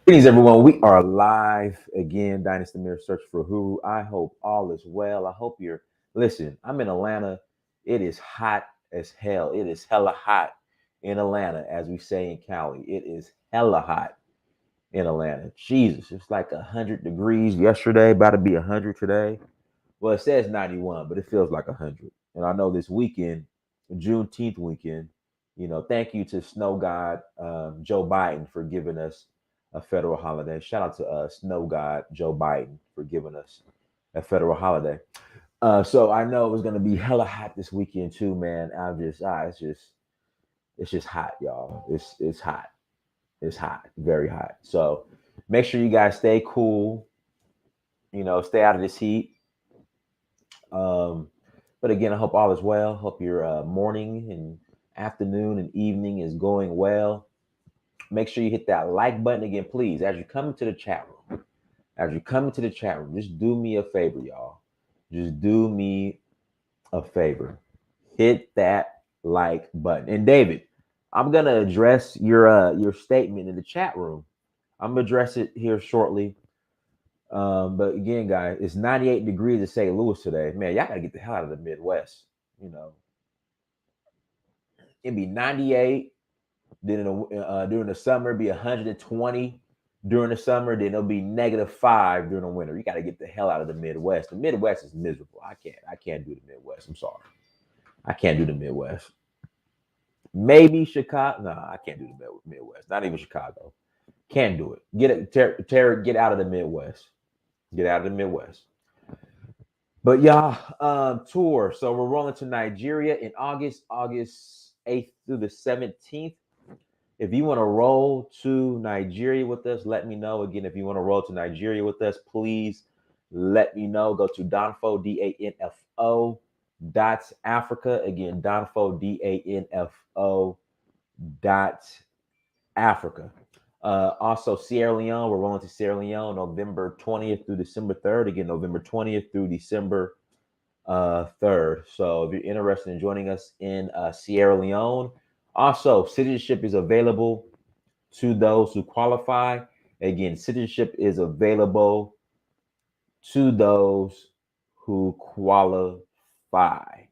Greetings, everyone. We are live again. Dynasty Mirror Search for Huru. I hope all is well. I hope you're. Listen, I'm in Atlanta. It is hot as hell. It is hella hot in Atlanta, as we say in Cali. It is hella hot in Atlanta. Jesus, it's like 100 degrees yesterday. About to be 100 today. Well, it says 91, but it feels like 100. And I know this weekend, Juneteenth weekend, thank you to Snow God Joe Biden for giving us a federal holiday. Shout out to Snow God Joe Biden for giving us a federal holiday. So I know it was gonna be hella hot this weekend too, man. It's just hot, y'all. It's hot. It's hot, very hot. So make sure you guys stay cool. Stay out of this heat. Um, but again, I hope all is well. Hope your morning and afternoon and evening is going well. Make sure you hit that like button again, please. As you come into the chat room, just do me a favor, y'all. Just do me a favor. Hit that like button. And David, I'm gonna address your statement in the chat room. I'm gonna address it here shortly. But again, guys, it's 98 degrees in St. Louis today. Man, y'all gotta get the hell out of the Midwest. You know, it'd be 98. Then during the summer, it'd be 120 during the summer. Then it'll be -5 during the winter. You got to get the hell out of the Midwest. The Midwest is miserable. I can't do the Midwest. I'm sorry. I can't do the Midwest. Maybe Chicago. No, I can't do the Midwest. Not even Chicago. Can't do it. Get out of the Midwest. Get out of the Midwest. But y'all, tour. So we're rolling to Nigeria in August 8th through the 17th. If you want to roll to Nigeria with us, let me know. Again, if you want to roll to Nigeria with us, please let me know. Go to Danfo, DANFO dot Africa. Again, Danfo, DANFO dot Africa. Also, Sierra Leone. We're rolling to Sierra Leone November 20th through December 3rd. Again, November 20th through December 3rd. So if you're interested in joining us in Sierra Leone, also citizenship is available to those who qualify. Again, citizenship is available to those who qualify.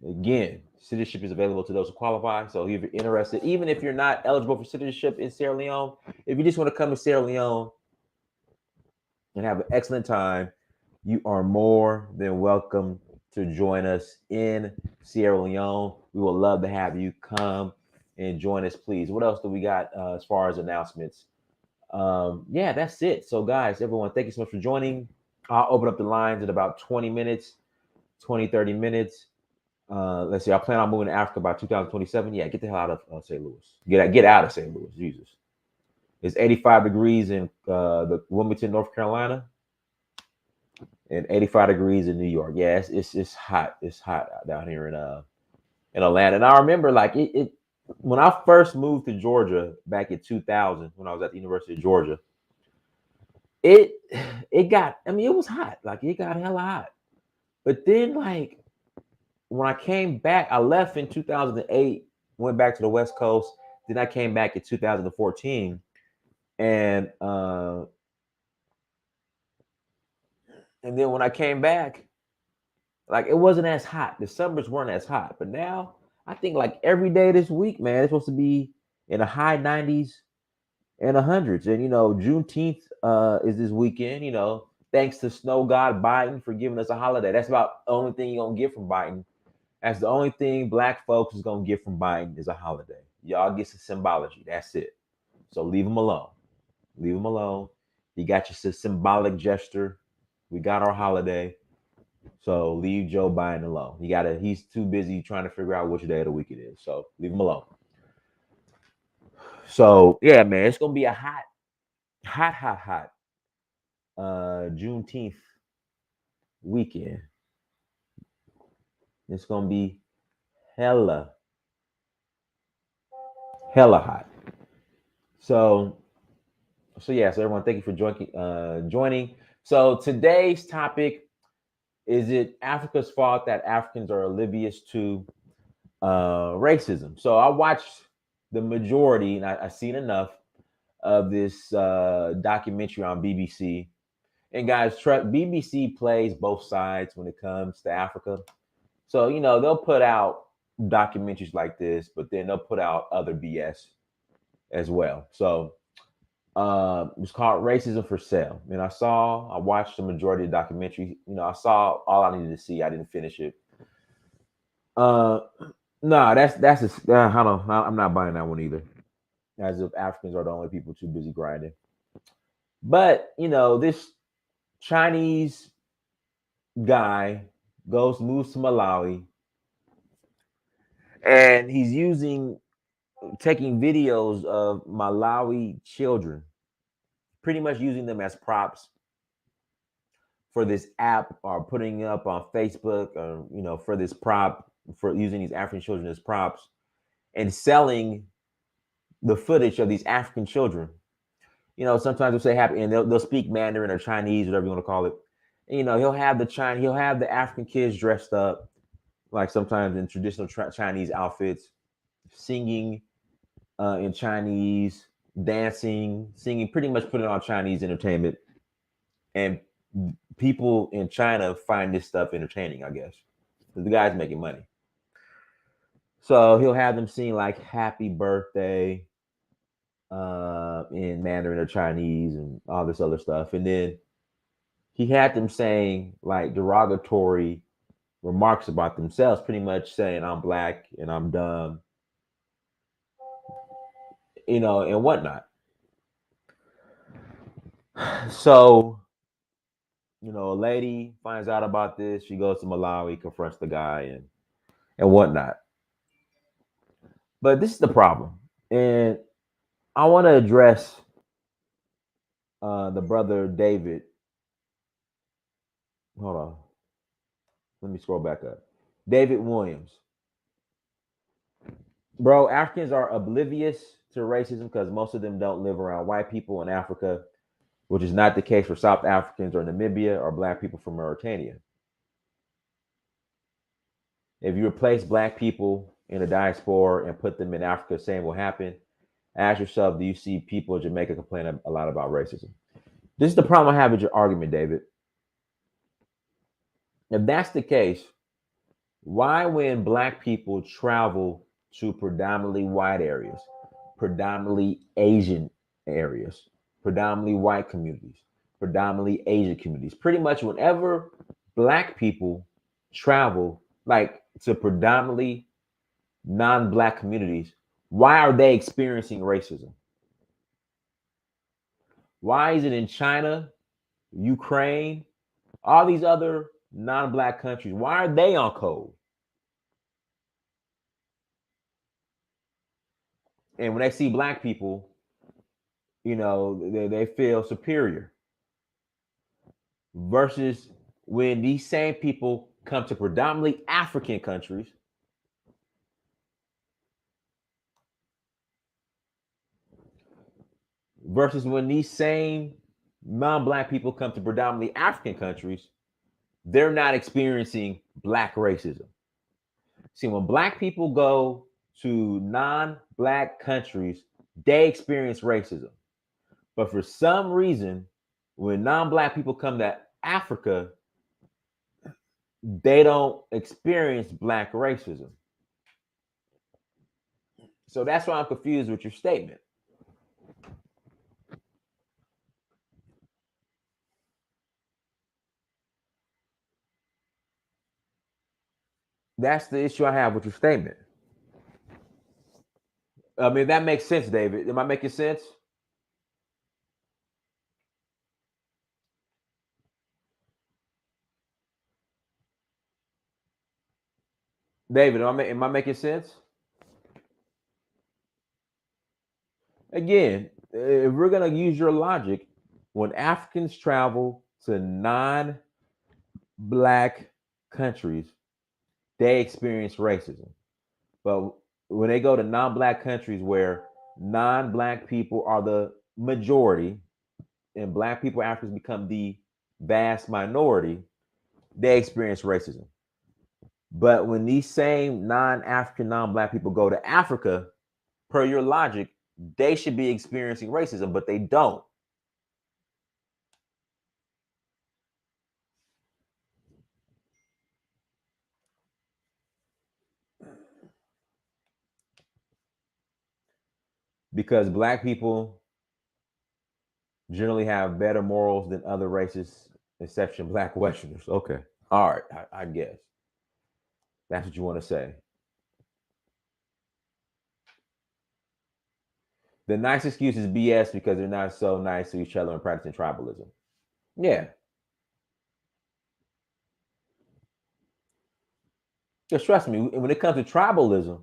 Again, citizenship is available to those who qualify. So if you're interested, even if you're not eligible for citizenship in Sierra Leone, if you just want to come to Sierra Leone and have an excellent time, you are more than welcome to join us in Sierra Leone. We would love to have you come and join us, please. What else do we got as far as announcements? Yeah, that's it. So, guys, everyone, thank you so much for joining. I'll open up the lines in about 20 minutes, 20, 30 minutes. Let's see, I plan on moving to Africa by 2027. Yeah, get the hell out of St. Louis. Get out of St. Louis. Jesus. It's 85 degrees in the Wilmington, North Carolina, and 85 degrees in New York. Yeah, it's hot. It's hot down here in Atlanta. And I remember like it when I first moved to Georgia back in 2000 when I was at the University of Georgia. It it got I mean it was hot. Like it got hella hot. But then like when I came back, I left in 2008, went back to the West Coast. Then I came back in 2014 and and then when I came back, like it wasn't as hot. The summers weren't as hot. But now I think like every day this week, man, it's supposed to be in the high 90s and hundreds. And Juneteenth is this weekend. Thanks to Snow God Biden for giving us a holiday. That's about the only thing you're gonna get from Biden. That's the only thing Black folks is gonna get from Biden is a holiday. Y'all get some symbology. That's it. So leave him alone. Leave him alone. He got your symbolic gesture. We got our holiday. So leave Joe Biden alone. He's too busy trying to figure out which day of the week it is. So leave him alone. So yeah, man, it's gonna be a hot Juneteenth weekend. It's gonna be hella, hella hot. So so everyone, thank you for joining. So today's topic is it Africa's fault that Africans are oblivious to racism? So I watched the majority, and I seen enough of this documentary on BBC. And guys, BBC plays both sides when it comes to Africa. So, they'll put out documentaries like this, but then they'll put out other BS as well. So, it's called Racism for Sale. And I watched the majority of the documentary. I saw all I needed to see. I didn't finish it. Uh, no, I don't. I'm not buying that one either. As if Africans are the only people too busy grinding. But this Chinese guy moves to Malawi, and he's taking videos of Malawi children, pretty much using them as props for this app, or putting up on Facebook, or for this prop, for using these African children as props, and selling the footage of these African children. Sometimes they'll say happy, and they'll speak Mandarin or Chinese, whatever you want to call it. And, he'll have the African kids dressed up, like sometimes in traditional Chinese outfits, singing in Chinese, dancing, singing, pretty much putting on Chinese entertainment. And people in China find this stuff entertaining, I guess, because the guy's making money. So he'll have them sing like "Happy Birthday" in Mandarin or Chinese and all this other stuff, and then he had them saying like derogatory remarks about themselves, pretty much saying I'm black and I'm dumb, and whatnot. So, a lady finds out about this. She goes to Malawi, confronts the guy, and whatnot. But this is the problem, and I want to address the brother David. Hold on, let me scroll back up. David Williams, bro. Africans are oblivious to racism because most of them don't live around white people in Africa, which is not the case for South Africans or Namibia or black people from Mauritania. If you replace black people in the diaspora and put them in Africa, same will happen. Ask yourself, do you see people in Jamaica complain a lot about racism? This is the problem I have with your argument, David. If that's the case, why, when black people travel to predominantly white areas, predominantly Asian areas, predominantly white communities, predominantly Asian communities, pretty much whenever black people travel like to predominantly non-black communities, why are they experiencing racism? Why is it in China, Ukraine, all these other non-black countries, why are they on code? And when they see black people, they feel superior. Versus when these same people come to predominantly African countries, versus when these same non-black people come to predominantly African countries, they're not experiencing black racism. See, when black people go to non-black countries, they experience racism. But for some reason, when non-black people come to Africa, they don't experience black racism. So that's why I'm confused with your statement. That's the issue I have with your statement. I mean, that makes sense, David. Am I making sense? David, am I making sense? Again, if we're going to use your logic, when Africans travel to non-black countries, they experience racism. But when they go to non-black countries where non-black people are the majority and black people, Africans, become the vast minority, they experience racism. But when these same non-African, non-black people go to Africa, per your logic, they should be experiencing racism, but they don't. Because black people generally have better morals than other races, exception black Westerners. Okay. All right. I guess. That's what you want to say. The nice excuse is BS because they're not so nice to each other and practicing tribalism. Yeah. Just trust me, when it comes to tribalism,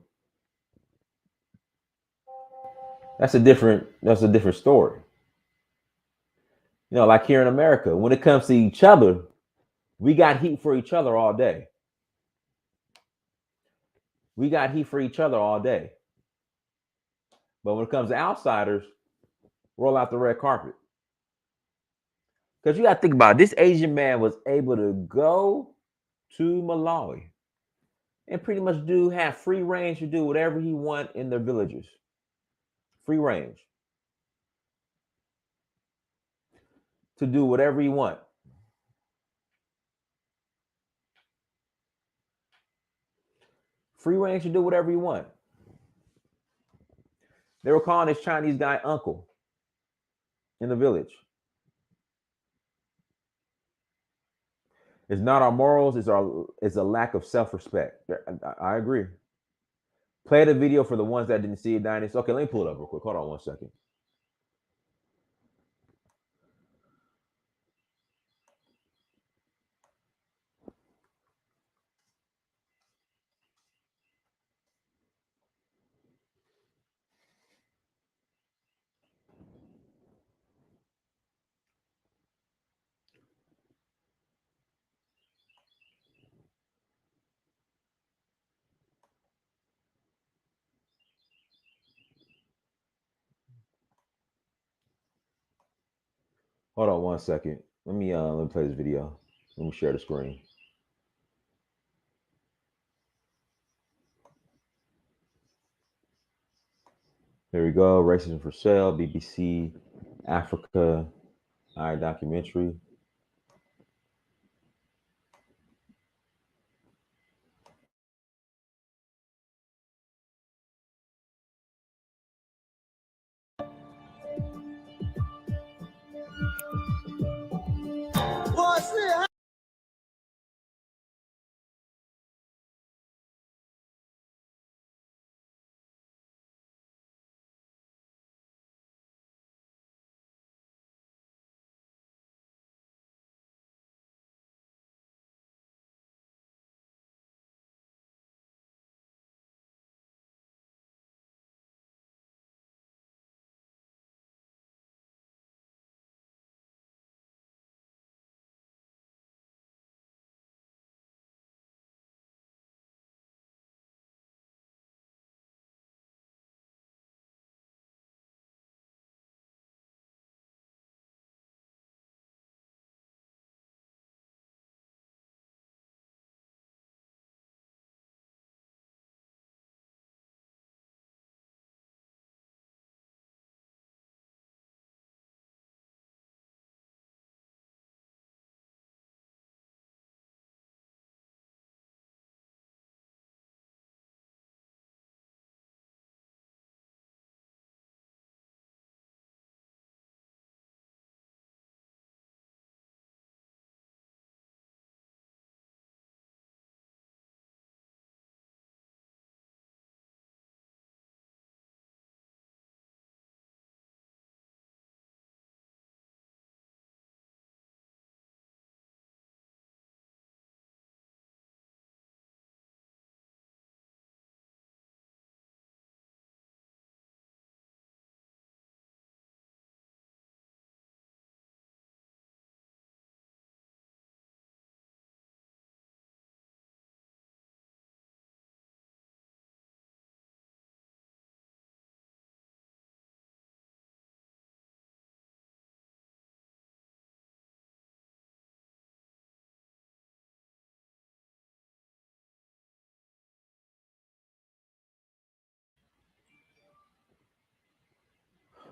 that's a different story. You know, like here in America, when it comes to each other, we got heat for each other all day. We got heat for each other all day. But when it comes to outsiders, roll out the red carpet. Because you got to think about it, this Asian man was able to go to Malawi and pretty much have free range to do whatever he want in their villages. Free range to do whatever he want. Free range to do whatever you want. They were calling this Chinese guy uncle in the village. It's not our morals, it's a lack of self-respect. I agree. Play the video for the ones that didn't see it, Dynasty. Okay, let me pull it up real quick. Hold on 1 second. Hold on 1 second. Let me play this video. Let me share the screen. Here we go. Racism for Sale, BBC Africa documentary.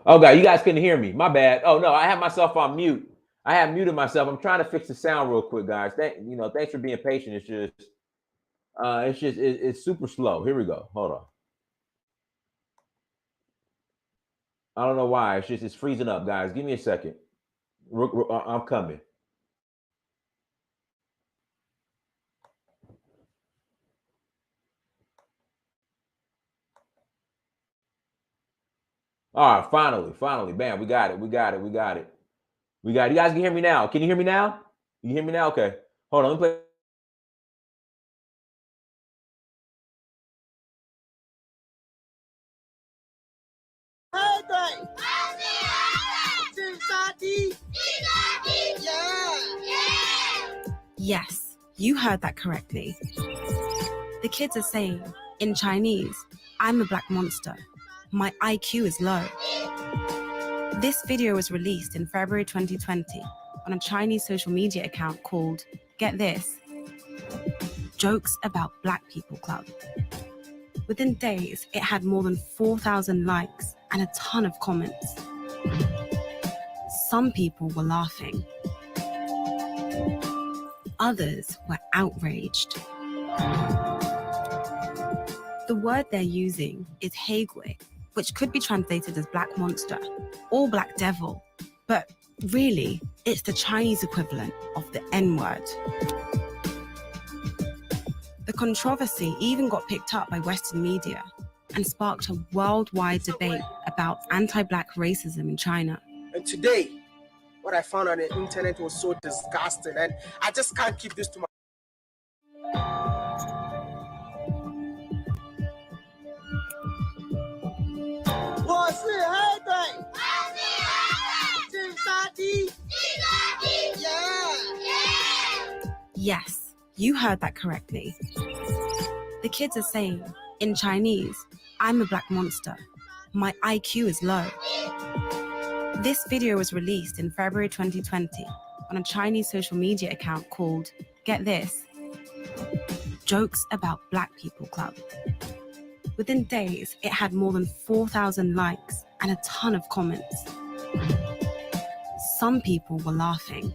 Oh God, you guys couldn't hear me. My bad. Oh no, I have myself on mute. I have muted myself. I'm trying to fix the sound real quick, guys. Thanks for being patient. It's super slow. Here we go. Hold on. I don't know why. It's freezing up, guys. Give me a second. I'm coming. All right, finally, bam, we got it. We got it. You guys can hear me now. Can you hear me now? You hear me now? Okay. Hold on. Let me play. Yes, you heard that correctly. The kids are saying, in Chinese, I'm a black monster. My IQ is low. This video was released in February 2020 on a Chinese social media account called, get this, Jokes About Black People Club. Within days, it had more than 4,000 likes and a ton of comments. Some people were laughing. Others were outraged. The word they're using is Haegui, which could be translated as black monster or black devil, but really, it's the Chinese equivalent of the N-word. The controversy even got picked up by Western media and sparked a worldwide debate about anti-black racism in China. And today, what I found on the internet was so disgusting, and I just can't keep this to myself. Yes, you heard that correctly. The kids are saying, in Chinese, I'm a black monster. My IQ is low. This video was released in February 2020 on a Chinese social media account called, get this, Jokes About Black People Club. Within days, it had more than 4,000 likes and a ton of comments. Some people were laughing.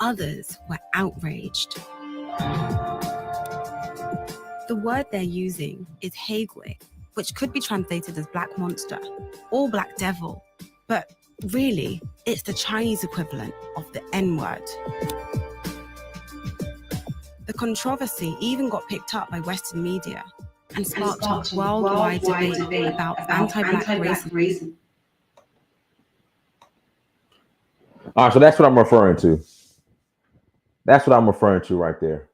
Others were outraged. The word they're using is Haegui, which could be translated as black monster or black devil, but really, it's the Chinese equivalent of the N-word. The controversy even got picked up by Western media and sparked a worldwide debate about anti-black racism. All right, so that's what I'm referring to. That's what I'm referring to right there.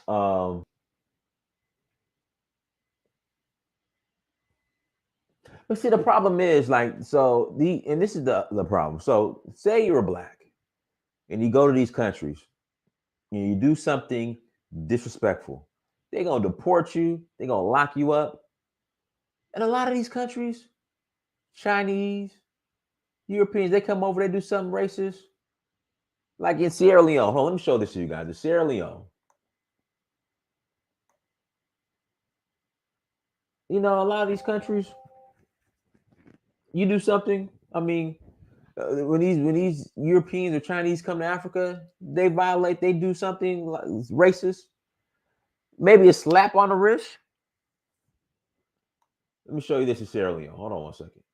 But see, the problem is and this is the problem. So say you're black and you go to these countries and you do something disrespectful. They're gonna deport you, they're gonna lock you up. And a lot of these countries, Chinese, Europeans, they come over, they do something racist. Like in Sierra Leone. Hold on, let me show this to you guys. In Sierra Leone. A lot of these countries, you do something. I mean, when these Europeans or Chinese come to Africa, they do something like racist. Maybe a slap on the wrist. Let me show you this in Sierra Leone. Hold on one second.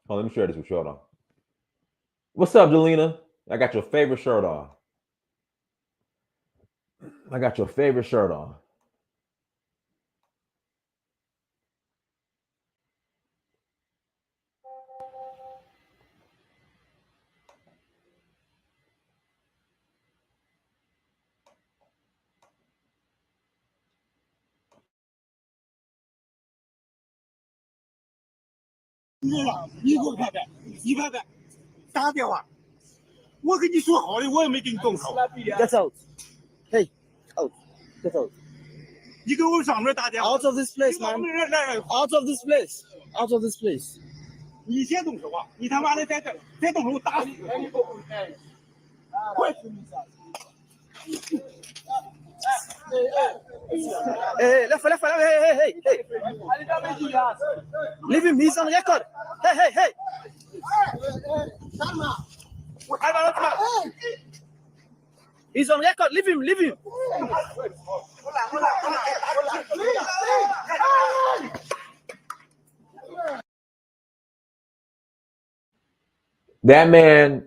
Oh, let me share this with you. Hold on. What's up, Jelena? I got your favorite shirt on. I got your favorite shirt on. 你给我看看，你看看，打电话，我跟你说好的，我也没给你动手。Get out. Hey, out. Get out. 你给我上面打电话。Out of this place, man. Out of this place. Out of this place. 你先动手啊！你他妈的再动手，我打死你！快！Hey, left, hey. Leave him, he's on record. Hey. He's on record, leave him. That man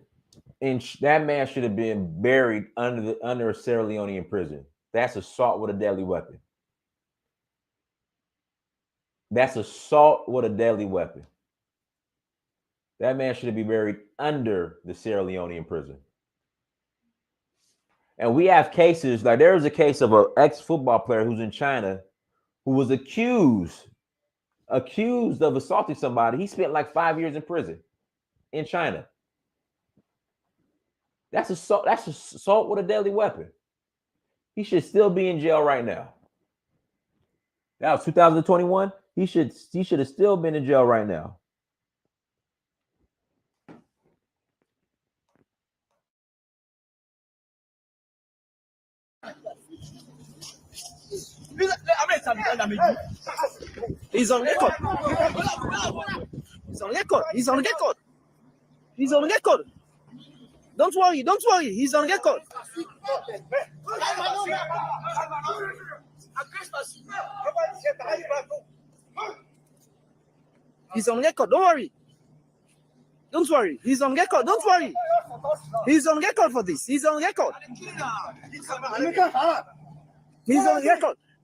should have been buried under a Sierra Leonean prison. That's assault with a deadly weapon. That's assault with a deadly weapon. That man should be buried under the Sierra Leonean prison. And we have cases, like there was a case of an ex-football player who's in China who was accused of assaulting somebody. He spent like 5 years in prison in China. That's assault with a deadly weapon. He should still be in jail right now. That was 2021. He should have still been in jail right now. He's on record. Don't worry. He's on record. He's on record. Don't worry. He's on record. Don't worry. He's on record for this. He's on record.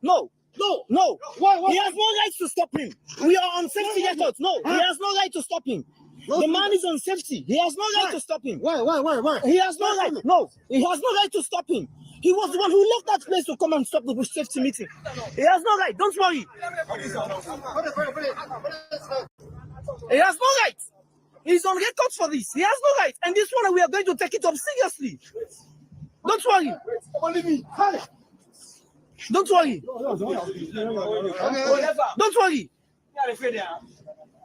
No. Why? He has no right to stop him. We are on safety records. No, he has no right to stop him. The man is on safety. He has no right to stop him. Why? He has no right. No, he has no right to stop him. He was the one who left that place to come and stop the safety meeting. He has no right. Don't worry. He has no right. He's on record for this. He has no right. And this one, we are going to take it up seriously. Don't worry. Don't worry.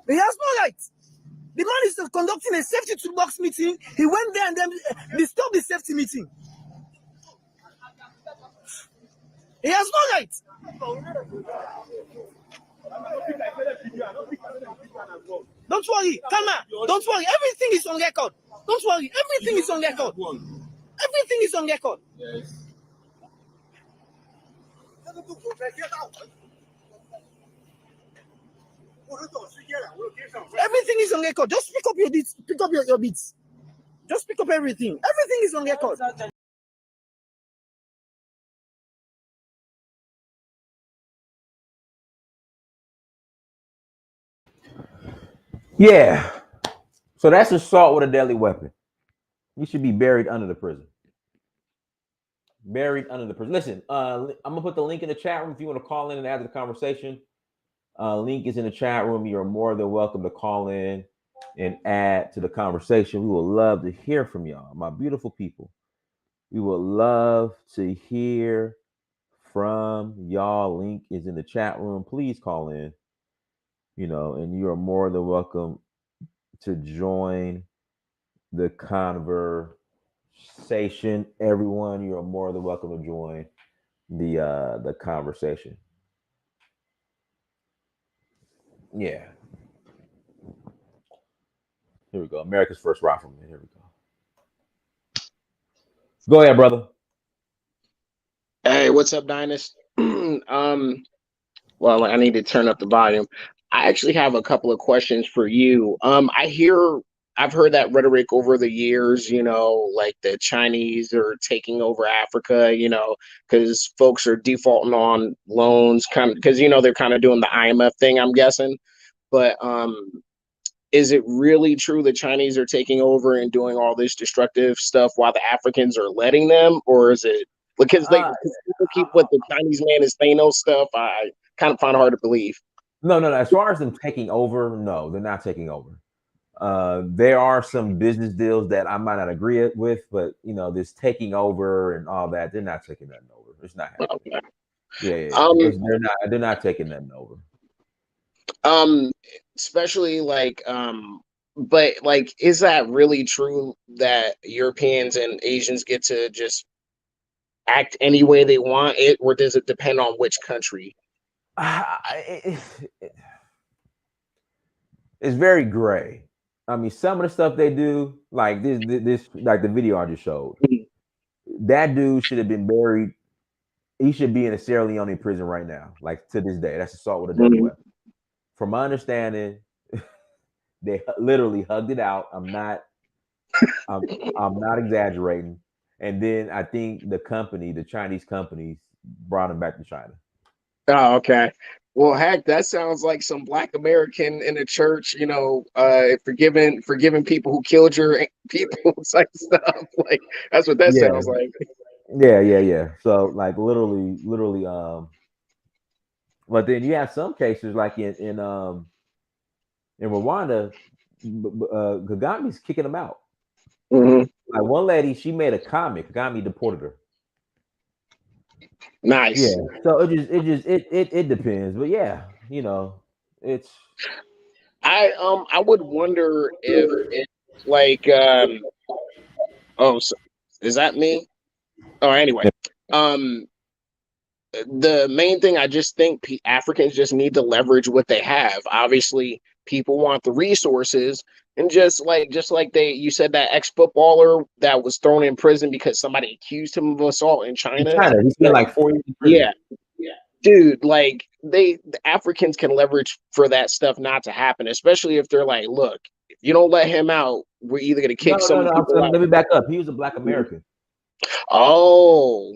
He has no right. The man is conducting a safety toolbox meeting. He went there and then disturbed the safety meeting. He has no right. Don't worry. Come on. Don't worry. Everything is on record. Don't worry. Everything is on record. Everything is on record. Yes. Everything is on record. Just pick up your beats. Pick up your beats. Just pick up everything. Everything is on record. Yeah. So that's assault with a deadly weapon. You should be buried under the prison. Buried under the prison. Listen, I'm gonna put the link in the chat room if you want to call in and add to the conversation. Link is in the chat room. You're more than welcome to call in and add to the conversation. We would love to hear from y'all, my beautiful people. We would love to hear from y'all. Link is in the chat room. Please call in. And you are more than welcome to join the conversation. Everyone, you are more than welcome to join the conversation. Yeah. Here we go. America's First Rifleman. Here we go. Go ahead, brother. Hey, what's up, Dynast? Well, I need to turn up the volume. I actually have a couple of questions for you. I've heard that rhetoric over the years, like the Chinese are taking over Africa, because folks are defaulting on loans, kind of, because, they're kind of doing the IMF thing, I'm guessing. But is it really true the Chinese are taking over and doing all this destructive stuff while the Africans are letting them? Or is it because people keep with the Chinese man is Thanos stuff? I kind of find it hard to believe. No. As far as them taking over, no, they're not taking over. There are some business deals that I might not agree with, but this taking over and all that, they're not taking nothing over. It's not happening. Okay. Yeah. They're not taking nothing over. Especially but like, is that really true that Europeans and Asians get to just act any way they want it, or does it depend on which country? It's very gray. I mean, some of the stuff they do, like this, like the video I just showed, that dude should have been buried. He should be in a Sierra Leone prison right now, like to this day. That's assault with a deadly weapon. From my understanding, they literally hugged it out. I'm not exaggerating. And then I think the Chinese companies, brought him back to China. Oh, okay. Well, heck, that sounds like some Black American in a church, forgiving people who killed your people type stuff. Like, that's what that sounds like. Yeah. So like literally, but then you have some cases like in Rwanda, Kagami's kicking them out. Mm-hmm. Like one lady, she made a comic. Kagami deported her. Nice. Yeah. So it depends, but yeah, it's. I would wonder if it's like oh, so, is that me? Oh, anyway, the main thing, I just think Africans just need to leverage what they have. Obviously, people want the resources, and just like you said, that ex-footballer that was thrown in prison because somebody accused him of assault in China. He spent like 4 years in prison. Yeah, dude, like the Africans can leverage for that stuff not to happen, especially if they're like, look, if you don't let him out, we're either gonna kick some people out. Let me back up. He was a Black American. Oh.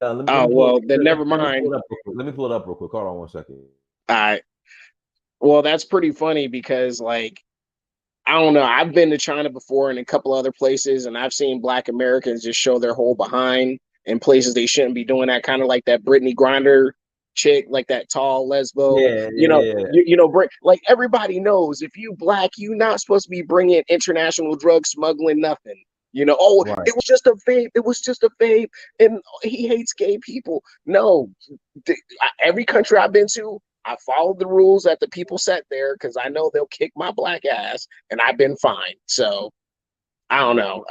Then never mind. Let me pull it up real quick. Hold on 1 second. All right. Well, that's pretty funny because, like, I don't know. I've been to China before and a couple other places, and I've seen Black Americans just show their whole behind in places they shouldn't be doing that. Kind of like that Brittany Griner chick, like that tall lesbo. Like everybody knows, if you Black, you're not supposed to be bringing international drug smuggling, nothing. Right. It was just a vape. It was just a vape, and he hates gay people. No, every country I've been to, I followed the rules that the people set there because I know they'll kick my Black ass, and I've been fine. So I don't know.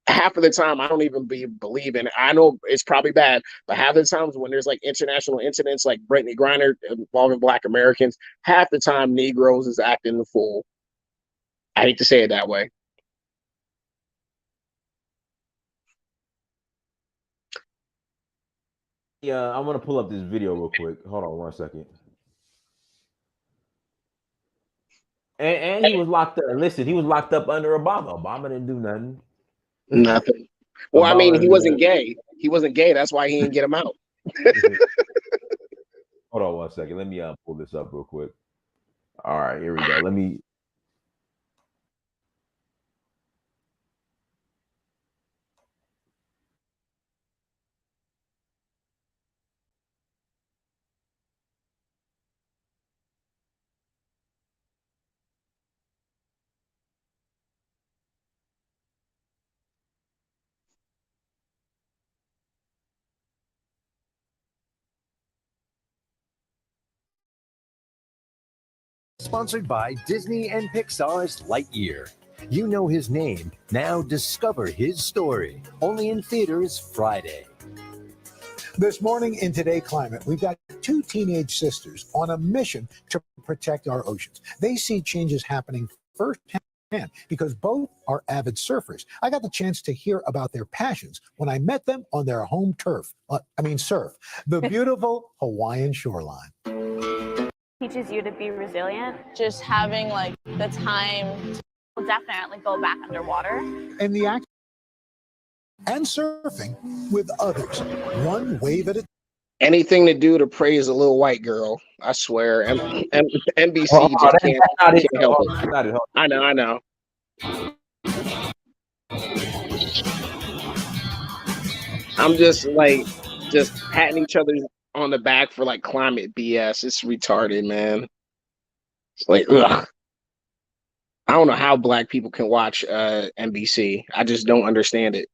Half of the time I don't even believe in it. I know it's probably bad, but half the times when there's like international incidents like Brittany Griner involving Black Americans, half the time Negroes is acting the fool. I hate to say it that way. Yeah, I'm gonna pull up this video real quick. Hold on 1 second. And he was locked up. Listen, he was locked up under Obama. Obama didn't do nothing. Nothing. Well, I mean, he wasn't gay. He wasn't gay. That's why he didn't get him out. Hold on 1 second. Let me pull this up real quick. All right, here we go. Let me. Sponsored by Disney and Pixar's Lightyear. You know his name. Now discover his story. Only in theaters Friday. This morning in Today Climate, we've got two teenage sisters on a mission to protect our oceans. They see changes happening firsthand because both are avid surfers. I got the chance to hear about their passions when I met them on their home surf, the beautiful Hawaiian shoreline. Teaches you to be resilient. Just having like the time to definitely go back underwater. And the act and surfing with others, one wave at a time. Anything to do to praise a little white girl, I swear. NBC just can't help it. I know. I'm just patting each other's on the back for like climate BS. It's retarded, man. It's like, ugh. I don't know how black people can watch NBC. I just don't understand it.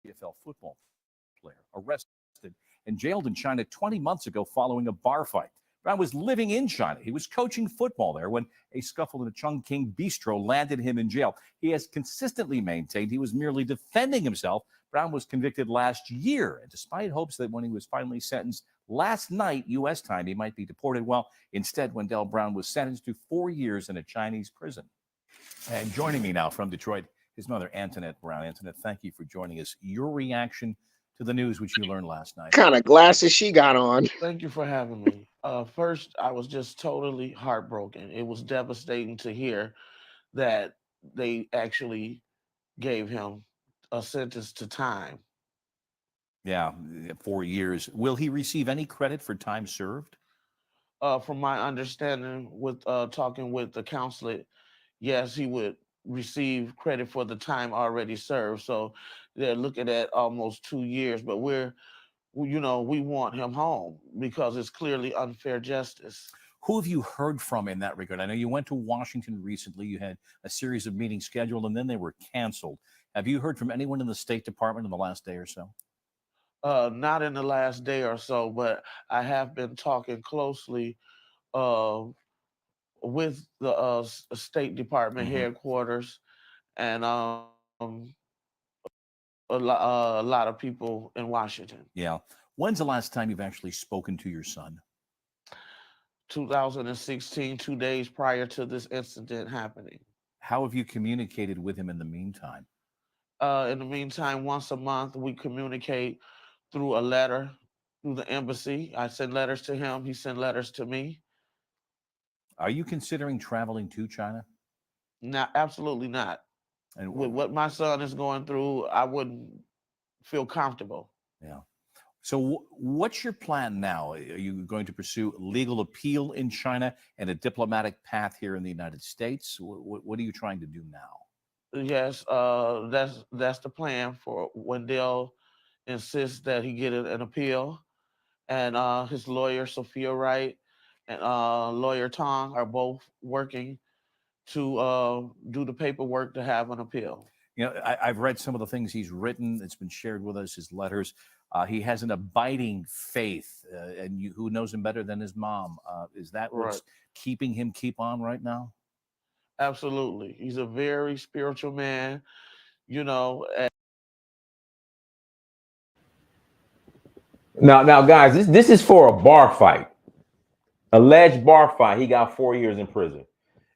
NFL football player arrested and jailed in China 20 months ago following a bar fight. Brown was living in China. He was coaching football there when a scuffle in a Chongqing bistro landed him in jail. He has consistently maintained he was merely defending himself. Brown was convicted last year, and despite hopes that when he was finally sentenced last night, U.S. time, he might be deported. Well, instead, Wendell Brown was sentenced to 4 years in a Chinese prison. And joining me now from Detroit, his mother, Antoinette Brown. Antoinette, thank you for joining us. Your reaction to the news which you learned last night. What kind of glasses she got on? Thank you for having me. First, I was just totally heartbroken. It was devastating to hear that they actually gave him a sentence to time. Yeah, 4 years. Will he receive any credit for time served? From my understanding, with talking with the consulate, yes, he would receive credit for the time already served. So they're looking at almost 2 years, but we want him home because it's clearly unfair justice. Who have you heard from in that regard? I know you went to Washington recently. You had a series of meetings scheduled, and then they were canceled. Have you heard from anyone in the State Department in the last day or so? Not in the last day or so, but I have been talking closely with the State Department headquarters and a lot of people in Washington. Yeah. When's the last time you've actually spoken to your son? 2016, 2 days prior to this incident happening. How have you communicated with him in the meantime? In the meantime, once a month, we communicate through a letter, through the embassy. I send letters to him. He sent letters to me. Are you considering traveling to China? No, absolutely not. And with what my son is going through, I wouldn't feel comfortable. Yeah. So what's your plan now? Are you going to pursue legal appeal in China and a diplomatic path here in the United States? What are you trying to do now? Yes, that's the plan. For Wendell insists that he get an appeal, and his lawyer Sophia Wright and lawyer Tong are both working to do the paperwork to have an appeal. You know, I've read some of the things he's written. It's been shared with us, his letters. He has an abiding faith, and who knows him better than his mom? Is that what's keeping him keep on right now? Absolutely. He's a very spiritual man, Now, guys, this is for a bar fight, alleged bar fight. He got 4 years in prison,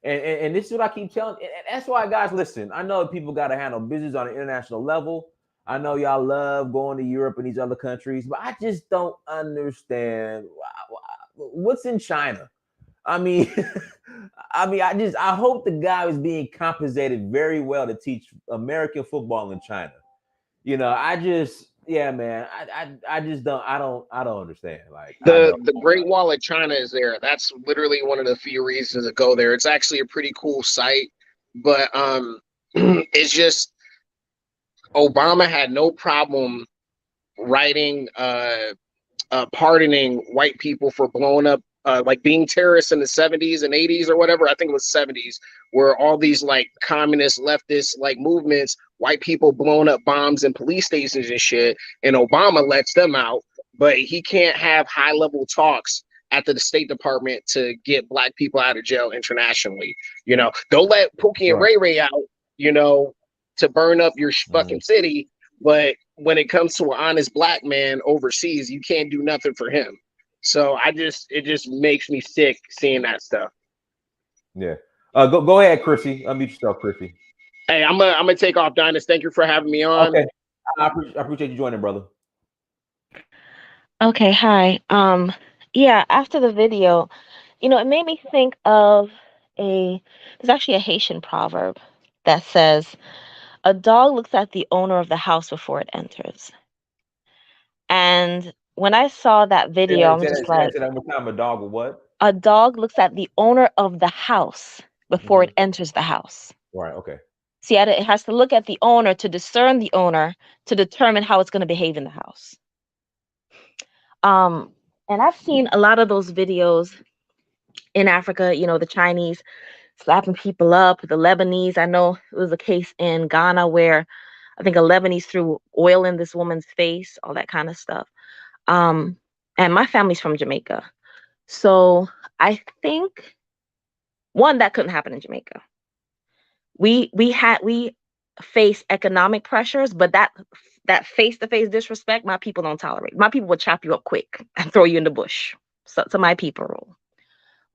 and this is what I keep telling. And that's why, guys, listen. I know people got to handle business on an international level. I know y'all love going to Europe and these other countries, but I just don't understand what's in China. I mean, I hope the guy is being compensated very well to teach American football in China. You know, yeah, man, I don't understand. Like the Great Wall of China is there. That's literally one of the few reasons to go there. It's actually a pretty cool site, but it's just Obama had no problem pardoning white people for blowing up, like being terrorists in the 70s and 80s or whatever. I think it was 70s, where all these like communist leftist like movements, white people blowing up bombs in police stations and shit, and Obama lets them out, but he can't have high level talks at the State Department to get black people out of jail internationally. You know, they'll let Pookie and Ray Ray out, you know, to burn up your fucking city, but when it comes to an honest black man overseas, you can't do nothing for him. So it just makes me sick seeing that stuff. Yeah. Go ahead, Chrissy. Unmute yourself, Chrissy. Hey, I'm gonna take off, Dynast. Thank you for having me on. Okay. I appreciate you joining, brother. Okay, hi. Yeah, after the video, You know, it made me think of there's actually a Haitian proverb that says, a dog looks at the owner of the house before it enters. And when I saw that video, I'm just like, say that one more time. A dog or what? a dog looks at the owner of the house before it enters the house. Right. Okay. See, it has to look at the owner to discern the owner to determine how it's going to behave in the house. And I've seen a lot of those videos in Africa, you know, the Chinese slapping people up, the Lebanese. I know it was a case in Ghana where I think a Lebanese threw oil in this woman's face, all that kind of stuff. And my family's from Jamaica. So I think, one, that couldn't happen in Jamaica. We face economic pressures, but that face-to-face disrespect, my people don't tolerate. My people would chop you up quick and throw you in the bush. So my people rule.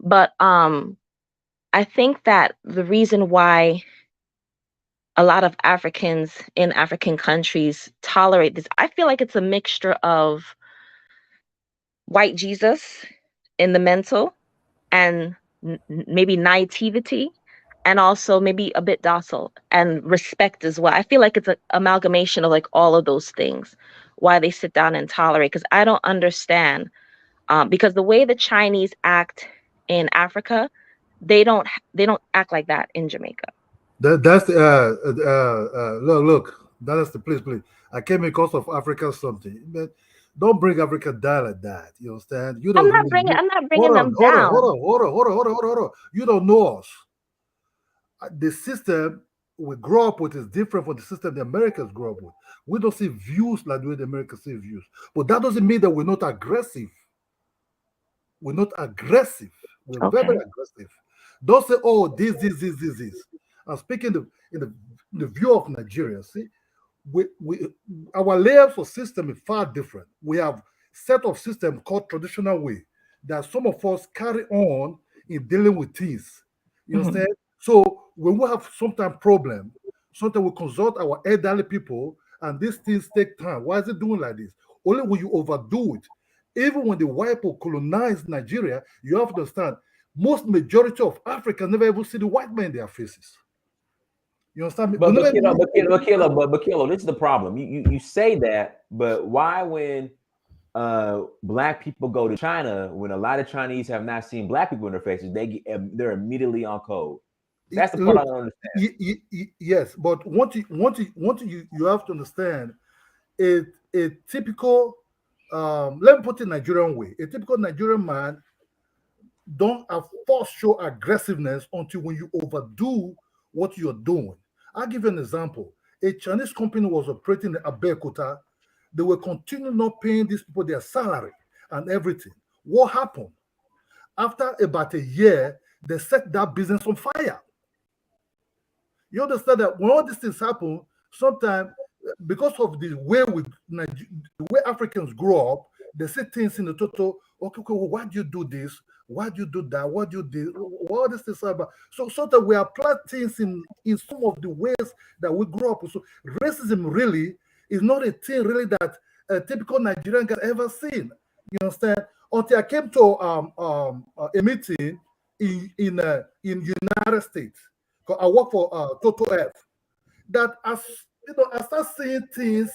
But I think that the reason why a lot of Africans in African countries tolerate this, I feel like it's a mixture of white Jesus in the mental and maybe naivety, and also maybe a bit docile and respect as well. I feel like it's an amalgamation of like all of those things, why they sit down and tolerate, because I don't understand. Because the way the Chinese act in Africa, they don't act like that in Jamaica. That's look. That's the please. I came because of Africa something, but don't bring Africa down like that. You understand? You don't. I'm not bringing them down. Hold on. You don't know us. The system we grow up with is different from the system the Americans grow up with. We don't see views like the way the Americans see views, but that doesn't mean that we're not aggressive. We're not aggressive. We're very aggressive. Don't say, "Oh, this." I'm speaking in the view of Nigeria. See, our layers of system is far different. We have set of system called traditional way that some of us carry on in dealing with things. You understand? So when we have sometimes problem, sometimes we consult our elderly people, and these things take time. Why is it doing like this? Only when you overdo it. Even when the white people colonized Nigeria, you have to understand, most majority of Africans never even see the white man in their faces. You understand me? But Kilo, this is the problem. You say that, but why when black people go to China, when a lot of Chinese have not seen black people in their faces, they're immediately on code. That's the part I don't understand. Yes, but what you have to understand, a typical let me put it Nigerian way. A typical Nigerian man don't first show aggressiveness until when you overdo what you're doing. I'll give you an example. A Chinese company was operating in Abeokuta. They were continuing not paying these people their salary and everything. What happened? After about a year, they set that business on fire. You understand that when all these things happen, sometimes because of the way Africans grow up, they say things in the total, okay, well, why do you do this? Why do you do that? What do you do? What is this about? So that we apply things in some of the ways that we grow up. So racism really is not a thing really that a typical Nigerian can ever seen. You understand? Until I came to a meeting in United States. I work for Total F. That as you know, I start seeing things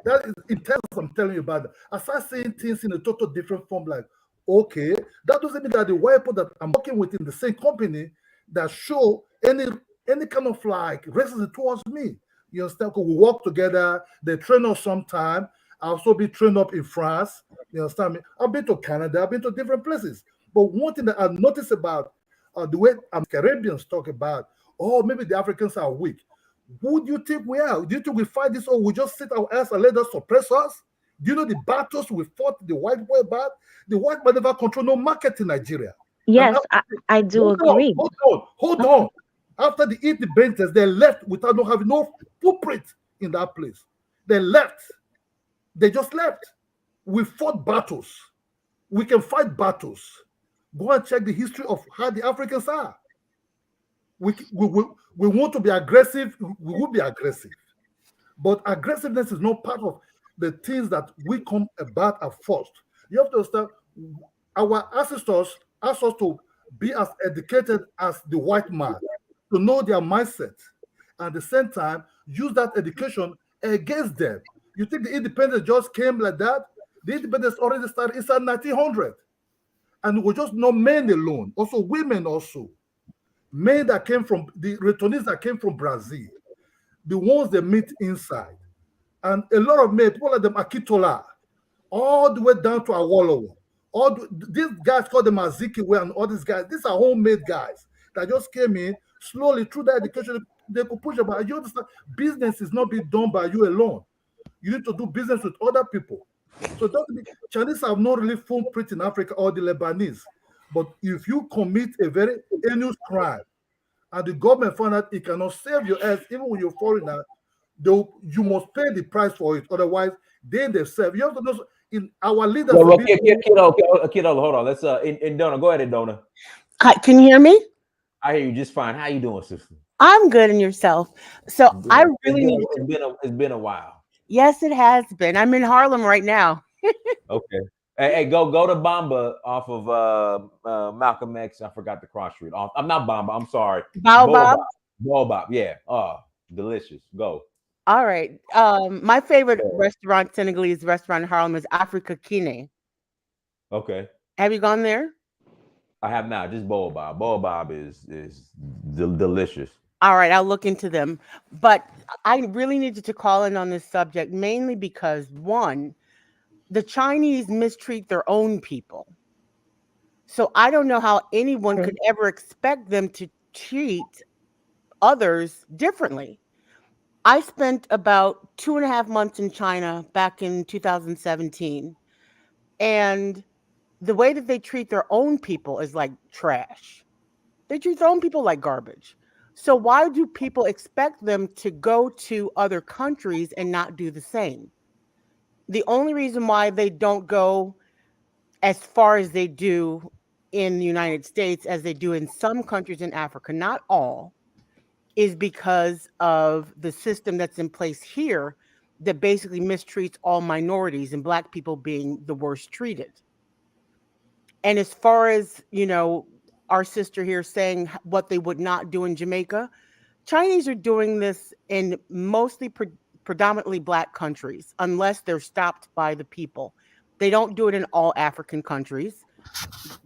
that is intense. I'm telling you about that. I start seeing things in a total different form. Like, okay, that doesn't mean that the white people that I'm working with in the same company that show any kind of like racism towards me. You understand? Because we work together. They train us sometime. I'll also be trained up in France. You understand me? I've been to Canada. I've been to different places. But one thing that I noticed about the way Caribbeans talk about, oh, maybe the Africans are weak. Who do you think we are? Do you think we fight this or we just sit our ass and let us suppress us? Do you know the battles we fought the white boy about? The white man never control no market in Nigeria. Yes, I do agree. Hold on. After they eat the benches, they left without not having no footprint in that place. They left. They just left. We fought battles. We can fight battles. Go and check the history of how the Africans are. We want to be aggressive. We will be aggressive. But aggressiveness is not part of the things that we come about at first. You have to understand, our ancestors ask us to be as educated as the white man, to know their mindset, and at the same time use that education against them. You think the independence just came like that? The independence already started inside 1900, and it was just not men alone, also women also. Men that came from the returnees that came from Brazil, the ones they meet inside, and a lot of men, people like them Akitola, all the way down to Awolowo. These guys call them Azikiwe and all these guys. These are homemade guys that just came in slowly through that education. They could push about. You understand? Business is not being done by you alone. You need to do business with other people. So Chinese have not really footprint in Africa, or the Lebanese. But if you commit a very heinous crime and the government find out it cannot save your ass, even when you're foreigner, you must pay the price for it. Otherwise, they themselves. You have to know in our leaders. Well, kiddo, hold on. Let's in Donna, go ahead, Donna. Hi, can you hear me? I hear you just fine. How you doing, sister? I'm good, and yourself? So I really need. It's been a while. Yes, it has been. I'm in Harlem right now. Okay. Hey, go to Bamba off of Malcolm X. I forgot the cross street. I'm not Bamba. I'm sorry. Baobab. Yeah. Delicious. Go. All right. My favorite restaurant, Senegalese restaurant in Harlem, is Africa Kine. Okay. Have you gone there? I have not. Just Baobab. Baobab is delicious. All right, I'll look into them. But I really needed to call in on this subject mainly because, one, the Chinese mistreat their own people. So I don't know how anyone could ever expect them to treat others differently. I spent about 2.5 months in China back in 2017. And the way that they treat their own people is like trash. They treat their own people like garbage. So why do people expect them to go to other countries and not do the same? The only reason why they don't go as far as they do in the United States as they do in some countries in Africa, not all, is because of the system that's in place here that basically mistreats all minorities, and Black people being the worst treated. And as far as, our sister here saying what they would not do in Jamaica, Chinese are doing this in mostly predominantly Black countries, unless they're stopped by the people. They don't do it in all African countries.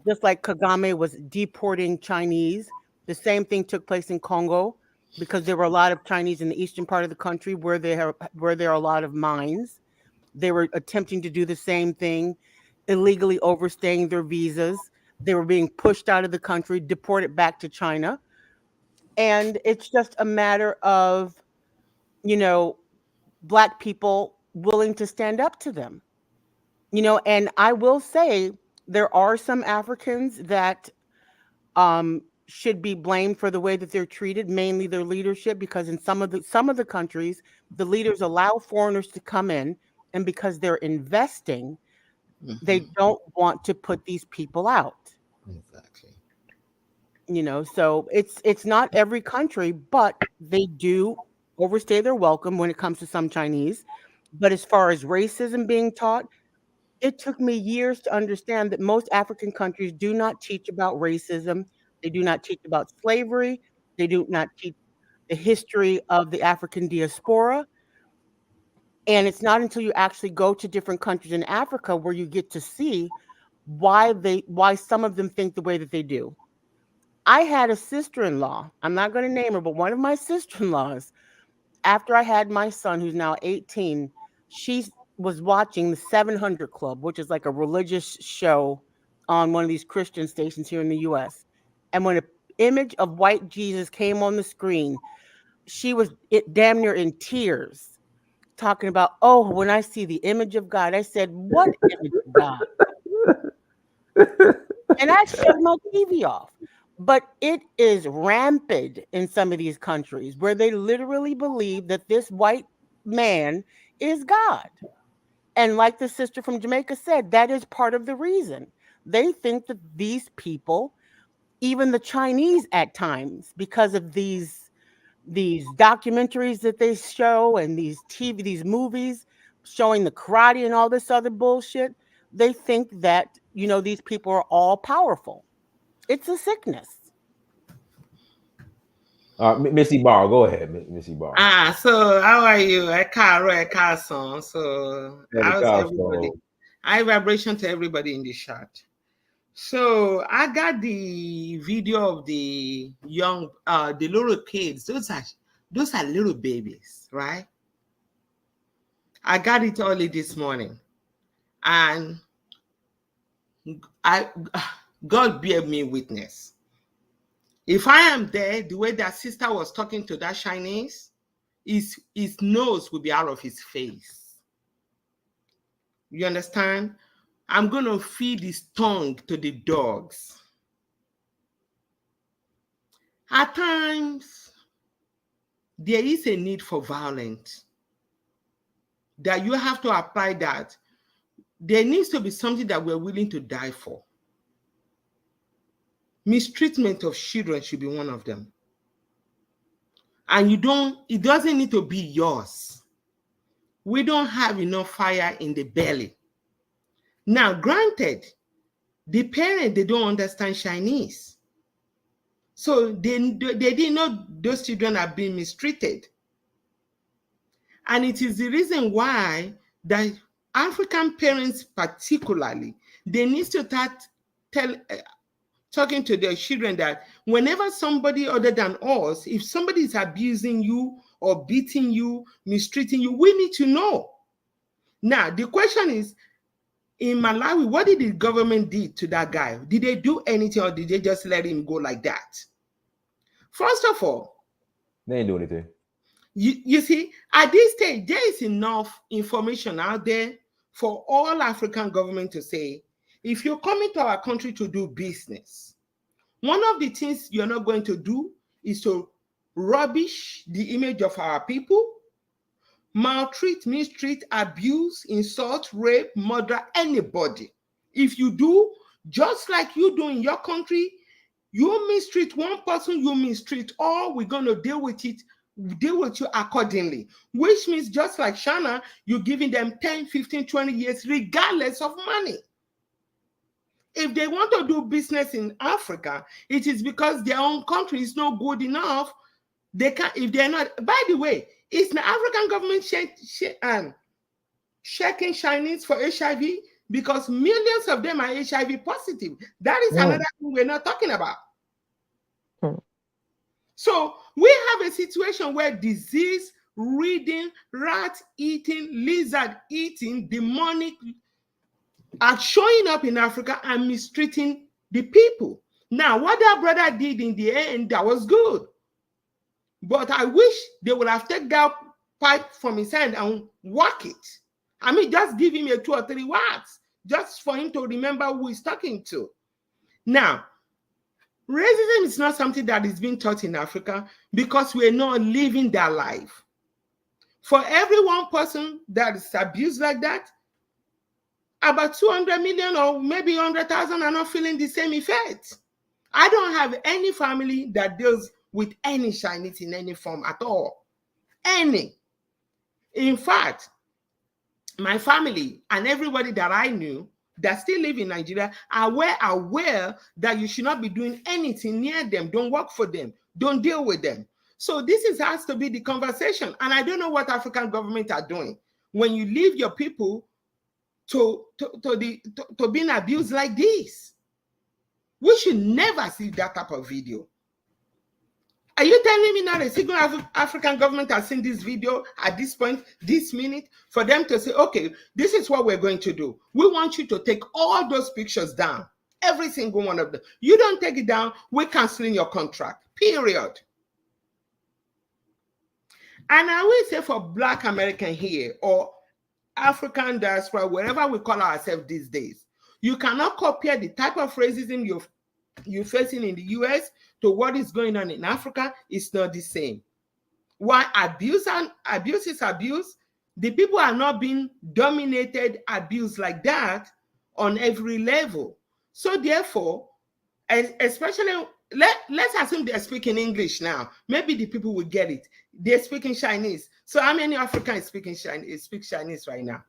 Just like Kagame was deporting Chinese, the same thing took place in Congo, because there were a lot of Chinese in the eastern part of the country where there are a lot of mines. They were attempting to do the same thing, illegally overstaying their visas. They were being pushed out of the country, deported back to China. And it's just a matter of, Black people willing to stand up to them. And I will say there are some Africans that should be blamed for the way that they're treated, mainly their leadership, because in some of the countries, the leaders allow foreigners to come in, and because they're investing, they don't want to put these people out. Exactly. So it's not every country, but they do overstay their welcome when it comes to some Chinese. But as far as racism being taught, it took me years to understand that most African countries do not teach about racism. They do not teach about slavery. They do not teach the history of the African diaspora. And it's not until you actually go to different countries in Africa where you get to see why some of them think the way that they do. I had a sister-in-law. I'm not going to name her, but one of my sister-in-laws, after I had my son, who's now 18, she was watching the 700 Club, which is like a religious show on one of these Christian stations here in the U.S. And when an image of white Jesus came on the screen, she was damn near in tears, talking about, oh, when I see the image of God. I said, what image of God? And I shut my TV off. But it is rampant in some of these countries where they literally believe that this white man is God. And like the sister from Jamaica said, that is part of the reason. They think that these people, even the Chinese at times, because of these documentaries that they show and these movies showing the karate and all this other bullshit, they think that, these people are all powerful. It's a sickness. Missy Barr, go ahead, Missy Barr. So how are you? Carson. So how's everybody? High vibration to everybody in the chat. So I got the video of the young, the little kids. Those are little babies, right? I got it early this morning, and God bear me witness. If I am there, the way that sister was talking to that Chinese, his nose will be out of his face. You understand? I'm going to feed his tongue to the dogs. At times, there is a need for violence. That you have to apply that. There needs to be something that we're willing to die for. Mistreatment of children should be one of them. And it doesn't need to be yours. We don't have enough fire in the belly. Now, granted, the parents, they don't understand Chinese. So they didn't know those children are being mistreated. And it is the reason why the African parents particularly, they need to start talking to their children that whenever somebody other than us, if somebody is abusing you or beating you, mistreating you, we need to know. Now, the question is, in Malawi, what did the government do to that guy? Did they do anything or did they just let him go like that? First of all, they didn't do anything. You see, at this stage, there is enough information out there for all African government to say, if you're coming to our country to do business, one of the things you're not going to do is to rubbish the image of our people, maltreat, mistreat, abuse, insult, rape, murder anybody. If you do, just like you do in your country, you mistreat one person, you mistreat all, we're going to deal with you accordingly. Which means just like China, you're giving them 10, 15, 20 years regardless of money. If they want to do business in Africa, it is because their own country is not good enough. They can't, if they're not, by the way, is the African government checking Chinese for HIV? Because millions of them are HIV positive. That is another thing we're not talking about. So we have a situation where disease, reading, rat eating, lizard eating, demonic are showing up in Africa and mistreating the people. Now, what that brother did in the end, that was good. But I wish they would have taken that pipe from his hand and whack it. I mean, just give him a 2 or 3 whacks, just for him to remember who he's talking to. Now, racism is not something that is being taught in Africa because we're not living that life. For every one person that is abused like that, about 200 million or maybe 100,000 are not feeling the same effect. I don't have any family that deals with any Chinese in any form at all. Any. In fact, my family and everybody that I knew that still live in Nigeria are aware that you should not be doing anything near them. Don't work for them. Don't deal with them. So this has to be the conversation. And I don't know what African governments are doing. When you leave your people to being abused like this, we should never see that type of video. Are you telling me now a single African government has seen this video at this point, this minute, for them to say, okay, this is what we're going to do. We want you to take all those pictures down, every single one of them. You don't take it down, we're canceling your contract, period. And I will say for Black American here, or African diaspora, wherever we call ourselves these days, you cannot compare the type of racism you're facing in the US to what is going on in Africa. It's not the same. Why abuse is abuse, the people are not being dominated, abused like that on every level. So therefore, especially, let's assume they're speaking English now. Maybe the people will get it. They're speaking Chinese. So how many Africans speak Chinese right now?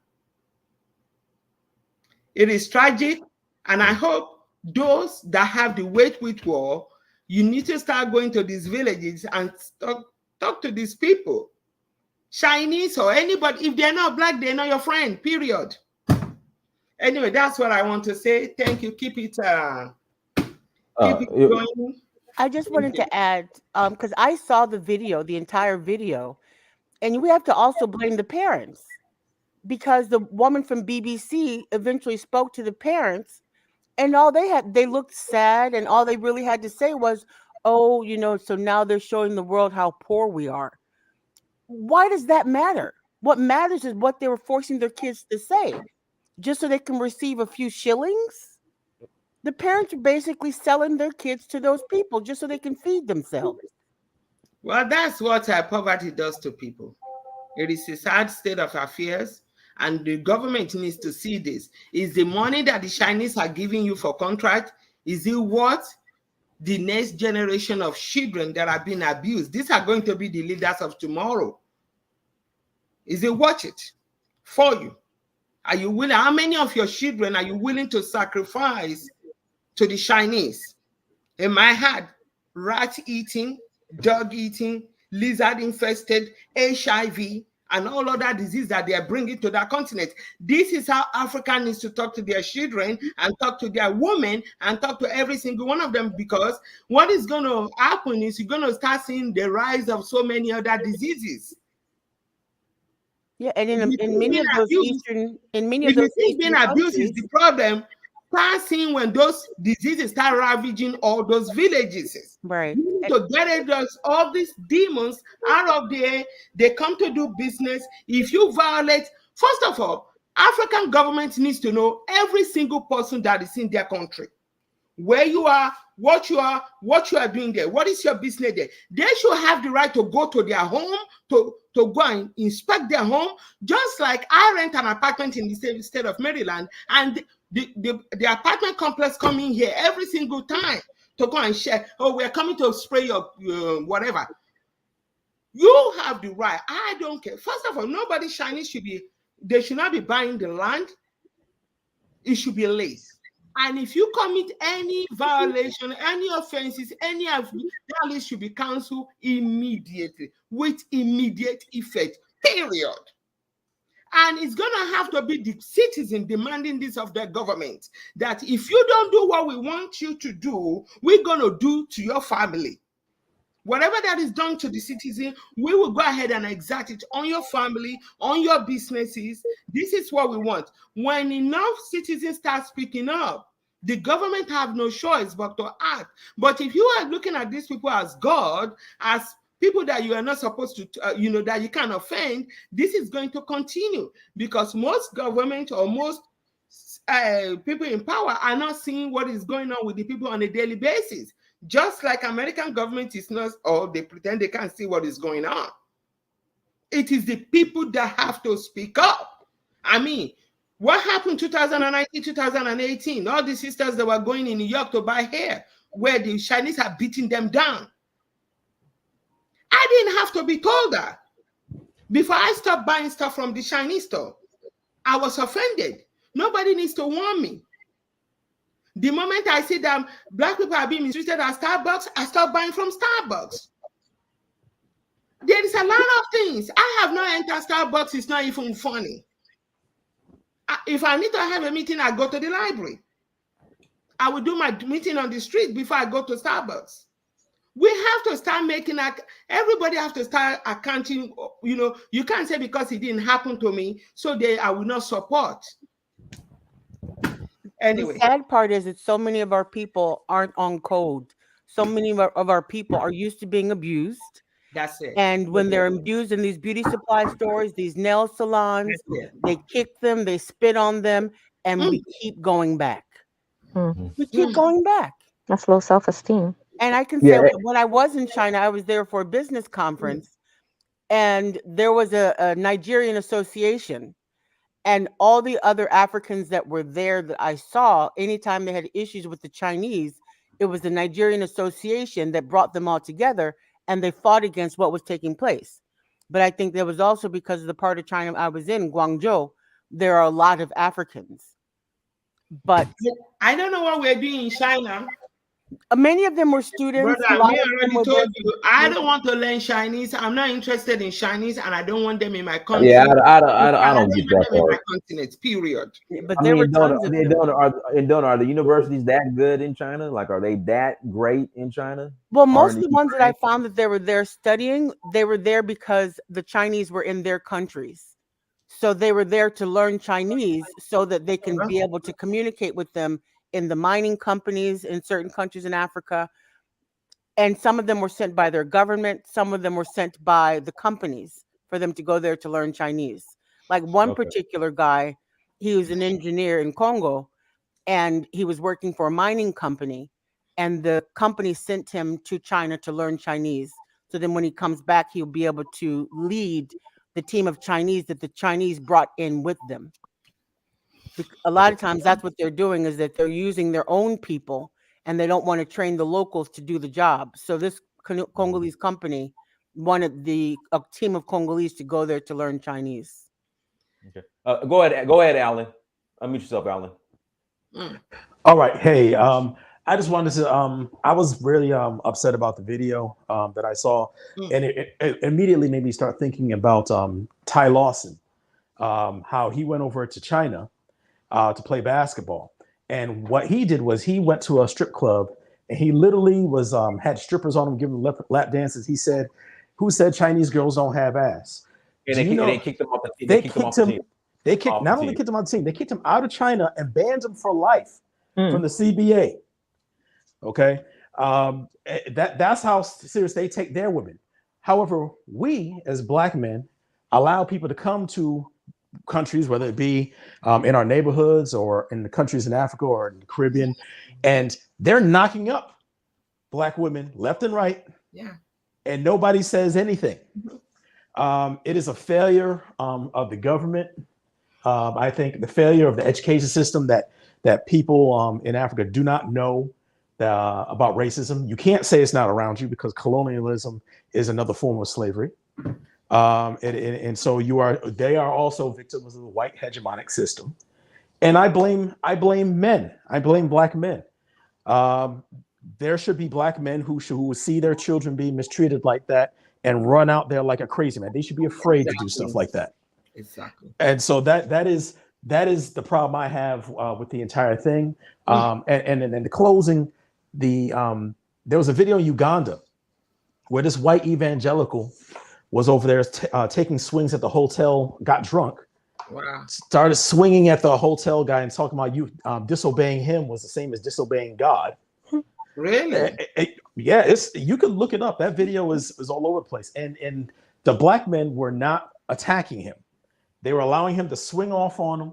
It is tragic, and I hope those that have the weight with war, you need to start going to these villages and talk to these people. Chinese or anybody, if they're not black, they're not your friend, period. Anyway, that's what I want to say. Thank you. Keep it going. I just wanted to add, because I saw the video, the entire video, and we have to also blame the parents, because the woman from BBC eventually spoke to the parents, and they looked sad, and all they really had to say was, oh, so now they're showing the world how poor we are. Why does that matter? What matters is what they were forcing their kids to say, just so they can receive a few shillings. The parents are basically selling their kids to those people just so they can feed themselves. Well, that's what poverty does to people. It is a sad state of affairs, and the government needs to see this. Is the money that the Chinese are giving you for contract, is it worth the next generation of children that are being abused? These are going to be the leaders of tomorrow. Is it worth it for you? Are you willing? How many of your children are you willing to sacrifice to the Chinese? In my heart, rat eating, dog eating, lizard infested, HIV, and all other diseases that they are bringing to that continent. This is how Africa needs to talk to their children and talk to their women and talk to every single one of them, because what is going to happen is you're going to start seeing the rise of so many other diseases. Yeah, and in many of those Eastern being abused is the problem, start seeing when those diseases start ravaging all those villages. Right. You need to get all these demons out of there. They come to do business. If you violate, first of all, African government needs to know every single person that is in their country, where you are, what you are doing there, what is your business there. They should have the right to go to their home, to go and inspect their home, just like I rent an apartment in the state of Maryland, and the apartment complex coming here every single time to go and share. Oh, we're coming to spray your whatever. You have the right. I don't care. First of all, nobody Chinese they should not be buying the land. It should be leased. And if you commit any violation, any offenses, any of that list should be cancelled immediately, with immediate effect, period. And it's going to have to be the citizen demanding this of their government, that if you don't do what we want you to do, we're going to do to your family. Whatever that is done to the citizen, we will go ahead and exact it on your family, on your businesses. This is what we want. When enough citizens start speaking up, the government have no choice but to act. But if you are looking at these people as God, as people that you are not supposed to, that you can offend, this is going to continue, because most government or most people in power are not seeing what is going on with the people on a daily basis. Just like American government is not, or they pretend they can't see what is going on. It is the people that have to speak up. I mean, what happened 2019, 2018? All the sisters that were going in New York to buy hair, where the Chinese are beating them down. I didn't have to be told that. Before I stopped buying stuff from the Chinese store, I was offended. Nobody needs to warn me. The moment I see that Black people are being mistreated at Starbucks, I stop buying from Starbucks. There is a lot of things. I have not entered Starbucks. It's not even funny. If I need to have a meeting, I go to the library. I will do my meeting on the street before I go to Starbucks. We have to start making everybody have to start accounting. You can't say because it didn't happen to me, so I will not support. Anyway, the sad part is that so many of our people aren't on code. So many of our people are used to being abused. That's it. And when they're abused in these beauty supply stores, these nail salons, they kick them, they spit on them, and we keep going back. We keep going back. That's low self-esteem. And I can say when I was in China, I was there for a business conference, and there was a Nigerian association. And all the other Africans that were there that I saw, anytime they had issues with the Chinese, it was the Nigerian association that brought them all together, and they fought against what was taking place. But I think there was also, because of the part of China I was in, Guangzhou, there are a lot of Africans. But I don't know what we're doing in China. Many of them were students. Brother, a lot me of them already were told there. you, I don't want to learn Chinese. I'm not interested in Chinese, and I don't want them in my country. Yeah, I don't get that want them in my part. continent. Period. But I there were mean, tons of them. are the universities that good in China? Like, are they that great in China? Well, Or most in of the ones that I found that they were there studying, they were there because the Chinese were in their countries. So they were there to learn Chinese so that they can be able to communicate with them in the mining companies in certain countries in Africa. And some of them were sent by their government. Some of them were sent by the companies for them to go there to learn Chinese. Like one particular guy, he was an engineer in Congo, and he was working for a mining company. And the company sent him to China to learn Chinese. So then when he comes back, he'll be able to lead the team of Chinese that the Chinese brought in with them. A lot of times that's what they're doing, is that they're using their own people and they don't want to train the locals to do the job. So this Congolese company wanted a team of Congolese to go there to learn Chinese. Okay. Go ahead, Alan. Unmute yourself, Alan. All right. Hey, I just wanted to. I was really upset about the video that I saw, and it immediately made me start thinking about Ty Lawson, how he went over to China to play basketball, and what he did was he went to a strip club and he literally was had strippers on him giving lap dances. He said, "Who said Chinese girls don't have ass?" And they kicked him off the team. They kicked not only kicked him off the team, they kicked him out of China and banned him for life from the CBA. Okay, that's how serious they take their women. However, we as Black men allow people to come to countries, whether it be in our neighborhoods or in the countries in Africa or in the Caribbean, and they're knocking up Black women left and right. Yeah, and nobody says anything. It is a failure of the government. I think the failure of the education system that people in Africa do not know about racism. You can't say it's not around you because colonialism is another form of slavery. And so they are also victims of the white hegemonic system. And I blame men. I blame Black men. There should be Black men who would see their children being mistreated like that and run out there like a crazy man. They should be afraid to do stuff like that. Exactly. And so that is the problem I have with the entire thing. And the closing, there was a video in Uganda where this white evangelical was over there taking swings at the hotel, got drunk, started swinging at the hotel guy and talking about you disobeying him was the same as disobeying God. Really? Yeah, you can look it up. That video is all over the place. And the Black men were not attacking him. They were allowing him to swing off on them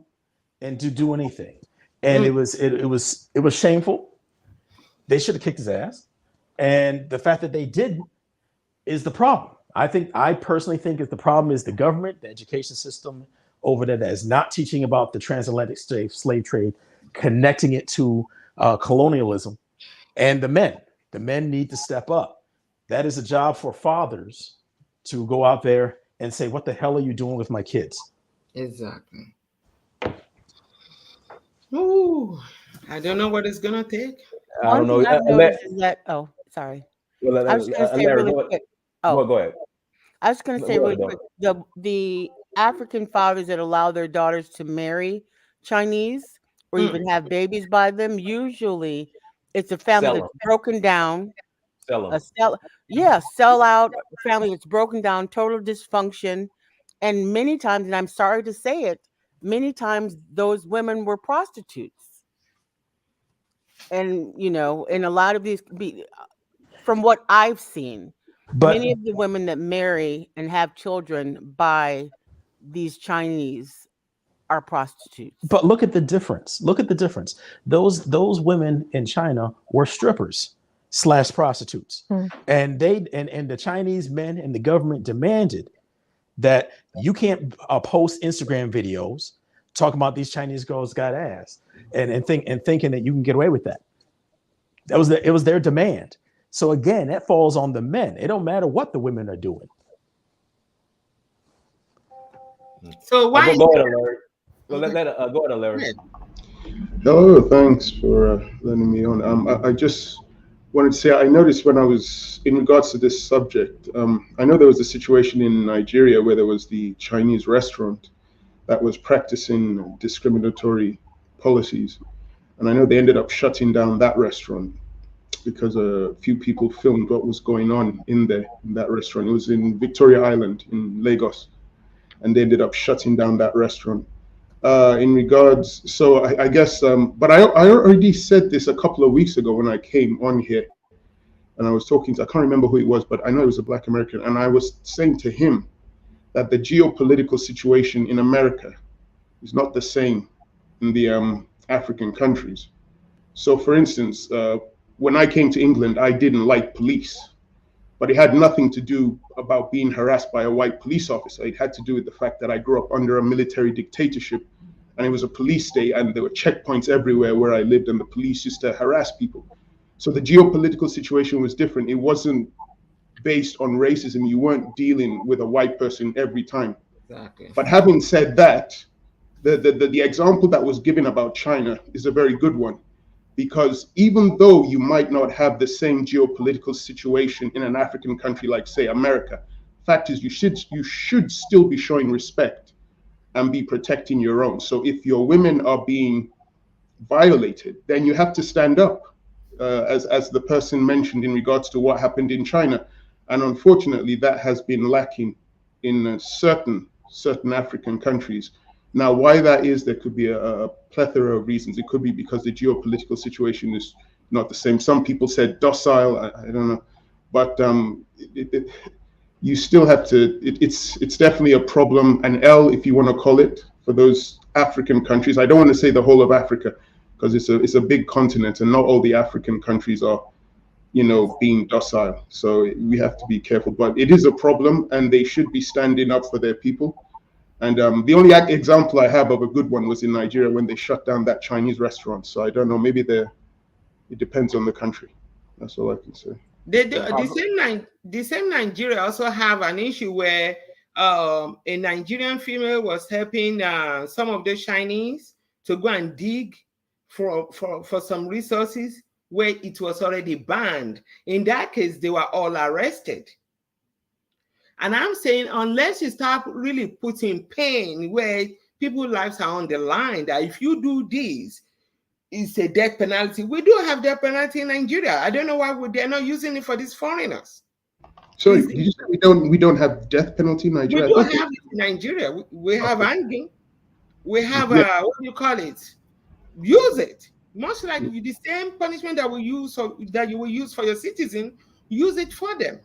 and to do anything. And it was shameful. They should have kicked his ass. And the fact that they didn't is the problem. I personally think the problem is the government, the education system over there that is not teaching about the transatlantic slave trade, connecting it to colonialism, and the men. The men need to step up. That is a job for fathers to go out there and say, what the hell are you doing with my kids? Exactly. Ooh, I don't know what it's gonna take. I don't know. I've noticed is that, sorry. Well, I was going to say really quick. Go ahead. I was going to say really quick. The African fathers that allow their daughters to marry Chinese or even have babies by them, usually it's a family that's broken down. Sell out family that's broken down, total dysfunction. And many times, and I'm sorry to say it, many times those women were prostitutes. And, in a lot of these, from what I've seen, many of the women that marry and have children by these Chinese are prostitutes. But look at the difference. Those women in China were strippers / prostitutes. And the Chinese men and the government demanded that you can't post Instagram videos talking about these Chinese girls got ass and thinking that you can get away with that. It was their demand. So again, that falls on the men. It don't matter what the women are doing. So why? Go ahead, Larry. Go ahead, Larry. Hello, thanks for letting me on. I just wanted to say, I noticed when I was, in regards to this subject, I know there was a situation in Nigeria where there was the Chinese restaurant that was practicing discriminatory policies. And I know they ended up shutting down that restaurant because a few people filmed what was going on in there, in that restaurant. It was in Victoria Island in Lagos. And they ended up shutting down that restaurant. In regards, so I guess, but I already said this a couple of weeks ago when I came on here, and I was talking to, I can't remember who it was, but I know it was a Black American, and I was saying to him that the geopolitical situation in America is not the same in the African countries. So, for instance, when I came to England, I didn't like police, but it had nothing to do about being harassed by a white police officer. It had to do with the fact that I grew up under a military dictatorship, and it was a police state, and there were checkpoints everywhere where I lived, and the police used to harass people. So the geopolitical situation was different. It wasn't based on racism. You weren't dealing with a white person every time. Exactly. But having said that, the example that was given about China is a very good one, because even though you might not have the same geopolitical situation in an African country like, say, America, fact is you should still be showing respect and be protecting your own. So if your women are being violated, then you have to stand up, as the person mentioned in regards to what happened in China. And unfortunately, that has been lacking in certain African countries. Now, why that is, there could be a plethora of reasons. It could be because the geopolitical situation is not the same. Some people said docile, I don't know. But you still have to, it's definitely a problem, an L, if you want to call it, for those African countries. I don't want to say the whole of Africa, because it's a big continent, and not all the African countries are, being docile. So we have to be careful. But it is a problem, and they should be standing up for their people. And the only example I have of a good one was in Nigeria when they shut down that Chinese restaurant. So I don't know, maybe it depends on the country. That's all I can say. The same Nigeria also have an issue where a Nigerian female was helping some of the Chinese to go and dig for some resources where it was already banned. In that case, they were all arrested. And I'm saying, unless you start really putting pain where people's lives are on the line, that if you do this, it's a death penalty. We do have death penalty in Nigeria. I don't know why they're not using it for these foreigners. Sorry, did you say we don't have death penalty in Nigeria? We do have it in Nigeria. We have hanging. We have what do you call it? Use it. Much like the same punishment that that you will use for your citizen, use it for them.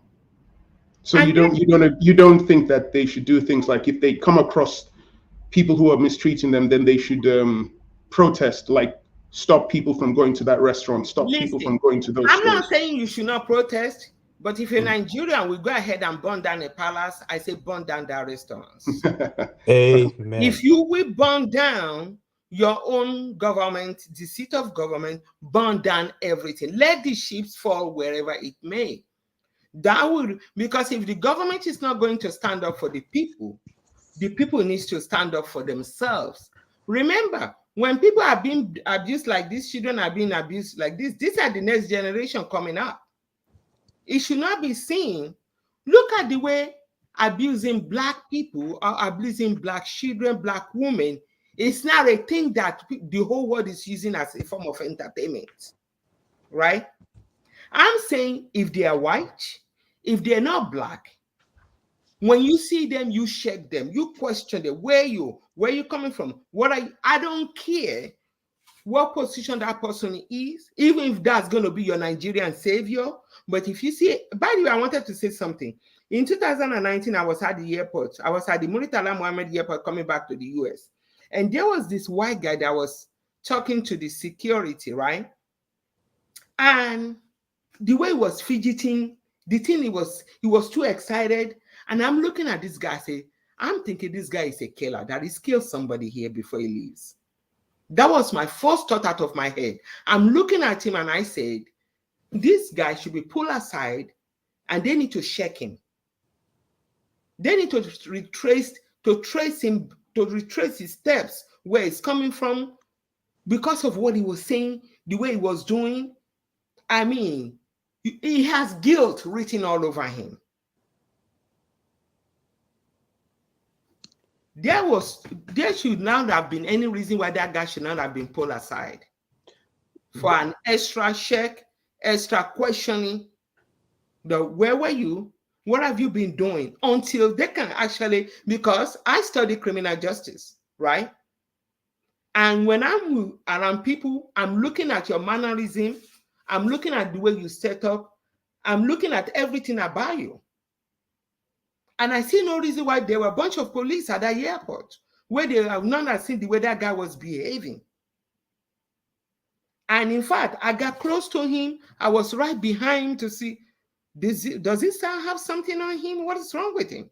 So you don't think that they should do things like, if they come across people who are mistreating them, then they should protest, like stop people from going to that restaurant, stop people from going to those I'm stores. not saying you should not protest, but if a Nigerian will go ahead and burn down a palace, I say burn down their restaurants. Amen. If you will burn down your own government, the seat of government, burn down everything. Let the ships fall wherever it may. That would, because if the government is not going to stand up for the people needs to stand up for themselves. Remember, when people are being abused like this, children are being abused like this, these are the next generation coming up. It should not be seen. Look at the way abusing Black people or abusing Black children, Black women, it's not a thing that the whole world is using as a form of entertainment, right? I'm saying if they are white, if they're not Black, when you see them, you check them, you question them. Where you coming from? I don't care what position that person is, even if that's going to be your Nigerian savior. But if you see, by the way, I wanted to say something. In 2019, I was at the airport. I was at the Muritala Mohammed airport coming back to the US. And there was this white guy that was talking to the security, right? And the way he was fidgeting, the thing, he was too excited. And I'm looking at this guy, I'm thinking this guy is a killer, that he's killed somebody here before he leaves. That was my first thought out of my head. I'm looking at him and I said, this guy should be pulled aside and they need to check him. They need to retrace his steps, where he's coming from, because of what he was saying, the way he was doing. I mean, he has guilt written all over him. There should not have been any reason why that guy should not have been pulled aside for an extra check, extra questioning. Where were you? What have you been doing? Until they can actually, because I study criminal justice, right? And when I'm around people, I'm looking at your mannerism, I'm looking at the way you set up, I'm looking at everything about you. And I see no reason why there were a bunch of police at that airport where they have not seen the way that guy was behaving. And in fact, I got close to him. I was right behind him to see, does he still have something on him? What is wrong with him?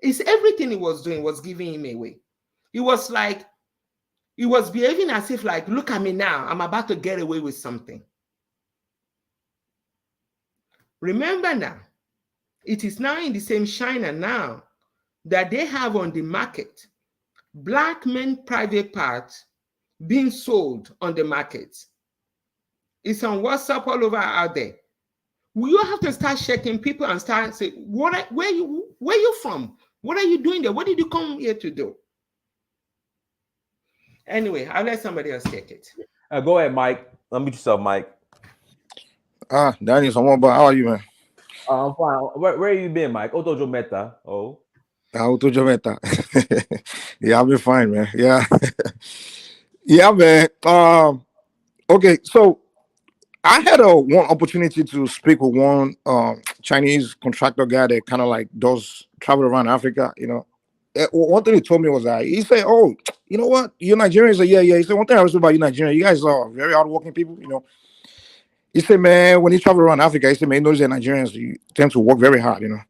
It's everything he was doing was giving him away. It was like, he was behaving as if like, look at me now, I'm about to get away with something. Remember now, it is now in the same China now that they have on the market black men private parts being sold on the market. It's on WhatsApp all over out there. You have to start checking people and start saying, where you from? What are you doing there? What did you come here to do? Anyway, I'll let somebody else take it. Go ahead, Mike. Unmute yourself, Mike. Daniel, how are you, man? I'm fine. Where you been, Mike? Otojo Meta. Oh. Otojo Meta. Yeah, I've been fine, man. Yeah. Yeah, man. Okay, so I had one opportunity to speak with one Chinese contractor guy that kind of like does travel around Africa, you know. One thing he told me was that he said, "Oh, you know what? You Nigerians are yeah." He said, "One thing I was about you Nigerians, you guys are very hardworking people, you know." He said, "Man, when you travel around Africa, he said, man, you notice that Nigerians you tend to work very hard, you know."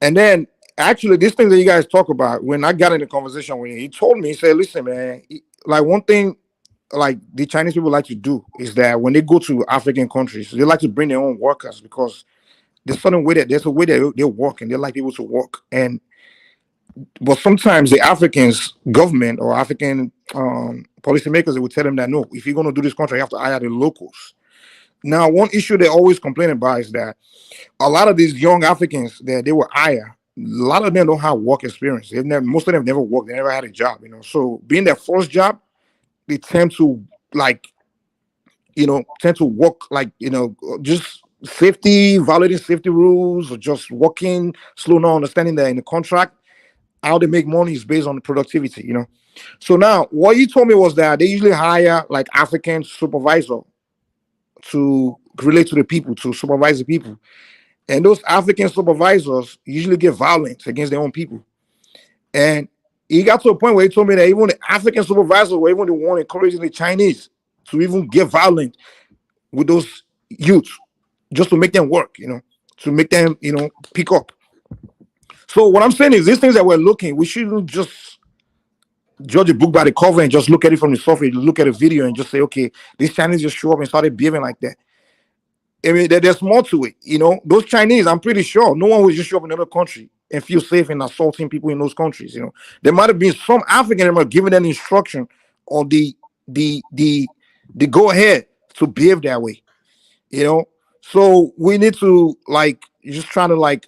And then actually, this thing that you guys talk about, when I got in the conversation with him, he told me, he said, "Listen, man, like one thing like the Chinese people like to do is that when they go to African countries, they like to bring their own workers because there's a way that they work and they like people to work. But sometimes the Africans government or African policymakers, they would tell them that no, if you're going to do this contract, you have to hire the locals. Now, one issue they always complain about is that a lot of these young Africans that they were hired, a lot of them don't have work experience. Most of them never worked. They never had a job, you know. So being their first job, they tend to work like, you know, just violating safety rules or just working slow, not understanding that in the contract, how they make money is based on the productivity, you know. So now what you told me was that they usually hire like African supervisor to relate to the people, to supervise the people. And those African supervisors usually get violent against their own people. And he got to a point where he told me that even the African supervisors were even the one encouraging the Chinese to even get violent with those youth, just to make them work, you know, to make them, you know, pick up. So what I'm saying is these things that we're looking, we shouldn't just judge a book by the cover and just look at it from the surface, look at a video and just say, okay, these Chinese just show up and started behaving like that. I mean, there's more to it, you know. Those Chinese, I'm pretty sure no one will just show up in another country and feel safe in assaulting people in those countries, you know. There might have been some African that might have given them instruction or the go ahead to behave that way, you know. So we need to like just trying to like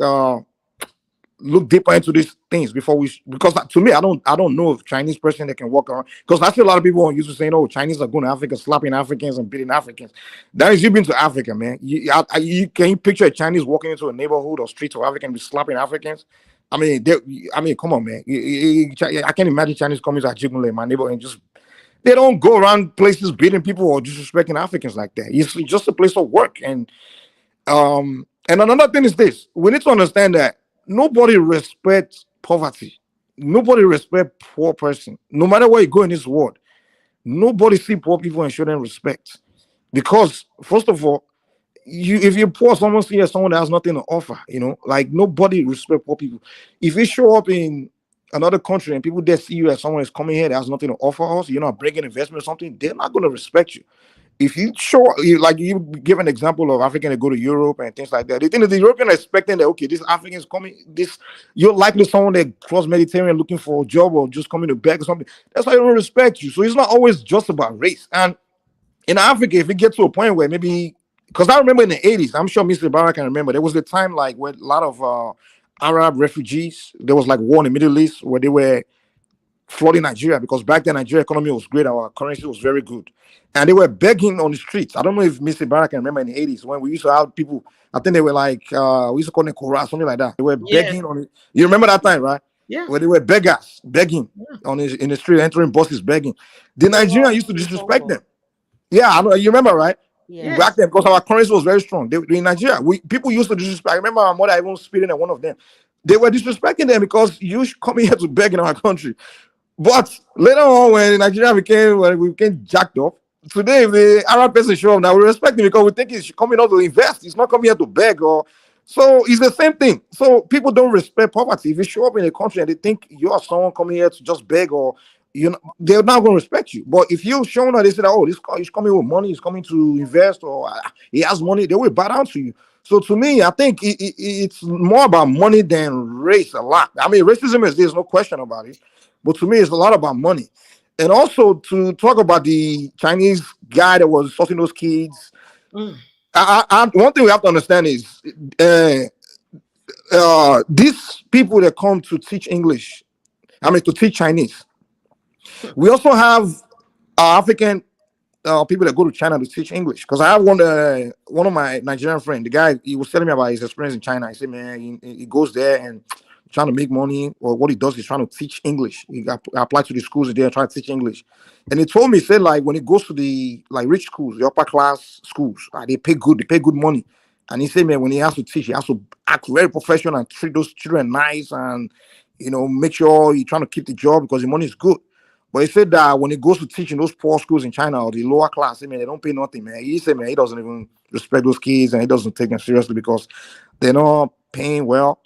look deeper into these things because to me, I don't know of Chinese person that can walk around, because I see a lot of people on YouTube saying, "Oh, Chinese are going to Africa, slapping Africans and beating Africans." That is, you've been to Africa, man. Can you picture a Chinese walking into a neighborhood or streets of Africa and be slapping Africans? I mean, come on, man. I can't imagine Chinese coming to Ajigunle, my neighbor, and just they don't go around places beating people or disrespecting Africans like that. It's just a place of work. And another thing is this: we need to understand that nobody respects poverty. Nobody respects poor person. No matter where you go in this world, nobody see poor people and show them respect. Because first of all, if you're poor, someone sees someone that has nothing to offer. You know, like nobody respect poor people. If you show up in another country and people there see you as someone that's coming here that has nothing to offer us, you're not bringing investment or something, they're not going to respect you. If you show, like you give an example of African that go to Europe and things like that, they think that the European are expecting that, okay, this African is coming, you're likely someone that cross Mediterranean looking for a job or just coming to beg or something. That's why they don't respect you. So it's not always just about race. And in Africa, if it gets to a point where maybe, because I remember in the 80s, I'm sure Mr. Barra can remember, there was a time like where a lot of Arab refugees, there was like war in the Middle East where they were flooding Nigeria, because back then Nigeria economy was great, our currency was very good, and they were begging on the streets. I don't know if Mr. Barra can remember in the 80s when we used to have people, I think they were like, we used to call them Kora, something like that. They were begging on it. You remember that time, right? Yeah. Where they were beggars, begging in the street, entering buses, begging. The Nigerians used to disrespect them. Yeah, I know. You remember, right? Yes. Back then, because our currency was very strong. In Nigeria, people used to disrespect. I remember my mother even spitting at one of them. They were disrespecting them because you coming here to beg in our country. But later on, when we became jacked up, today if the Arab person show up now, we respect him because we think he's coming out to invest. He's not coming here to beg, or so it's the same thing. So people don't respect poverty. If you show up in a country and they think you are someone coming here to just beg, or they're not going to respect you. But if you show that they say that, oh, this guy is coming with money, he's coming to invest, or he has money, they will bow down to you. So to me, I think it's more about money than race a lot. I mean, racism is, there's no question about it. But to me, it's a lot about money. And also to talk about the Chinese guy that was assaulting those kids. One thing we have to understand is these people that come to teach English, to teach Chinese. We also have African people that go to China to teach English. Because I have one of my Nigerian friends, the guy, he was telling me about his experience in China. He said, man, he goes there and trying to make money, or what he does is trying to teach English. He applied to the schools there and trying to teach English. And he told me, he said, like, when he goes to the rich schools, the upper class schools, they pay good money. And he said, man, when he has to teach, he has to act very professional and treat those children nice, and make sure he's trying to keep the job because the money is good. But he said that when he goes to teach in those poor schools in China or the lower class, man, they don't pay nothing, man. He said, man, he doesn't even respect those kids and he doesn't take them seriously because they're not paying well.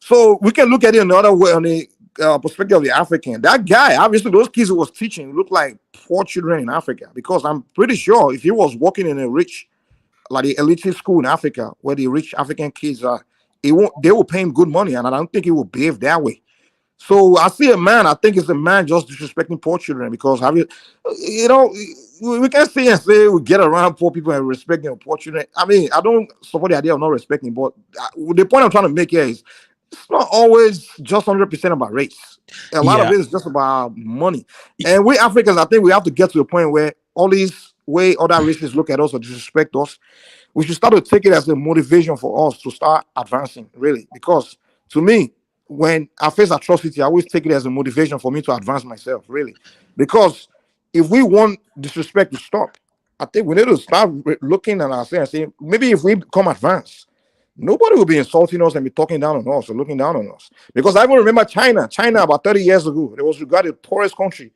So we can look at it another way, on the perspective of the African. That guy, obviously, those kids who was teaching looked like poor children in Africa, because I'm pretty sure if he was working in a rich, like the elite school in Africa, where the rich African kids are, they will pay him good money, and I don't think he will behave that way. So I see a man, I think it's a man just disrespecting poor children, because we can't say and say we get around poor people and respecting poor children. I mean, I don't support the idea of not respecting, but the point I'm trying to make here is it's not always just 100% about race. A lot of it is just about money. And we Africans, I think we have to get to a point where all these way other races look at us or disrespect us, we should start to take it as a motivation for us to start advancing, really. Because to me, when I face atrocity, I always take it as a motivation for me to advance myself, really. Because if we want disrespect to stop, I think we need to start looking at ourselves and saying, maybe if we become advanced, nobody will be insulting us and be talking down on us or looking down on us. Because I even remember China about 30 years ago, it was regarded the poorest country.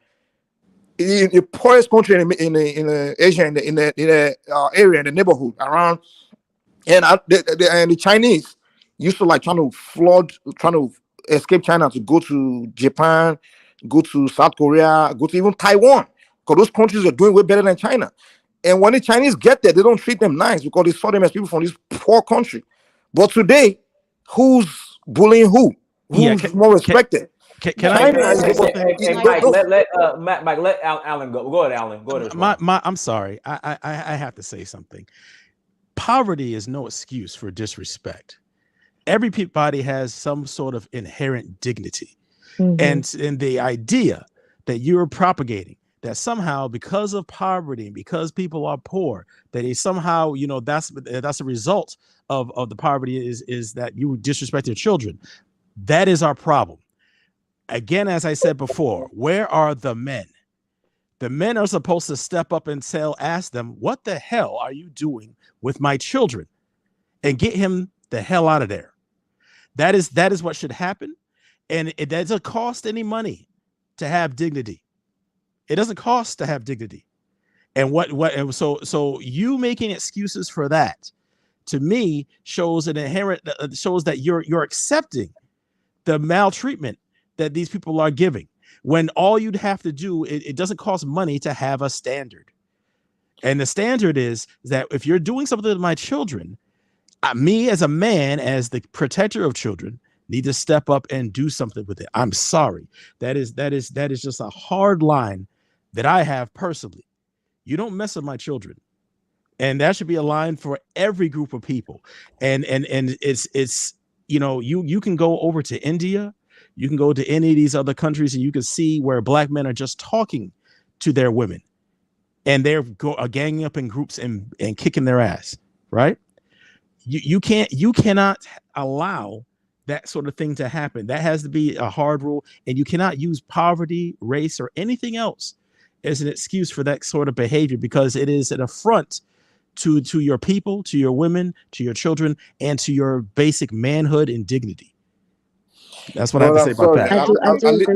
The poorest country in Asia, in the area, in the neighborhood around. And the Chinese used to trying to escape China to go to Japan, go to South Korea, go to even Taiwan, because those countries are doing way better than China. And when the Chinese get there, they don't treat them nice because they saw them as people from this poor country. But today, who's bullying who? Who's more respected? Mike, let Alan go. Go ahead, Alan. Go ahead. I'm sorry. I have to say something. Poverty is no excuse for disrespect. Everybody has some sort of inherent dignity. Mm-hmm. And the idea that you're propagating that somehow because of poverty, because people are poor, that they somehow, that's a result of the poverty is that you disrespect your children. That is our problem. Again, as I said before, where are the men? The men are supposed to step up and ask them, what the hell are you doing with my children? And get him the hell out of there. That is what should happen. And it doesn't cost any money to have dignity. It doesn't cost to have dignity. And so you making excuses for that, to me, shows that you're accepting the maltreatment that these people are giving, when all you'd have to do, it doesn't cost money to have a standard. And the standard is that if you're doing something to my children, me as a man, as the protector of children, need to step up and do something with it. I'm sorry. That is just a hard line that I have personally. You don't mess with my children. And that should be a line for every group of people. And it's you can go over to India, you can go to any of these other countries, and you can see where black men are just talking to their women, and they're ganging up in groups and kicking their ass, right? You cannot allow that sort of thing to happen. That has to be a hard rule, and you cannot use poverty, race, or anything else as an excuse for that sort of behavior, because it is an affront to your people, to your women, to your children, and to your basic manhood and dignity. That's what I have to say about that.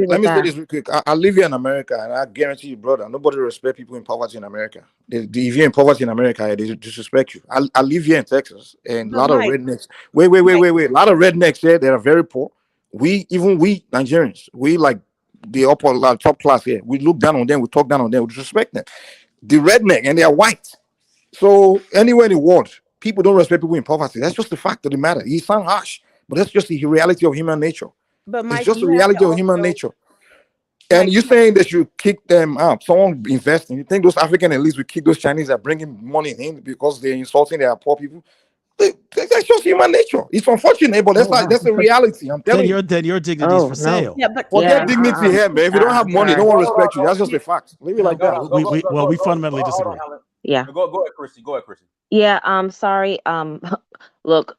Let me say this real quick. I live here in America, and I guarantee you, brother, nobody respect people in poverty in America. If you're in poverty in America, they disrespect you. I live here in Texas, and a lot of rednecks. Wait. A lot of rednecks here that are very poor. We Nigerians, we like the upper top class here. We look down on them. We talk down on them. We disrespect them. The redneck, and they are white. So anywhere in the world, people don't respect people in poverty. That's just the fact of the matter. It sounds harsh, but that's just the reality of human nature. But Mike, it's just the reality of human nature. And you're saying that you kick them out. Someone investing. You think those African elites will kick those Chinese that bringing money in because they're insulting their poor people? That's just human nature. It's unfortunate, but that's a reality. I'm telling you. Then your dignity is for sale. Yeah, but forget dignity here, man. If you don't have money, no one respects you. That's just a fact. Leave it like that. We fundamentally disagree. Yeah. Go ahead, Chrissy. Go ahead, Chrissy. Yeah, sorry. Look,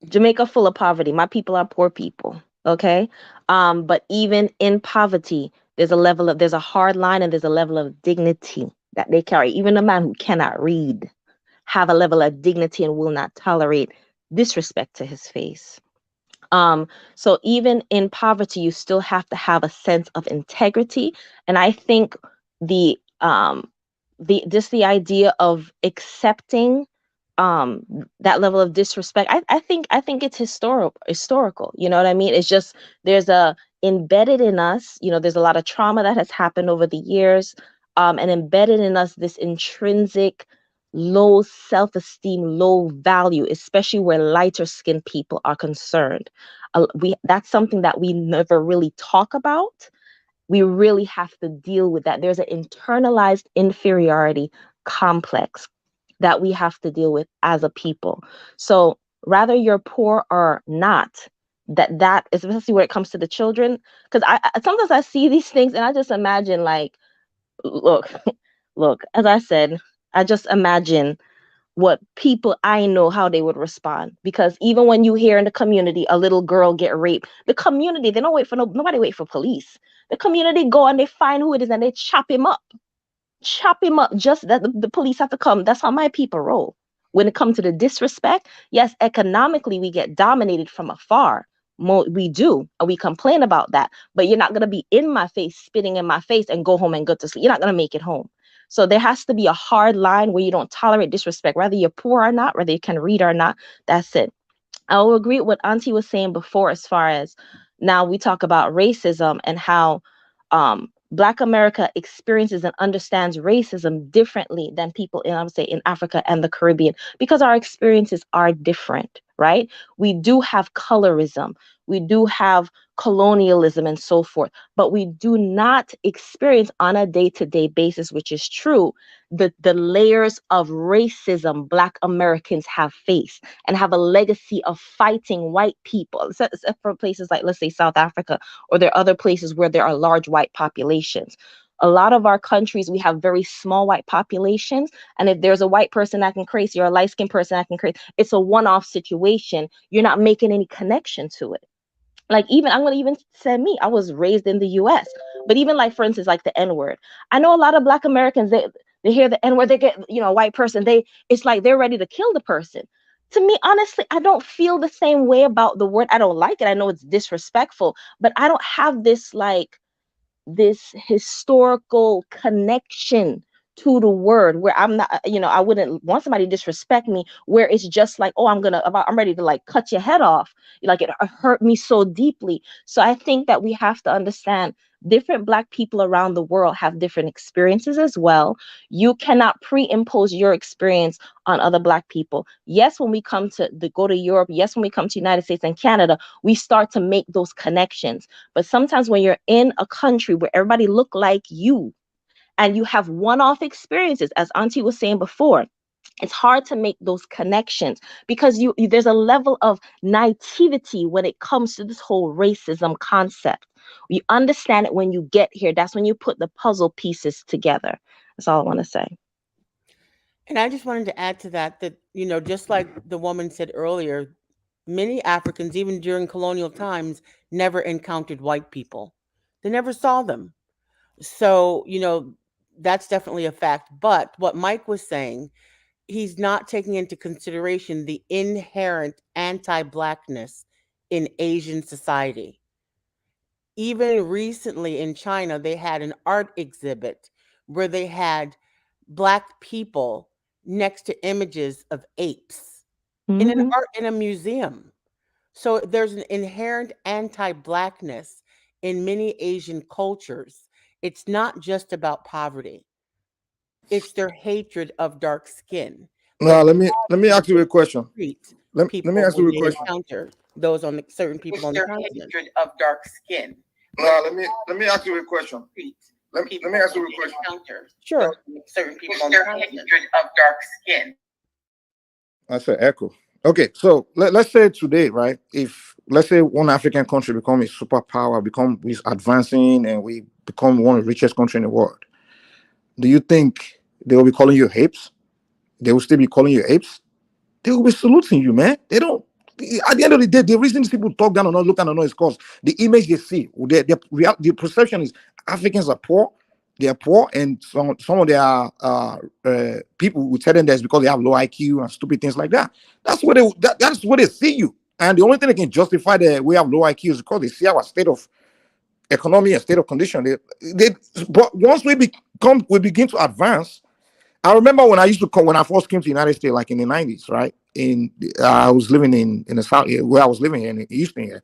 Jamaica full of poverty. My people are poor people. Okay. But even in poverty, there's a hard line, and there's a level of dignity that they carry. Even a man who cannot read have a level of dignity and will not tolerate disrespect to his face. So even in poverty, you still have to have a sense of integrity. And I think the idea of accepting that level of disrespect, I think it's historical. You know what I mean? It's just embedded in us, there's a lot of trauma that has happened over the years, and embedded in us this intrinsic low self-esteem, low value, especially where lighter skinned people are concerned. That's something that we never really talk about. We really have to deal with that. There's an internalized inferiority complex that we have to deal with as a people. So rather you're poor or not, that especially when it comes to the children, because I sometimes I see these things and I just imagine, like, look, as I said, I just imagine what people I know, how they would respond. Because even when you hear in the community a little girl get raped, the community, they don't wait for nobody wait for police. The community go and they find who it is and they chop him up. Just that the police have to come. That's how my people roll. When it comes to the disrespect, yes, economically we get dominated from afar. We do, and we complain about that. But you're not going to be in my face, spitting in my face, and go home and go to sleep. You're not going to make it home. So there has to be a hard line where you don't tolerate disrespect, whether you're poor or not, whether you can read or not. That's it. I will agree with what Auntie was saying before, as far as now we talk about racism and how Black America experiences and understands racism differently than people in, I would say, in Africa and the Caribbean, because our experiences are different, right? We do have colorism, we do have colonialism and so forth, but we do not experience on a day-to-day basis, which is true, the layers of racism Black Americans have faced and have a legacy of fighting white people, except for places like, let's say, South Africa, or there are other places where there are large white populations. A lot of our countries, we have very small white populations. And if there's a white person acting crazy or a light-skinned person acting crazy, it's a one-off situation. You're not making any connection to it. Like, even, I'm going to even say me, I was raised in the US, but even like, for instance, like the N-word. I know a lot of Black Americans, they hear the N-word, they get, a white person, it's like they're ready to kill the person. To me, honestly, I don't feel the same way about the word. I don't like it. I know it's disrespectful, but I don't have this historical connection to the word where I'm not, I wouldn't want somebody to disrespect me, where it's just like, oh, I'm ready to like cut your head off. Like, it hurt me so deeply. So I think that we have to understand different Black people around the world have different experiences as well. You cannot pre-impose your experience on other Black people. Yes, when we come to go to Europe, yes, when we come to United States and Canada, we start to make those connections. But sometimes when you're in a country where everybody look like you and you have one-off experiences, as Auntie was saying before, it's hard to make those connections because there's a level of naivety when it comes to this whole racism concept. You understand it when you get here. That's when you put the puzzle pieces together. That's all I want to say. And I just wanted to add to that, just like the woman said earlier, many Africans, even during colonial times, never encountered white people. They never saw them. So, that's definitely a fact. But what Mike was saying, he's not taking into consideration the inherent anti-Blackness in Asian society. Even recently in China, they had an art exhibit where they had Black people next to images of apes in a museum. So there's an inherent anti-Blackness in many Asian cultures. It's not just about poverty. It's their hatred of dark skin. Now let me ask you a question. Let me ask you a question. Encounter those on certain people on the continent. Hatred of dark skin. Now let me ask you a question. Let me ask you a question. Sure. Certain people on the continent. Hatred of dark skin. That's an echo. Okay, so let's say today, right? If let's say one African country become a superpower, is advancing, and we become one of the richest country in the world, do you think they will be calling you apes? They will still be calling you apes? They will be saluting you, man. They don't. At the end of the day, the reason people talk down or not look down or not is because the image they see, the perception is Africans are poor. They are poor, and some of their people will tell them that it's because they have low IQ and stupid things like that. That's what they see you. And the only thing they can justify that we have low IQ is because they see our state of economy and state of condition. But once we begin to advance. I remember when I first came to the United States, like in the 90s, right? I was living in the South, where I was living in Houston here.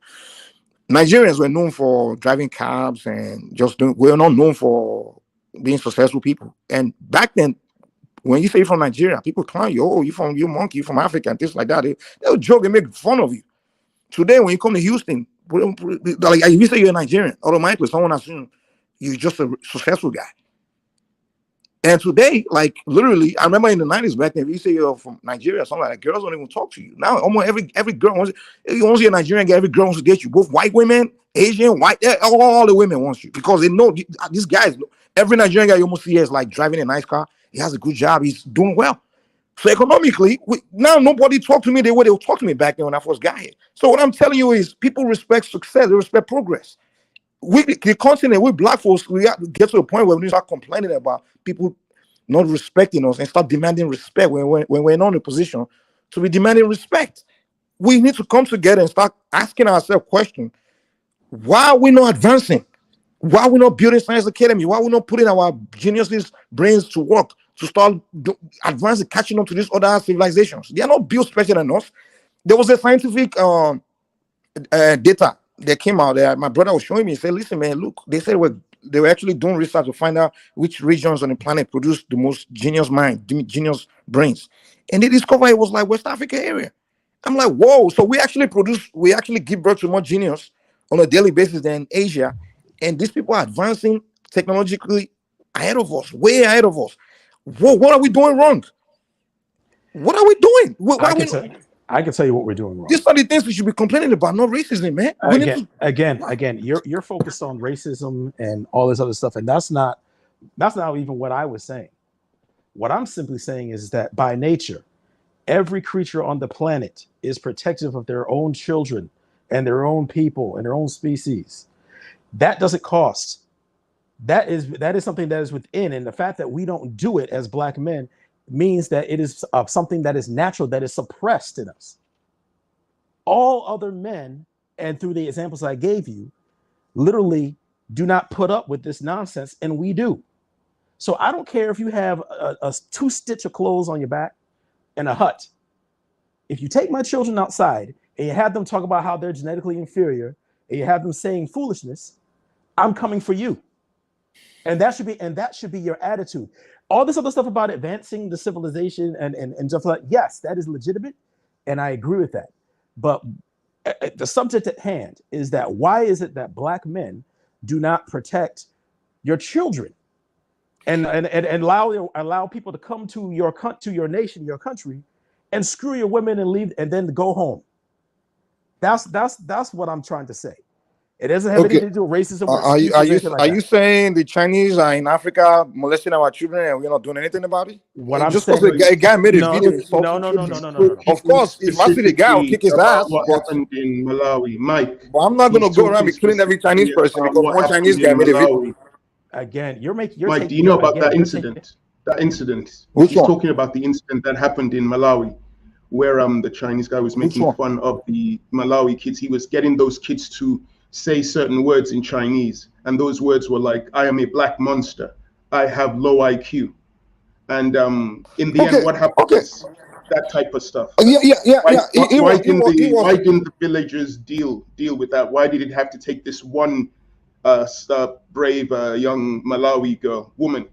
Nigerians were known for driving cabs and we were not known for being successful people. And back then, when you say you're from Nigeria, people clown you, oh, you monkey, you're from Africa, and things like that. They'll joke and make fun of you. Today, when you come to Houston, like if you say you're a Nigerian, automatically someone assumes you're just a successful guy. And today, like literally, I remember in the 90s back then, if you say you're from Nigeria, something like that, girls don't even talk to you. Now, almost every girl wants you. Once you're a Nigerian guy, every girl wants to date you. Both white women, Asian, white, all the women want you because they know these guys. Every Nigerian guy you almost see is like driving a nice car. He has a good job. He's doing well. So economically, now nobody talk to me the way they would talk to me back then when I first got here. So what I'm telling you is people respect success. They respect progress. The continent, we Black folks, we have to get to a point where we start complaining about people not respecting us and start demanding respect when we're not in a position to be demanding respect. We need to come together and start asking ourselves questions. Why are we not advancing? Why are we not building science academy? Why are we not putting our geniuses' brains to work to start advancing, catching up to these other civilizations? They are not built special than us. There was a scientific data that came out there. My brother was showing me. He said, listen, man, look, they said they were actually doing research to find out which regions on the planet produce the most genius brains. And they discovered it was like West Africa area. I'm like, whoa. So we actually give birth to more genius on a daily basis than Asia. And these people are advancing technologically ahead of us, way ahead of us. Whoa, what are we doing wrong? What are we doing? I can tell you what we're doing wrong. These are the things we should be complaining about, not racism, man. Again, you're focused on racism and all this other stuff, and that's not even what I was saying. What I'm simply saying is that by nature, every creature on the planet is protective of their own children and their own people and their own species. That doesn't cost. That is something that is within, and the fact that we don't do it as Black men means that it is something that is natural, that is suppressed in us. All other men, and through the examples I gave you, literally do not put up with this nonsense, and we do. So I don't care if you have a 2-stitch of clothes on your back and a hut. If you take my children outside and you have them talk about how they're genetically inferior, and you have them saying foolishness, I'm coming for you. And that should be your attitude. All this other stuff about advancing the civilization and stuff like that, yes, that is legitimate, and I agree with that. But the subject at hand is that why is it that Black men do not protect your children and allow people to come to your nation, your country, and screw your women and leave and then go home? That's what I'm trying to say. It doesn't have anything to do with racism or excuses or anything like are that. you saying the Chinese are in Africa molesting our children and we're not doing anything about it? What I'm just saying, because a guy made a no, video no. Of course, if I see the guy, I'll kick his ass. What happened in Malawi, Mike? But I'm not gonna go around and killing every Chinese person because one Chinese guy made a video. Again, Mike, do you know about that incident? That incident. Which He's one? talking about the incident that happened in Malawi, where the Chinese guy was making fun of the Malawi kids. He was getting those kids to say certain words in Chinese, and those words were like, "I am a black monster. I have low IQ." And in the end, what happened was that type of stuff. Why didn't the villagers deal with that? Why did it have to take this one brave young Malawi woman?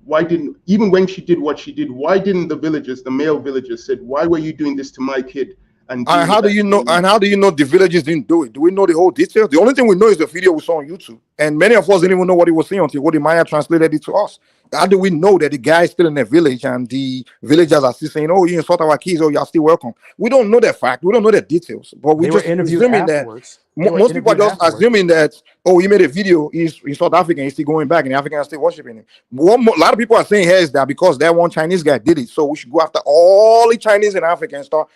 Why didn't, even when she did what she did, why didn't the villagers, the male villagers, said, "Why were you doing this to my kid?" And how do you know? And how do you know the villagers didn't do it? Do we know the whole details? The only thing we know is the video we saw on YouTube, and many of us didn't even know what he was saying until what the Maya translated it to us. How do we know that the guy is still in the village and the villagers are still saying, "Oh, you insult our kids, oh, you're still welcome"? We don't know that fact. We don't know the details, but we just assuming that most people are just assuming that, oh, he made a video, he's South African, he's still going back, and the Africans are still worshiping him. A lot of people are saying here is that because that one Chinese guy did it, so we should go after all the Chinese and Africans and start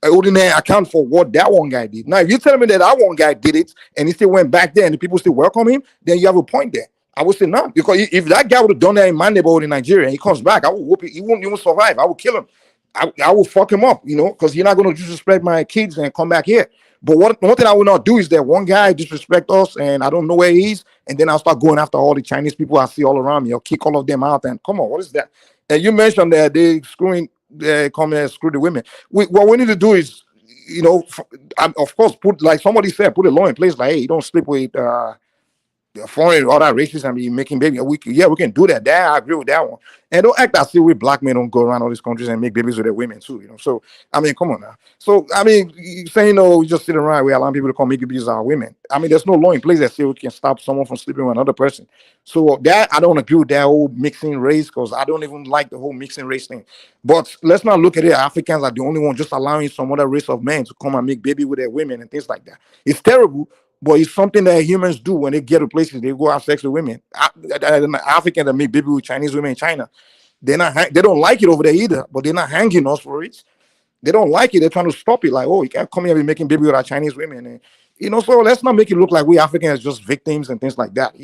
holding an account for what that one guy did. Now, if you tell me that one guy did it and he still went back there and the people still welcome him, then you have a point there. I would say no, because if that guy would have done that in my neighborhood in Nigeria and he comes back, I will whoop it. He won't even survive. I will kill him. I will fuck him up, because you're not going to disrespect my kids and come back here. But one thing I will not do is that one guy disrespect us and I don't know where he is, and then I'll start going after all the Chinese people I see all around me. I'll kick all of them out. And come on, what is that? And you mentioned that they come and screw the women. What we need to do is, of course, put, like somebody said, put a law in place like, hey, you don't sleep with foreign or other races and be making babies. We can do that. I agree with that one. And don't act as if we black men don't go around all these countries and make babies with their women too. So I mean, come on now. So I mean, saying no, we just sit around, we allow people to come make babies with our women. I mean, there's no law in place that say we can stop someone from sleeping with another person. So that I don't agree with that whole mixing race, because I don't even like the whole mixing race thing. But let's not look at it. Africans are the only one just allowing some other race of men to come and make baby with their women and things like that. It's terrible. But it's something that humans do when they get to places. They go have sex with women. Africans that make baby with Chinese women in China, they don't like it over there either. But they're not hanging us for it. They don't like it. They're trying to stop it. Like, oh, you can't come here and be making baby with our Chinese women. And, so let's not make it look like we Africans are just victims and things like that.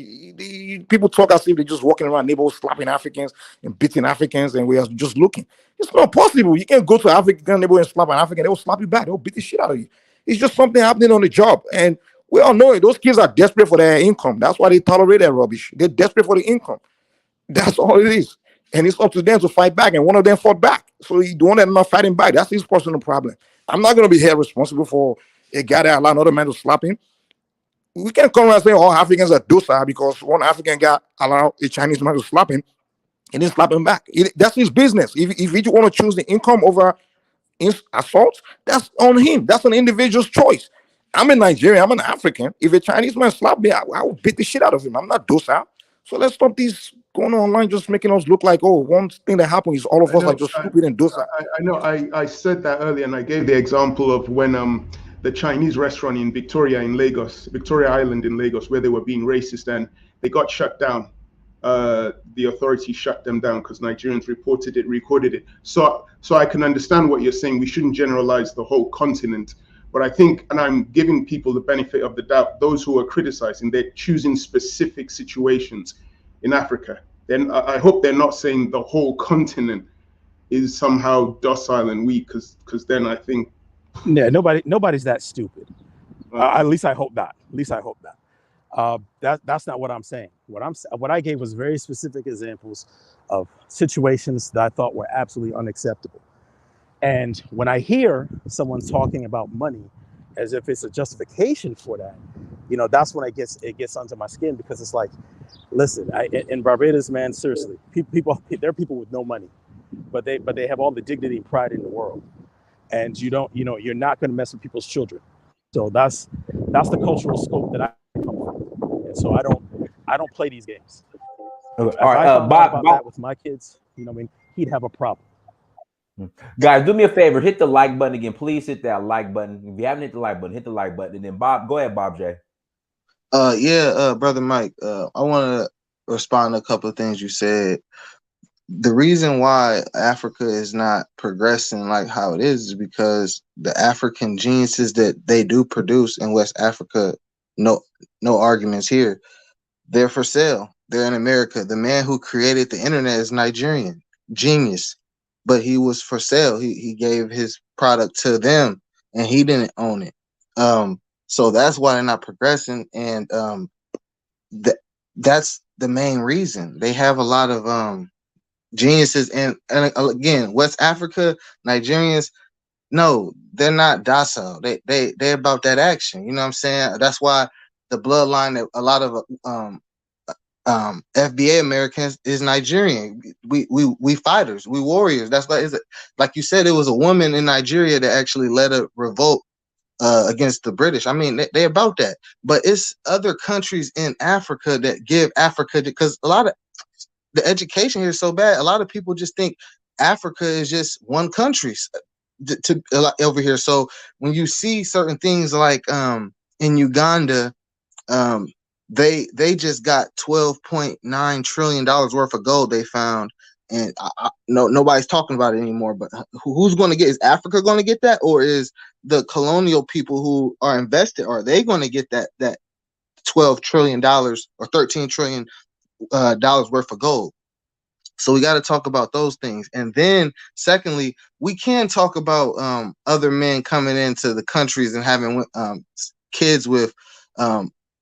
People talk as if they're just walking around neighborhoods slapping Africans and beating Africans, and we are just looking. It's not possible. You can't go to an African neighborhood and slap an African. They will slap you back. They'll beat the shit out of you. It's just something happening on the job. And we all know it. Those kids are desperate for their income. That's why they tolerate that rubbish. They're desperate for the income. That's all it is. And it's up to them to fight back. And one of them fought back. So the one that's not fighting back, that's his personal problem. I'm not going to be held responsible for a guy that allowed another man to slap him. We can't come around and say all Africans are docile because one African guy allowed a Chinese man to slap him and then slap him back. That's his business. If he want to choose the income over assault, that's on him. That's an individual's choice. I'm in Nigeria. I'm an African. If a Chinese man slap me, I will beat the shit out of him. I'm not docile. So let's stop these going online, just making us look like, oh, one thing that happened is all of us are just stupid and docile. I know. I said that earlier, and I gave the example of when the Chinese restaurant in Victoria Island in Lagos, where they were being racist and they got shut down. The authorities shut them down because Nigerians recorded it. So I can understand what you're saying. We shouldn't generalize the whole continent. But I think, and I'm giving people the benefit of the doubt, those who are criticizing, they're choosing specific situations in Africa. Then I hope they're not saying the whole continent is somehow docile and weak, because then I think... Yeah, nobody's that stupid. At least I hope not. That's not what I'm saying. What I gave was very specific examples of situations that I thought were absolutely unacceptable. And when I hear someone talking about money as if it's a justification for that, you know, that's when it gets under my skin, because it's like, listen, in Barbados, man, seriously, there are people with no money, but they have all the dignity and pride in the world, and you're not going to mess with people's children. So that's the cultural scope that I come from, and so I don't play these games. If All right, I found out about Bob, that with my kids, you know, what I mean, he'd have a problem. Guys, do me a favor, hit the like button again. Please hit that like button. If you haven't hit the like button, hit the like button. And then Bob, go ahead, Bob J. Brother Mike, I want to respond to a couple of things you said. The reason why Africa is not progressing like how it is because the African geniuses that they do produce in West Africa, no arguments here, they're for sale. They're in America. The man who created the internet is Nigerian, genius, but he was for sale. He gave his product to them and he didn't own it. So that's why they're not progressing, and that's the main reason. They have a lot of geniuses, and again, West Africa, Nigerians, no, they're not docile. They're about that action. You know what I'm saying? That's why the bloodline that a lot of FBA Americans is Nigerian. We fighters, we warriors. That's why like you said, it was a woman in Nigeria that actually led a revolt against the British. I mean, they're about that. But it's other countries in Africa that give Africa, because a lot of the education here is so bad. A lot of people just think Africa is just one country over here. So when you see certain things like in Uganda, they just got $12.9 trillion worth of gold they found, and nobody's talking about it anymore. But who's going to get? Is Africa going to get that, or is the colonial people who are invested, are they going to get that $12 trillion or $13 trillion dollars worth of gold? So we got to talk about those things. And then secondly, we can talk about other men coming into the countries and having kids with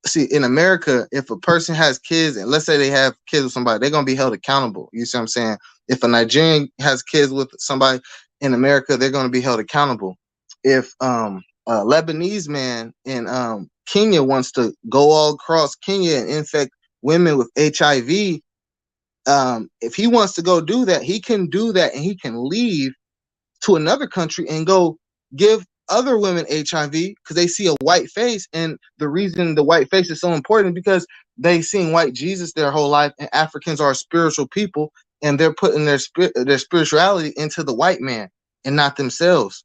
see, in America, if a person has kids, and let's say they have kids with somebody, they're going to be held accountable. You see what I'm saying? If a Nigerian has kids with somebody in America, they're going to be held accountable. If a Lebanese man in Kenya wants to go all across Kenya and infect women with HIV, if he wants to go do that, he can do that, and he can leave to another country and go give other women HIV because they see a white face. And the reason the white face is so important because they seen white Jesus their whole life, and Africans are spiritual people, and they're putting their spirituality into the white man and not themselves.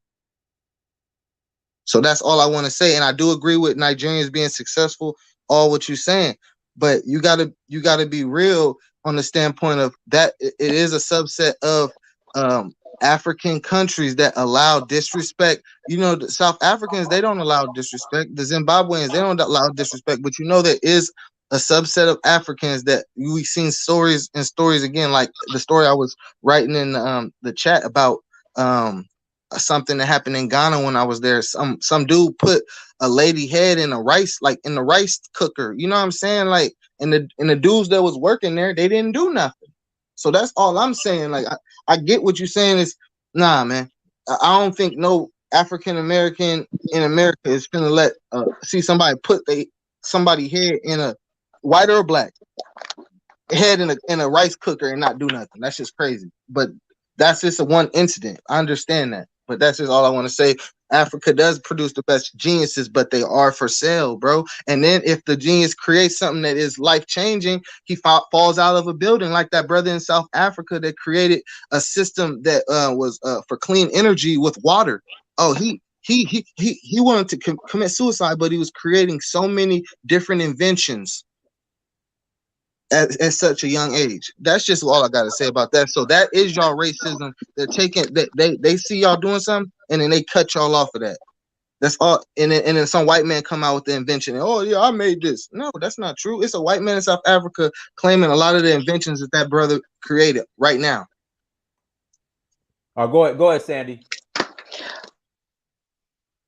So that's all I want to say. And I do agree with Nigerians being successful, all what you're saying, but you gotta be real on the standpoint of that it is a subset of African countries that allow disrespect. You know, the South Africans, they don't allow disrespect. The Zimbabweans, they don't allow disrespect. But you know, there is a subset of Africans that we've seen stories again, like the story I was writing in the chat about something that happened in Ghana when I was there. Some dude put a lady head in the rice cooker. You know what I'm saying? Like, and the dudes that was working there, they didn't do nothing. So that's all I'm saying. Like, I get what you're saying is, nah, man. I don't think no African American in America is gonna let see somebody put somebody head in a white or black head in a rice cooker and not do nothing. That's just crazy. But that's just a one incident. I understand that, but that's just all I want to say. Africa does produce the best geniuses, but they are for sale, bro. And then if the genius creates something that is life-changing, he falls out of a building, like that brother in South Africa that created a system that was for clean energy with water. Oh, he wanted to commit suicide, but he was creating so many different inventions at such a young age. That's just all I gotta say about that. So that is y'all racism. They're taking that they see y'all doing something and then they cut y'all off of that. That's all. And then some white man come out with the invention. And, oh yeah, I made this. No, that's not true. It's a white man in South Africa claiming a lot of the inventions that brother created right now. Go ahead, Sandy.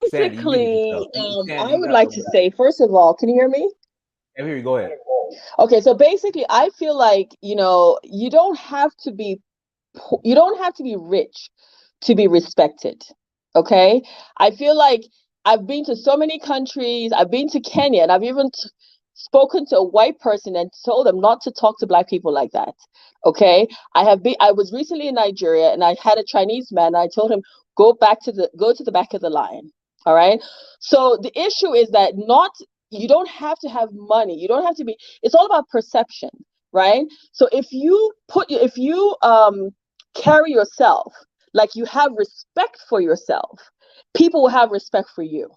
Basically, I would like to say, first of all, can you hear me? I hear you. Go ahead. Okay, so basically, I feel like, you don't have to be rich to be respected. Okay, I feel like I've been to so many countries. I've been to Kenya, and I've even spoken to a white person and told them not to talk to Black people like that. Okay, I was recently in Nigeria, and I had a Chinese man. And I told him go to the back of the line. All right. So the issue is that you don't have to have money. You don't have to be. It's all about perception, right? So if you carry yourself like you have respect for yourself, people will have respect for you.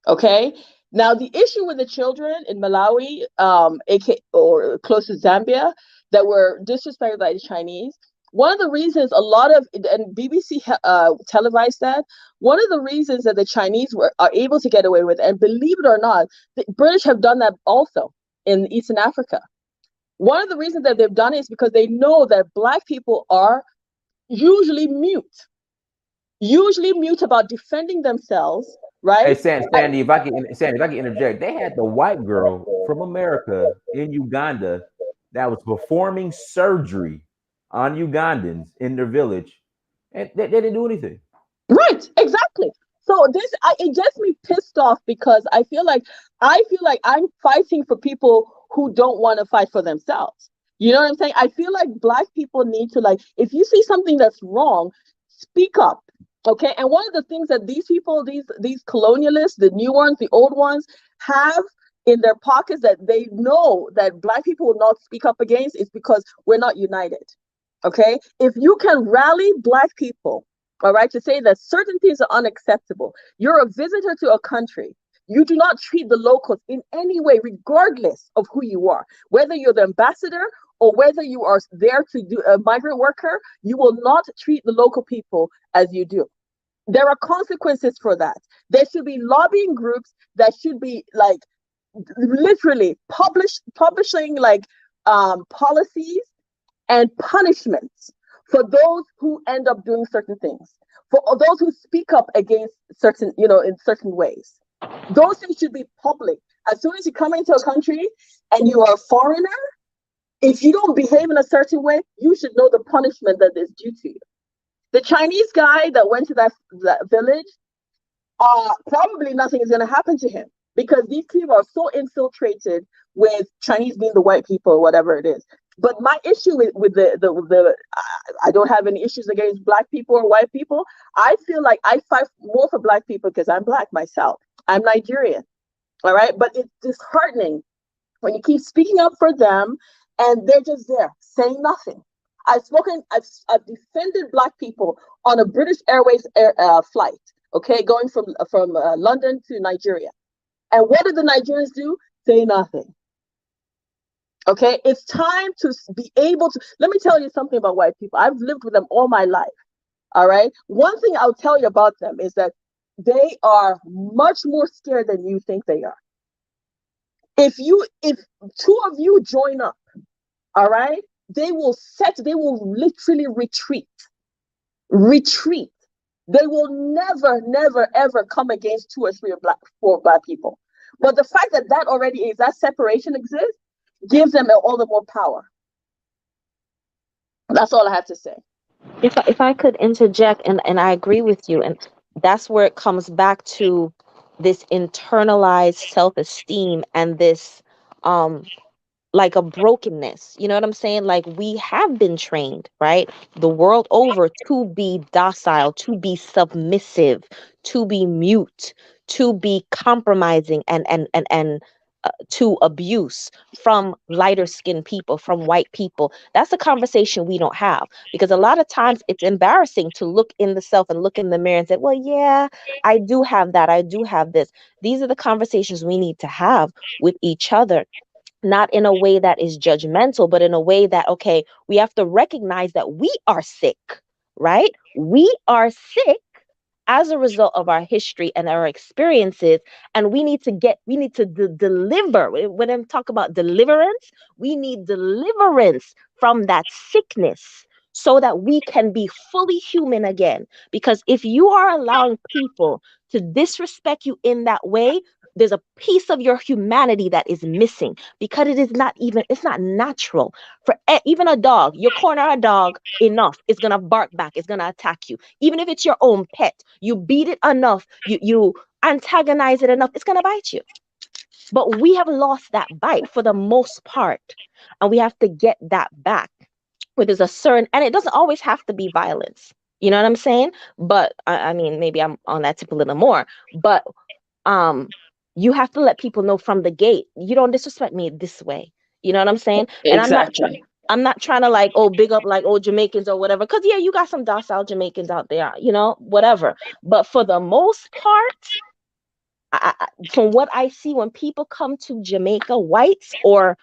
Okay. Now the issue with the children in Malawi, or close to Zambia, that were disrespected by the Chinese. One of the reasons and BBC televised that, one of the reasons that the Chinese are able to get away with, and believe it or not, the British have done that also in Eastern Africa. One of the reasons that they've done it is because they know that Black people are usually mute about defending themselves, right? Hey, Sandy, if I can interject, they had the white girl from America in Uganda that was performing surgery on Ugandans in their village, and they didn't do anything. Right, exactly. So it gets me pissed off because I feel like I'm fighting for people who don't want to fight for themselves. You know what I'm saying? I feel like Black people need to, if you see something that's wrong, speak up. Okay. And one of the things that these people, these colonialists, the new ones, the old ones, have in their pockets that they know that Black people will not speak up against is because we're not united. Okay. If you can rally Black people, all right, to say that certain things are unacceptable, you're a visitor to a country, you do not treat the locals in any way, regardless of who you are, whether you're the ambassador or whether you are there to do a migrant worker, you will not treat the local people as you do. There are consequences for that. There should be lobbying groups that should be literally publishing policies and punishments for those who end up doing certain things, for those who speak up against certain, in certain ways. Those things should be public. As soon as you come into a country and you are a foreigner, if you don't behave in a certain way, you should know the punishment that is due to you. The Chinese guy that went to that village, probably nothing is going to happen to him because these people are so infiltrated with Chinese being the white people, whatever it is. But my issue with I don't have any issues against Black people or white people. I feel like I fight more for Black people because I'm Black myself. I'm Nigerian. All right. But it's disheartening when you keep speaking up for them and they're just there saying nothing. I've defended Black people on a British Airways flight, okay, going from London to Nigeria. And what did the Nigerians do? Say nothing. Okay, it's time to be able to, let me tell you something about white people. I've lived with them all my life. All right. One thing I'll tell you about them is that they are much more scared than you think they are. If two of you join up, all right, they will literally retreat. They will never, ever come against 2 or 3 or 4 Black people. But the fact that already is, that separation exists, gives them all the more power. That's all I have to say. If I could interject, and I agree with you, and that's where it comes back to this internalized self-esteem and this like a brokenness. You know what I'm saying? Like, we have been trained, right, the world over, to be docile, to be submissive, to be mute, to be compromising and to abuse from lighter skinned people, from white people. That's a conversation we don't have, because a lot of times it's embarrassing to look in the self and look in the mirror and say, well, yeah, I do have that, I do have this. These are the conversations we need to have with each other, not in a way that is judgmental, but in a way that, okay, we have to recognize that we are sick, right? We are sick as a result of our history and our experiences, and we need to deliver. When I talk about deliverance, we need deliverance from that sickness so that we can be fully human again. Because if you are allowing people to disrespect you in that way, there's a piece of your humanity that is missing, because it's not natural for even a dog. You corner a dog enough, it's gonna bark back, it's gonna attack you. Even if it's your own pet, you beat it enough, you antagonize it enough, it's gonna bite you. But we have lost that bite for the most part, and we have to get that back. Where there's a certain, and it doesn't always have to be violence. You know what I'm saying? But I mean, maybe I'm on that tip a little more. But you have to let people know from the gate, you don't disrespect me this way. You know what I'm saying? And Exactly. I'm not trying to like, oh, big up like, oh, Jamaicans or whatever. Because yeah, you got some docile Jamaicans out there, you know, whatever. But for the most part, from what I see, when people come to Jamaica, whites, or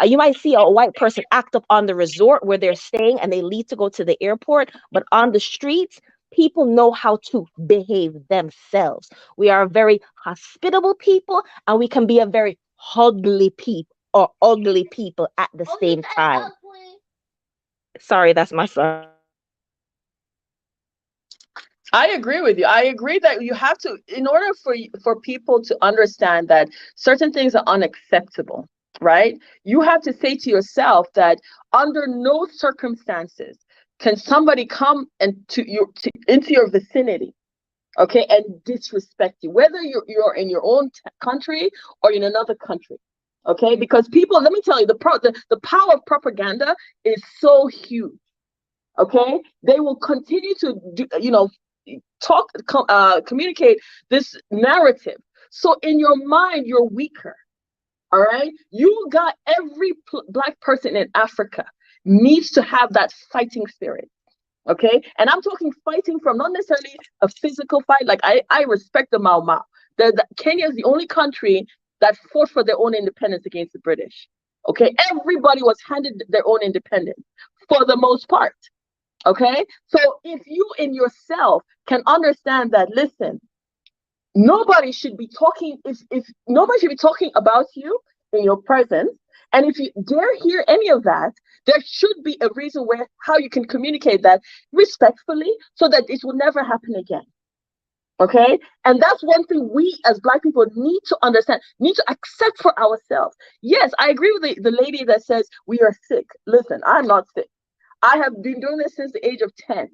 you might see a white person act up on the resort where they're staying and they leave to go to the airport, but on the streets, people know how to behave themselves. We are a very hospitable people, and we can be a very ugly people at the same time. Sorry, that's my son. I agree with you. I agree that you have to, in order for people to understand that certain things are unacceptable, right? You have to say to yourself that under no circumstances can somebody come into your vicinity, okay, and disrespect you, whether you're in your own country or in another country, okay? Because people, let me tell you, the power of propaganda is so huge, okay? They will continue to do, communicate this narrative. So in your mind, you're weaker. All right. You got every Black person in Africa needs to have that fighting spirit. Okay. And I'm talking fighting from not necessarily a physical fight. Like I respect the Mau Mau. Kenya is the only country that fought for their own independence against the British. Okay. Everybody was handed their own independence for the most part. Okay, so if you in yourself can understand that, listen, nobody should be talking, if nobody should be talking about you in your presence, and if you dare hear any of that, there should be a reason how you can communicate that respectfully so that it will never happen again. Okay, and that's one thing we as Black people need to understand, need to accept for ourselves. Yes, I agree with the lady that says we are sick. Listen, I'm not sick. I have been doing this since the age of 10.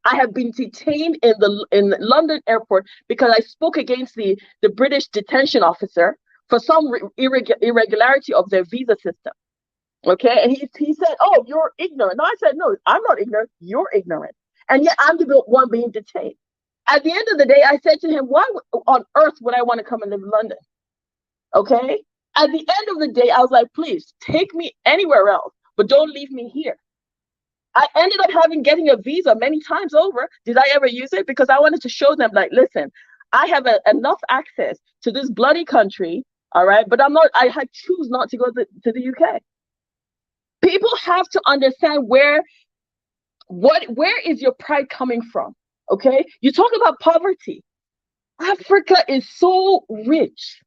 I have been detained in the London airport because I spoke against the British detention officer for some irregularity of their visa system. Okay, and he said, "Oh, you're ignorant." No, I said, "No, I'm not ignorant. You're ignorant." And yet I'm the one being detained. At the end of the day, I said to him, "Why on earth would I want to come and live in London?" Okay. At the end of the day, I was like, "Please take me anywhere else, but don't leave me here." I ended up getting a visa many times over. Did I ever use it? Because I wanted to show them, like, listen, I have enough access to this bloody country, all right? But I choose not to go to the UK. People have to understand where is your pride coming from, okay? You talk about poverty. Africa is so rich.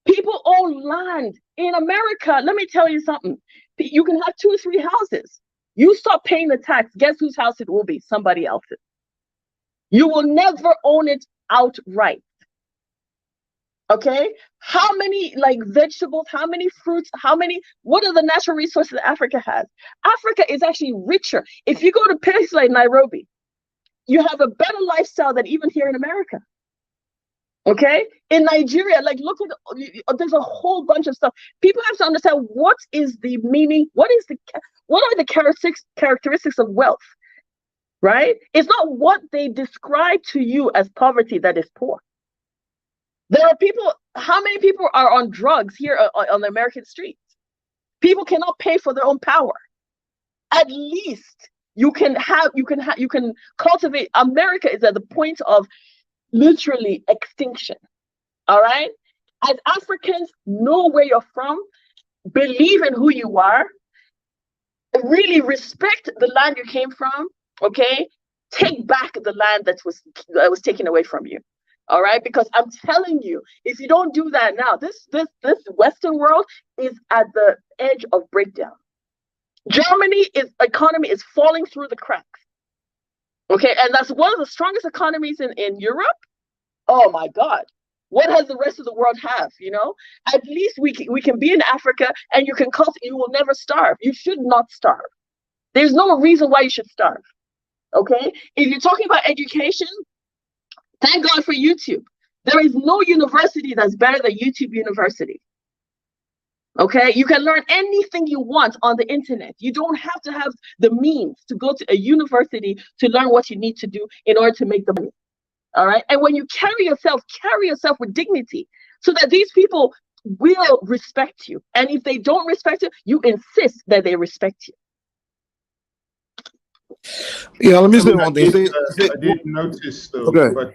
People own land. In America, let me tell you something. You can have 2 or 3 houses. You stop paying the tax, guess whose house it will be? Somebody else's. You will never own it outright. Okay? How many vegetables, how many fruits, what are the natural resources that Africa has? Africa is actually richer. If you go to places like Nairobi, you have a better lifestyle than even here in America. Okay? In Nigeria, look at, there's a whole bunch of stuff. People have to understand what is the meaning, what are the characteristics of wealth, right? It's not what they describe to you as poverty that is poor. There are people, how many people are on drugs here on the American streets? People cannot pay for their own power. At least you can cultivate. America is at the point of literally extinction. All right? As Africans, know where you're from, believe in who you are, really respect the land you came from, okay? Take back the land that was taken away from you. All right? Because I'm telling you, if you don't do that now, this Western world is at the edge of breakdown. Germany's economy is falling through the cracks. Okay, and that's one of the strongest economies in Europe. Oh my God. What does the rest of the world have? At least we can be in Africa, and you will never starve. You should not starve. There's no reason why you should starve. Okay? If you're talking about education, thank God for YouTube. There is no university that's better than YouTube University. Okay? You can learn anything you want on the internet. You don't have to have the means to go to a university to learn what you need to do in order to make the money. All right? And when you carry yourself with dignity so that these people will respect you. And if they don't respect you, you insist that they respect you. Yeah, let me say one thing. I did notice though, but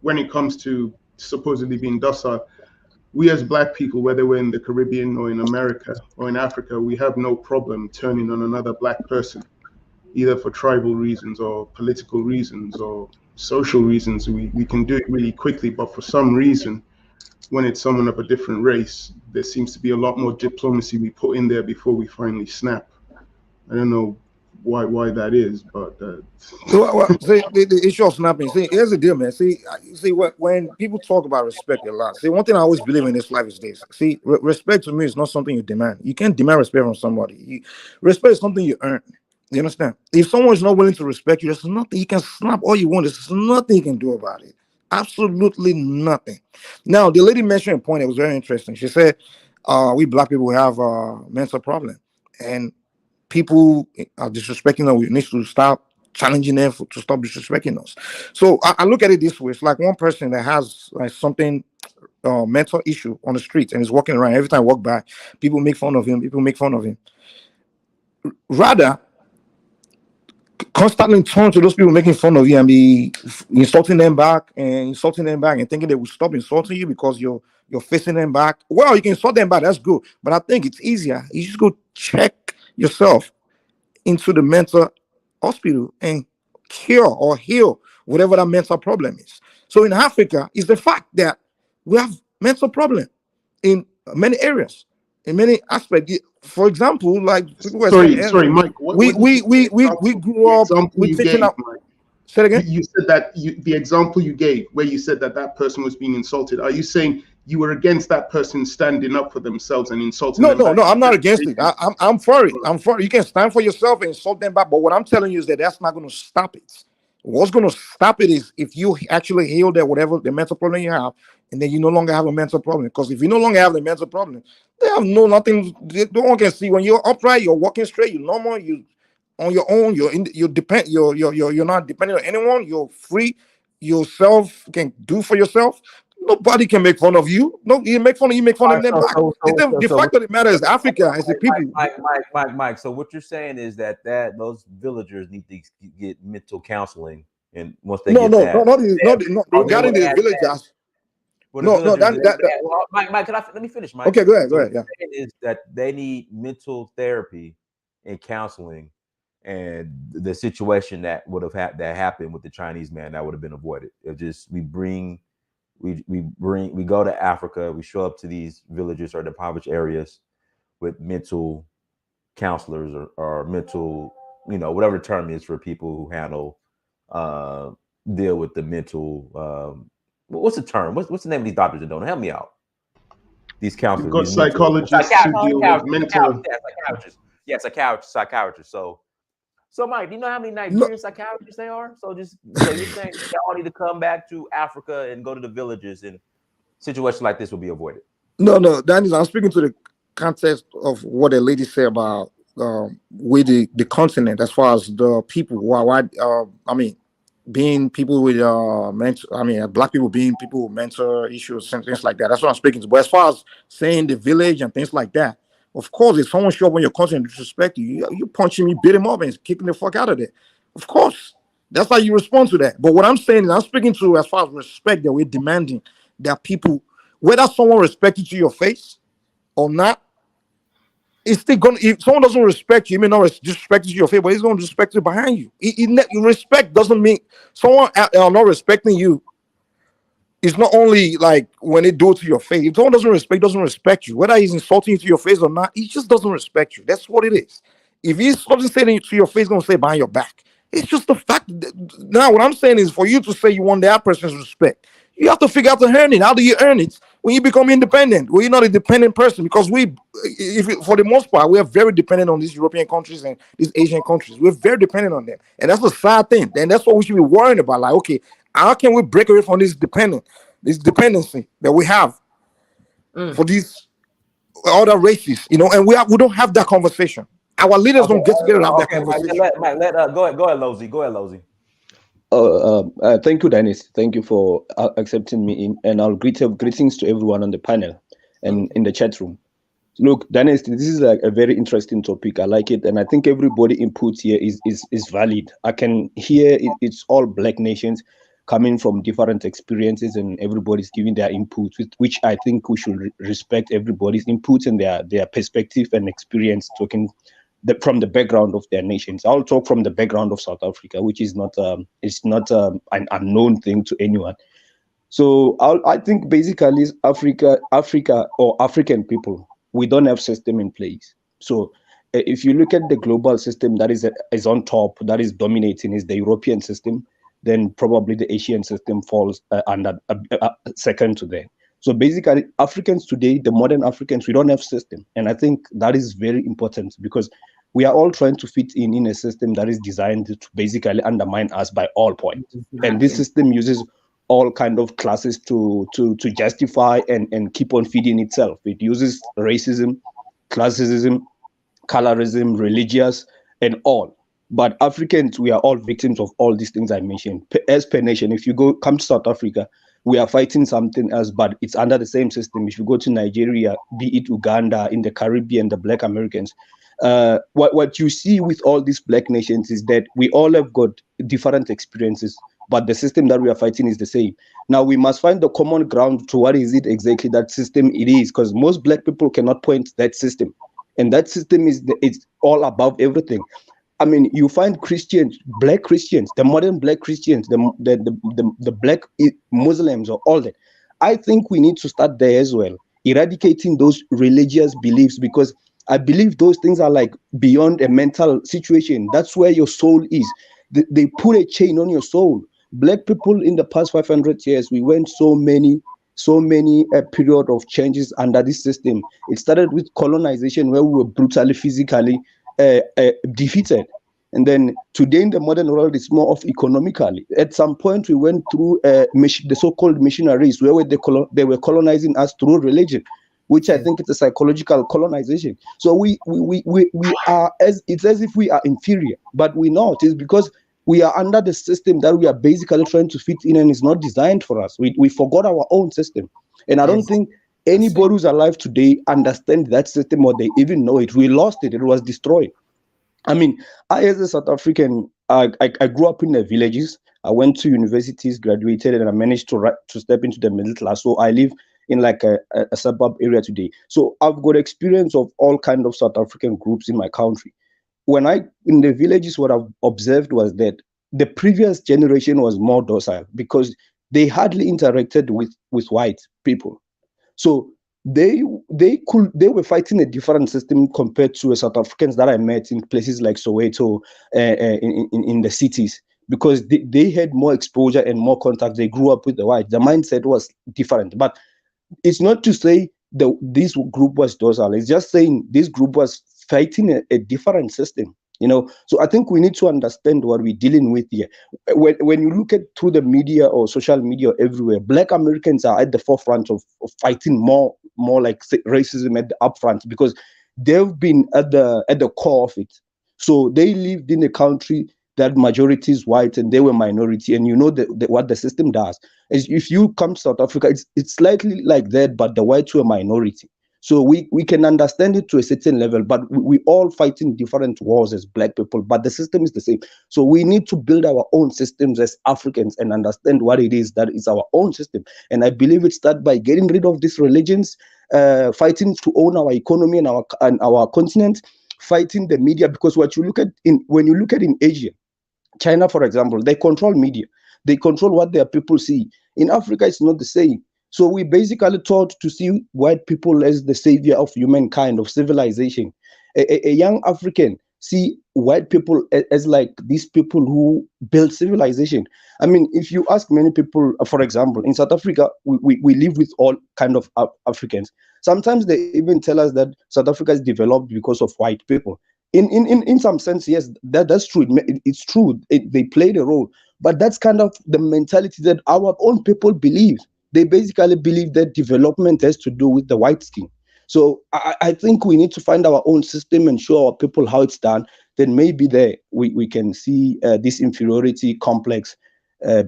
when it comes to supposedly being docile, we as Black people, whether we're in the Caribbean or in America or in Africa, we have no problem turning on another Black person, either for tribal reasons or political reasons or social reasons. We can do it really quickly, but for some reason, when it's someone of a different race, there seems to be a lot more diplomacy we put in there before we finally snap. I don't know why that is, but see, the issue of snapping. See, here's the deal, man. See, when people talk about respect a lot, see, one thing I always believe in this life is this. See, respect to me is not something you demand. You can't demand respect from somebody. Respect is something you earn. You understand? If someone is not willing to respect you, there's nothing you can snap all you want. There's nothing you can do about it. Absolutely nothing. Now, the lady mentioned a point that was very interesting. She said, we Black people have a mental problem, and people are disrespecting us. We need to stop challenging them to stop disrespecting us. So I look at it this way. It's like one person that has like something mental issue on the streets and is walking around. Every time I walk by, people make fun of him. Rather, constantly turn to those people making fun of you and be insulting them back and thinking they will stop insulting you because you're facing them back. Well, you can insult them back. That's good. But I think it's easier. You just go check yourself into the mental hospital and cure or heal whatever that mental problem is. So in Africa, it's the fact that we have mental problem in many areas, in many aspects. For example, like sorry, Mike. We grew up with thinking out. Say it again. You said that the example you gave, where you said that person was being insulted. Are you saying you were against that person standing up for themselves and insulting them? No, I'm not against it. I'm for it. I'm for it. You can stand for yourself and insult them back. But what I'm telling you is that that's not going to stop it. What's going to stop it is if you actually heal that whatever the mental problem you have, and then you no longer have a mental problem. Because if you no longer have the mental problem, they have nothing. No one can see when you're upright, you're walking straight, you're normal, you on your own, you're not dependent on anyone, you're free, yourself can do for yourself. Nobody can make fun of you. No, you make fun of them back. The fact of the matter is Africa as a people. Mike. So what you're saying is that those villagers need to get mental counseling, and once they not regarding the villagers. Mike, let me finish, Mike. Okay, go ahead. Yeah, is that they need mental therapy and counseling, and the situation that would have that happened with the Chinese man that would have been avoided. It just we go to Africa, we show up to these villages or the impoverished areas with mental counselors or mental, whatever the term is for people who handle deal with the mental what's the term? What's the name of these doctors that don't help me out? These counselors. You've got psychologists who deal with mental. Psychiatrists. So Mike, do you know how many Nigerian psychiatrists there are? So you're saying they all need to come back to Africa and go to the villages, and situations like this will be avoided. No, that is, I'm speaking to the context of what the lady said about with the continent, as far as the people who are being people with Black people being people with mental issues and things like that. That's what I'm speaking to. But as far as saying the village and things like that, of course, if someone show up on your continent and disrespect you, you punch him, you beat him up and kicking the fuck out of there. Of course. That's how you respond to that. But what I'm saying is I'm speaking to as far as respect that we're demanding that people, whether someone respects you to your face or not, it's still going to, if someone doesn't respect you, he may not disrespect you to your face, but he's going to respect you behind you. Respect doesn't mean someone not respecting you. It's not only like when they do it to your face. If someone doesn't respect you, whether he's insulting you to your face or not, he just doesn't respect you. That's what it is. If he doesn't say it to your face, he's going to say behind your back. It's just the fact that, now what I'm saying is for you to say you want that person's respect, You have to figure out the earning. How do you earn it? When you become independent, well, you're not a dependent person because for the most part, we are very dependent on these European countries and these Asian countries. We're very dependent on them, and that's a sad thing. And that's what we should be worrying about. Like, okay, how can we break away from this dependency that we have for these other races? You know, and we don't have that conversation. Our leaders don't get together and have that conversation. Mike, go ahead, Lozy. Go ahead, Lozy. Thank you, Dennis. Thank you for accepting me in, and I'll greetings to everyone on the panel and in the chat room. Look, Dennis, this is like a very interesting topic. I like it, and I think everybody input here is valid. I can hear it's all Black nations coming from different experiences, and everybody's giving their input, which I think we should respect everybody's input and their perspective and experience, talking from the background of their nations. I'll talk from the background of South Africa, which is not an unknown thing to anyone. So I think basically Africa or African people, we don't have system in place. So if you look at the global system that is on top, that is dominating, is the European system, then probably the Asian system falls under second to that. So basically, Africans today, the modern Africans, we don't have system. And I think that is very important because we are all trying to fit in a system that is designed to basically undermine us by all points. And this system uses all kind of classes to justify and keep on feeding itself. It uses racism, classism, colorism, religious, and all. But Africans, we are all victims of all these things I mentioned. As per nation, if you come to South Africa, we are fighting something else, but it's under the same system. If you go to Nigeria, be it Uganda, in the Caribbean, the Black Americans, what you see with all these Black nations is that we all have got different experiences, but the system that we are fighting is the same. Now we must find the common ground to what is it exactly that system it is, because most Black people cannot point to that system, and that system it's all above everything. I mean, you find Christians, Black Christians, the modern Black Christians, the Black Muslims, or all that. I think we need to start there as well, eradicating those religious beliefs, because I believe those things are like beyond a mental situation. That's where your soul is. They put a chain on your soul. Black people in the past 500 years, we went so many period of changes under this system. It started with colonization, where we were brutally, physically defeated. And then today in the modern world, it's more of economically. At some point, we went through the so-called missionaries, where they were colonizing us through religion, which I think it's a psychological colonization. So we are it's as if we are inferior, but we're not. It's because we are under the system that we are basically trying to fit in, and it's not designed for us. We forgot our own system, and I don't think anybody who's alive today understands that system, or they even know it. We lost it. It was destroyed. I mean, I, as a South African, I grew up in the villages. I went to universities, graduated, and I managed to step into the middle class. So I live in like a suburb area today. So I've got experience of all kinds of South African groups in my country. In the villages, what I've observed was that the previous generation was more docile because they hardly interacted with white people. So they were fighting a different system compared to South Africans that I met in places like Soweto, in the cities, because they had more exposure and more contact. They grew up with the white. The mindset was different. But it's not to say that this group was docile. It's just saying this group was fighting a different system. So I think we need to understand what we're dealing with here. When you look at through the media or social media everywhere, Black Americans are at the forefront of fighting more like racism at the upfront, because they've been at the core of it. So they lived in a country that majority is white and they were minority, and what the system does is, if you come to South Africa, it's slightly like that, but the whites were minority. So we can understand it to a certain level, but we all fighting different wars as Black people, but the system is the same. So we need to build our own systems as Africans and understand what it is that is our own system. And I believe it starts by getting rid of these religions, fighting to own our economy and our continent, fighting the media, because when you look at in Asia, China, for example, they control media. They control what their people see. In Africa, it's not the same. So we basically taught to see white people as the savior of humankind, of civilization. A young African see white people as like these people who build civilization. I mean, if you ask many people, for example, in South Africa, we live with all kind of Africans. Sometimes they even tell us that South Africa is developed because of white people. In some sense, yes, that's true. It's true. They played a role, but that's kind of the mentality that our own people believe. They basically believe that development has to do with the white skin. So I think we need to find our own system and show our people how it's done. Then maybe there we can see this inferiority complex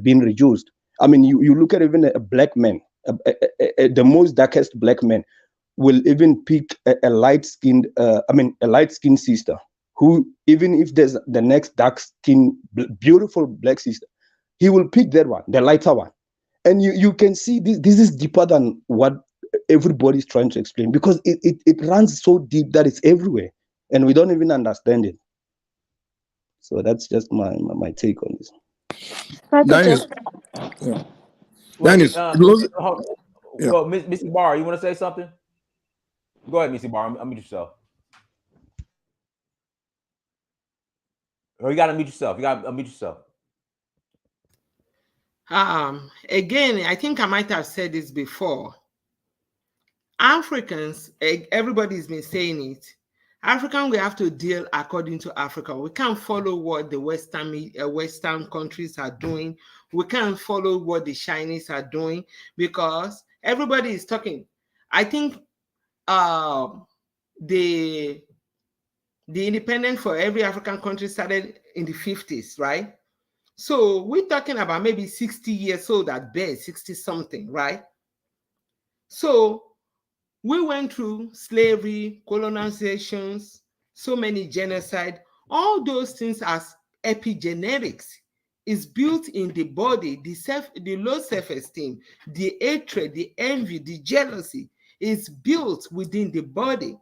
being reduced. I mean, you look at even a black man, the most darkest black man will even pick a light-skinned, a light-skinned sister who, even if there's the next dark-skinned, beautiful black sister, he will pick that one, the lighter one. And you can see this is deeper than what everybody's trying to explain, because it runs so deep that it's everywhere and we don't even understand it. So that's just my take on this. Dennis, Dennis, Well, Missy Barr, you want to say something? Go ahead, Missy Barr. Unmute yourself. Or you got to unmute yourself. You got to unmute yourself. Again, I think I might have said this before. Africans, everybody's been saying it. African, we have to deal according to Africa. We can't follow what the Western countries are doing. We can't follow what the Chinese are doing, because everybody is talking. I think the independence for every African country started in the 50s, right? So we're talking about maybe 60 years old at best, 60 something, right? So we went through slavery, colonizations, so many genocide. All those things as epigenetics is built in the body. The low self-esteem, the hatred, the envy, the jealousy is built within the body.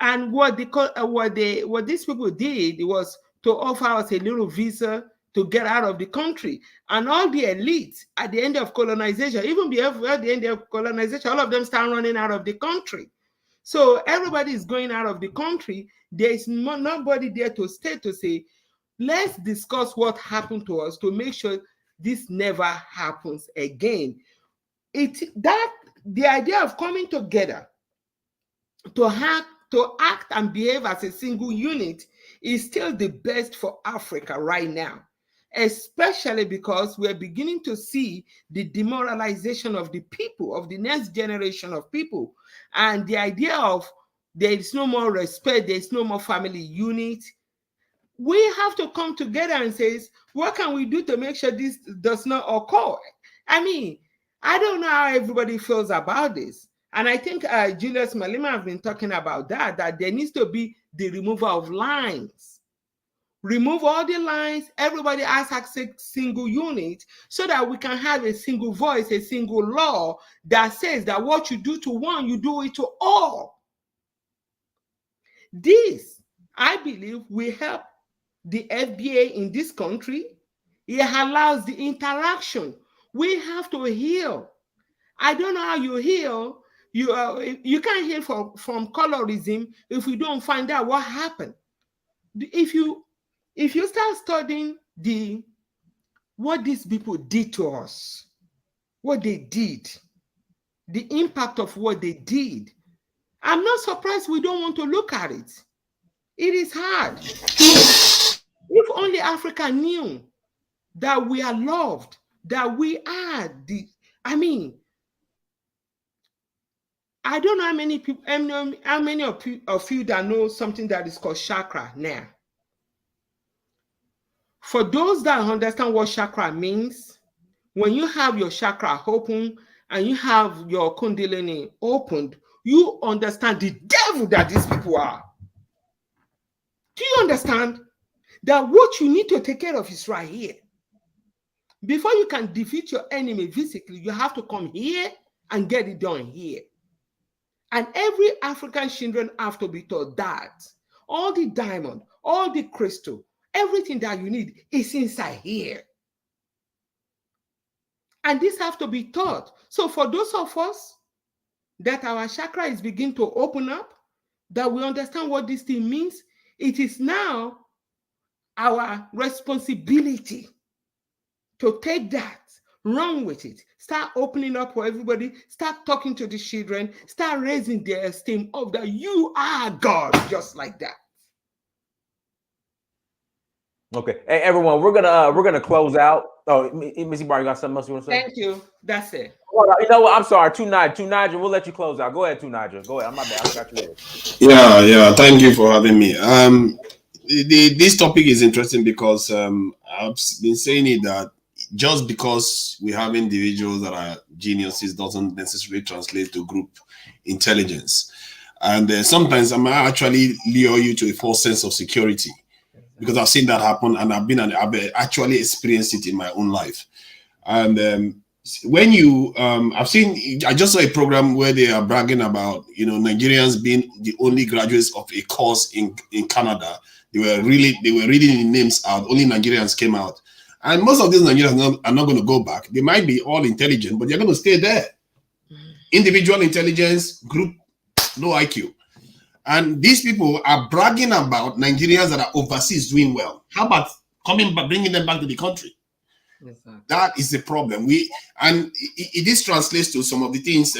And what these people did was to offer us a little visa to get out of the country. And all the elites at the end of colonization, even at the end of colonization, all of them start running out of the country. So everybody is going out of the country. There is nobody there to stay to say, let's discuss what happened to us to make sure this never happens again. The idea of coming together to act and behave as a single unit is still the best for Africa right now, especially because we're beginning to see the demoralization of the people, of the next generation of people. And the idea of there is no more respect, there is no more family unit. We have to come together and say, what can we do to make sure this does not occur? I mean, I don't know how everybody feels about this. And I think Julius Malema have been talking about that there needs to be the removal of lines. Remove all the lines, everybody has a single unit, so that we can have a single voice, a single law that says that what you do to one, you do it to all. This, I believe, will help the FBA in this country. It allows the interaction. We have to heal. I don't know how you heal. You can't heal from colorism if we don't find out what happened. If you start studying what these people did to us, what they did, the impact of what they did, I'm not surprised we don't want to look at it. It is hard. If only Africa knew that we are loved, that we are I don't know how many people, how many of you that know something that is called chakra now. For those that understand what chakra means, when you have your chakra open and you have your kundalini opened, you understand the devil that these people are. Do you understand that what you need to take care of is right here? Before you can defeat your enemy physically, you have to come here and get it done here. And every African children have to be taught that all the diamond, all the crystal, everything that you need is inside here. And this have to be taught. So for those of us that our chakra is beginning to open up, that we understand what this thing means, It is now our responsibility to take that, run with it, start opening up for everybody, start talking to the children, start raising their esteem of that you are God, just like that. Okay, hey everyone, we're gonna close out. Oh, Missy Bar, you got something else you want to say? Thank you. That's it. You know what? I'm sorry, Two Nigel. We'll let you close out. Go ahead, Two Nigel. Go ahead. I'm not bad. I got you there. Yeah. Thank you for having me. This topic is interesting because I've been saying it that just because we have individuals that are geniuses doesn't necessarily translate to group intelligence, and sometimes I might actually lure you to a false sense of security, because I've seen that happen and I've actually experienced it in my own life. And when you, I just saw a program where they are bragging about, Nigerians being the only graduates of a course in Canada. They were reading the names out. Only Nigerians came out. And most of these Nigerians are not going to go back. They might be all intelligent, but they're going to stay there. Individual intelligence, group, low IQ. And these people are bragging about Nigerians that are overseas doing well. How about bringing them back to the country? Exactly. That is the problem. This translates to some of the things.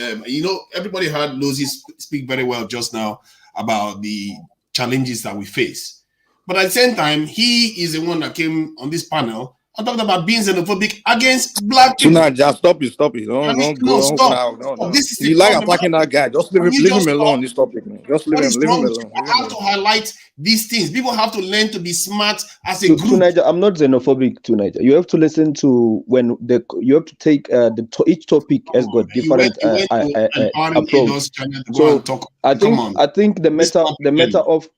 Everybody heard Lozi speak very well just now about the challenges that we face. But at the same time, he is the one that came on this panel and talked about being xenophobic against black people. Tonight, just stop it. Don't go. Stop. No. This is you like attacking that guy. Just leave him alone. This topic, man. Just leave him alone. I have to highlight these things. People have to learn to be smart as a group. Tonight, I'm not xenophobic tonight. You have to listen to you have to take each topic has got different approach. So I think the matter of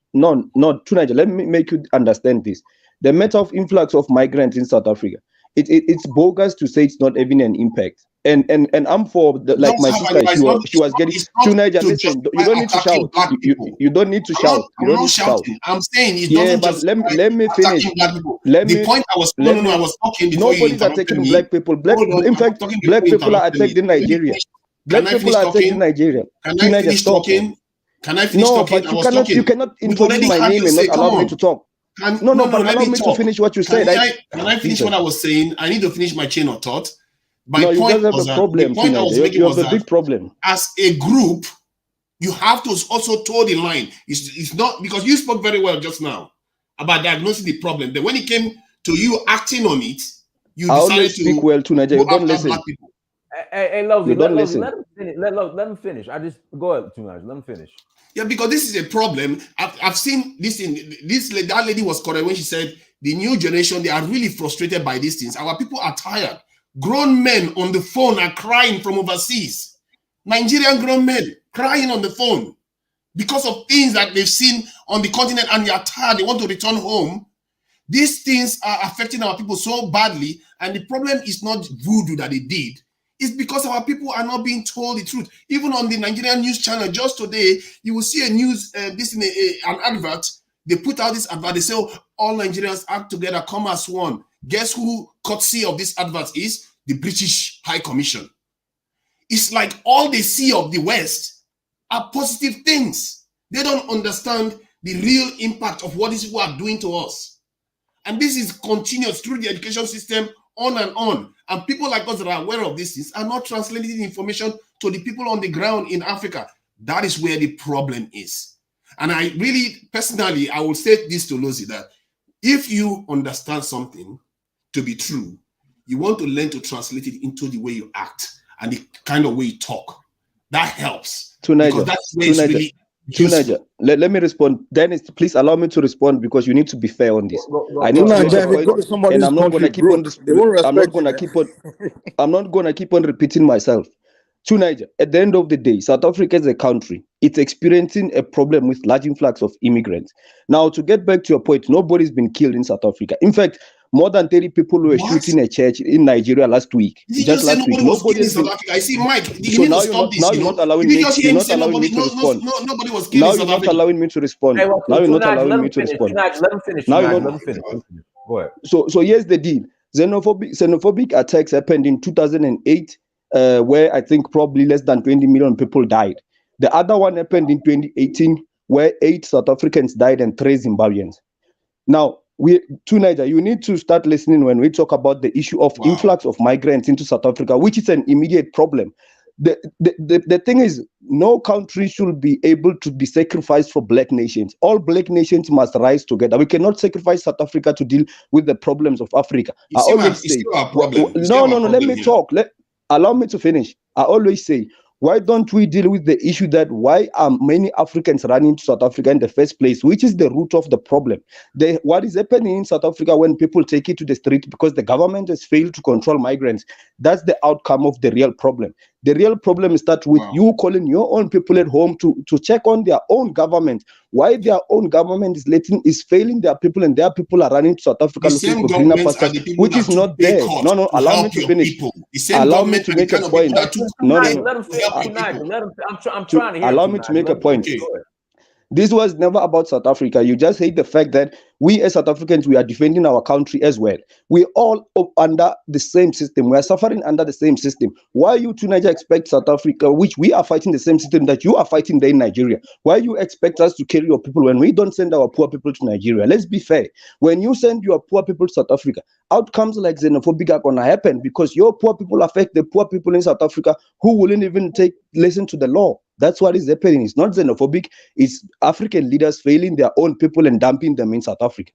tonight. Let me make you understand this. The matter of influx of migrants in South Africa, it's bogus to say it's not having an impact. And I'm for my sister. She was getting tonight. Listen, you don't need to shout. You don't need to shout. You don't need to shout. I'm saying it doesn't just let me finish. The point I was I was talking before you nobody's attacking black people. In fact, black people are attacked in Nigeria. Black people are attacked in Nigeria. Can I finish talking? Can I finish talking? But you cannot introduce my name and not allow me to talk. But allow me to finish what you said. Can I finish what I was saying? I need to finish my chain of thought. You guys have a problem. You have a big problem. As a group, you have to also toe the line. It's not because you spoke very well just now about diagnosing the problem. Then when it came to you acting on it, you decided to speak well to Nigeria. You don't listen. Hey, Lozi, let him finish. I just go ahead, Let him finish. Yeah, because this is a problem. I've seen this in that lady was correct when she said the new generation, they are really frustrated by these things. Our people are tired. Grown men on the phone are crying from overseas. Nigerian grown men crying on the phone because of things that they've seen on the continent and they are tired. They want to return home. These things are affecting our people so badly. And the problem is not voodoo that they did. It's because our people are not being told the truth. Even on the Nigerian news channel, just today, you will see a news, an advert. They put out this advert. They say, all Nigerians act together, come as one. Guess who courtesy of this advert is? The British High Commission. It's like all they see of the West are positive things. They don't understand the real impact of what these people are doing to us. And this is continuous through the education system, on and on. And people like us that are aware of these things are not translating the information to the people on the ground in Africa. That is where the problem is. And I really, personally, I will say this to Lozi, that if you understand something to be true, you want to learn to translate it into the way you act and the kind of way you talk. That helps. Because that's where it's really useful. Let me respond. Dennis, please allow me to respond because you need to be fair on this. I need to make a point, and I'm not going to keep on. I'm not going to keep on repeating myself. Niger, at the end of the day, South Africa is a country. It's experiencing a problem with large influx of immigrants. Now, to get back to your point, nobody's been killed in South Africa. In fact, more than 30 people were shooting a church in Nigeria last week. Just last week. Nobody was killed in South Africa. I see, Mike. So now you're not allowing me to respond. Nobody was killed in South Africa. Now you're not allowing me to respond. Now you're not allowing me to respond. Let him finish. Now let him finish. Go ahead. So here's the deal. Xenophobic attacks happened in 2008, where I think probably less than 20 million people died. The other one happened in 2018, where 8 South Africans died and 3 Zimbabweans. Now, Niger, you need to start listening when we talk about the issue of influx of migrants into South Africa, which is an immediate problem. The thing is, no country should be able to be sacrificed for black nations. All black nations must rise together. We cannot sacrifice South Africa to deal with the problems of Africa. I always say, let me talk. Allow me to finish. I always say, why don't we deal with the issue that why are many Africans running to South Africa in the first place, which is the root of the problem? What is happening in South Africa when people take it to the street because the government has failed to control migrants? That's the outcome of the real problem. The real problem starts with you calling your own people at home to check on their own government. Why their own government is failing their people, and their people are running to South Africa looking for greener pastures, which is not there. No, allow me to finish. Allow me to make a point. I'm trying to hear. Allow me to make a point. This was never about South Africa. You just hate the fact that we as South Africans, we are defending our country as well. We all under the same system. We are suffering under the same system. Why you to Nigeria expect South Africa, which we are fighting the same system that you are fighting there in Nigeria? Why you expect us to carry your people when we don't send our poor people to Nigeria? Let's be fair. When you send your poor people to South Africa, outcomes like xenophobia are gonna happen because your poor people affect the poor people in South Africa who wouldn't even listen to the law. That's what is happening. It's not xenophobic. It's African leaders failing their own people and dumping them in South Africa.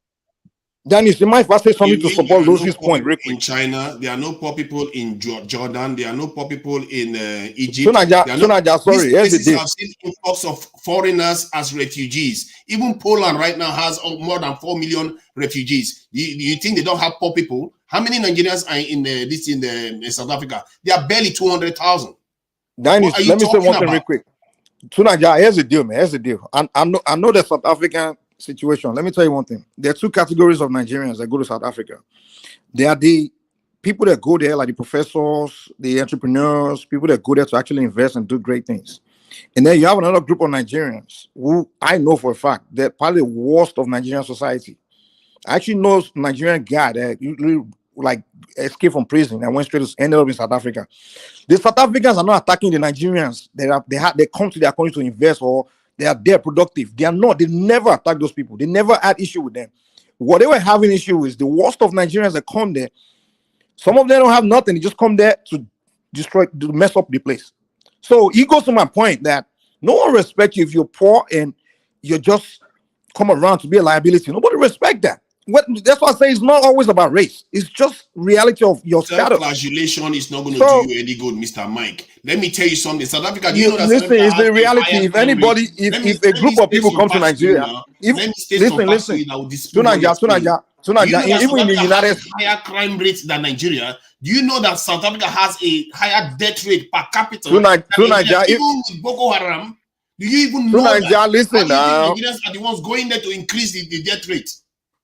Dennis, you might first say something to support Lucy's point. In China, there are no poor people in Jordan. There are no poor people in Egypt. Sorry, these places have seen influx of foreigners as refugees. Even Poland right now has more than 4 million refugees. Do you think they don't have poor people? How many Nigerians are in South Africa? They are barely 200,000. Dennis, let me say one thing real quick. Tunaja, here's the deal, man. Here's the deal. I know the South African situation. Let me tell you one thing. There are 2 categories of Nigerians that go to South Africa. There are the people that go there, like the professors, the entrepreneurs, people that go there to actually invest and do great things. And then you have another group of Nigerians who I know for a fact they're probably the worst of Nigerian society. I actually know a Nigerian guy that usually like escaped from prison and went straight to ended up in South Africa. The South Africans are not attacking the Nigerians. They come to their country to invest, or they are there productive. They are not. They never attack those people. They never had issue with them. What they were having issue with is the worst of Nigerians that come there. Some of them don't have nothing. They just come there to destroy, to mess up the place. So it goes to my point that no one respects you if you're poor and you just come around to be a liability. Nobody respect that. That's why I say it's not always about race. It's just reality of your status. Self-flagellation is not going to do you any good, Mr. Mike. Let me tell you something. South Africa, do you know that listen, it's the reality. If anybody, if a group of people come to Nigeria, listen, Tunaja, even in the United States, higher crime rates than Nigeria. Do you know that South Africa has a higher death rate per capita? Tunaja, even with Boko Haram, do you even know that? Listen, Nigerians are the ones going there to increase the death rate?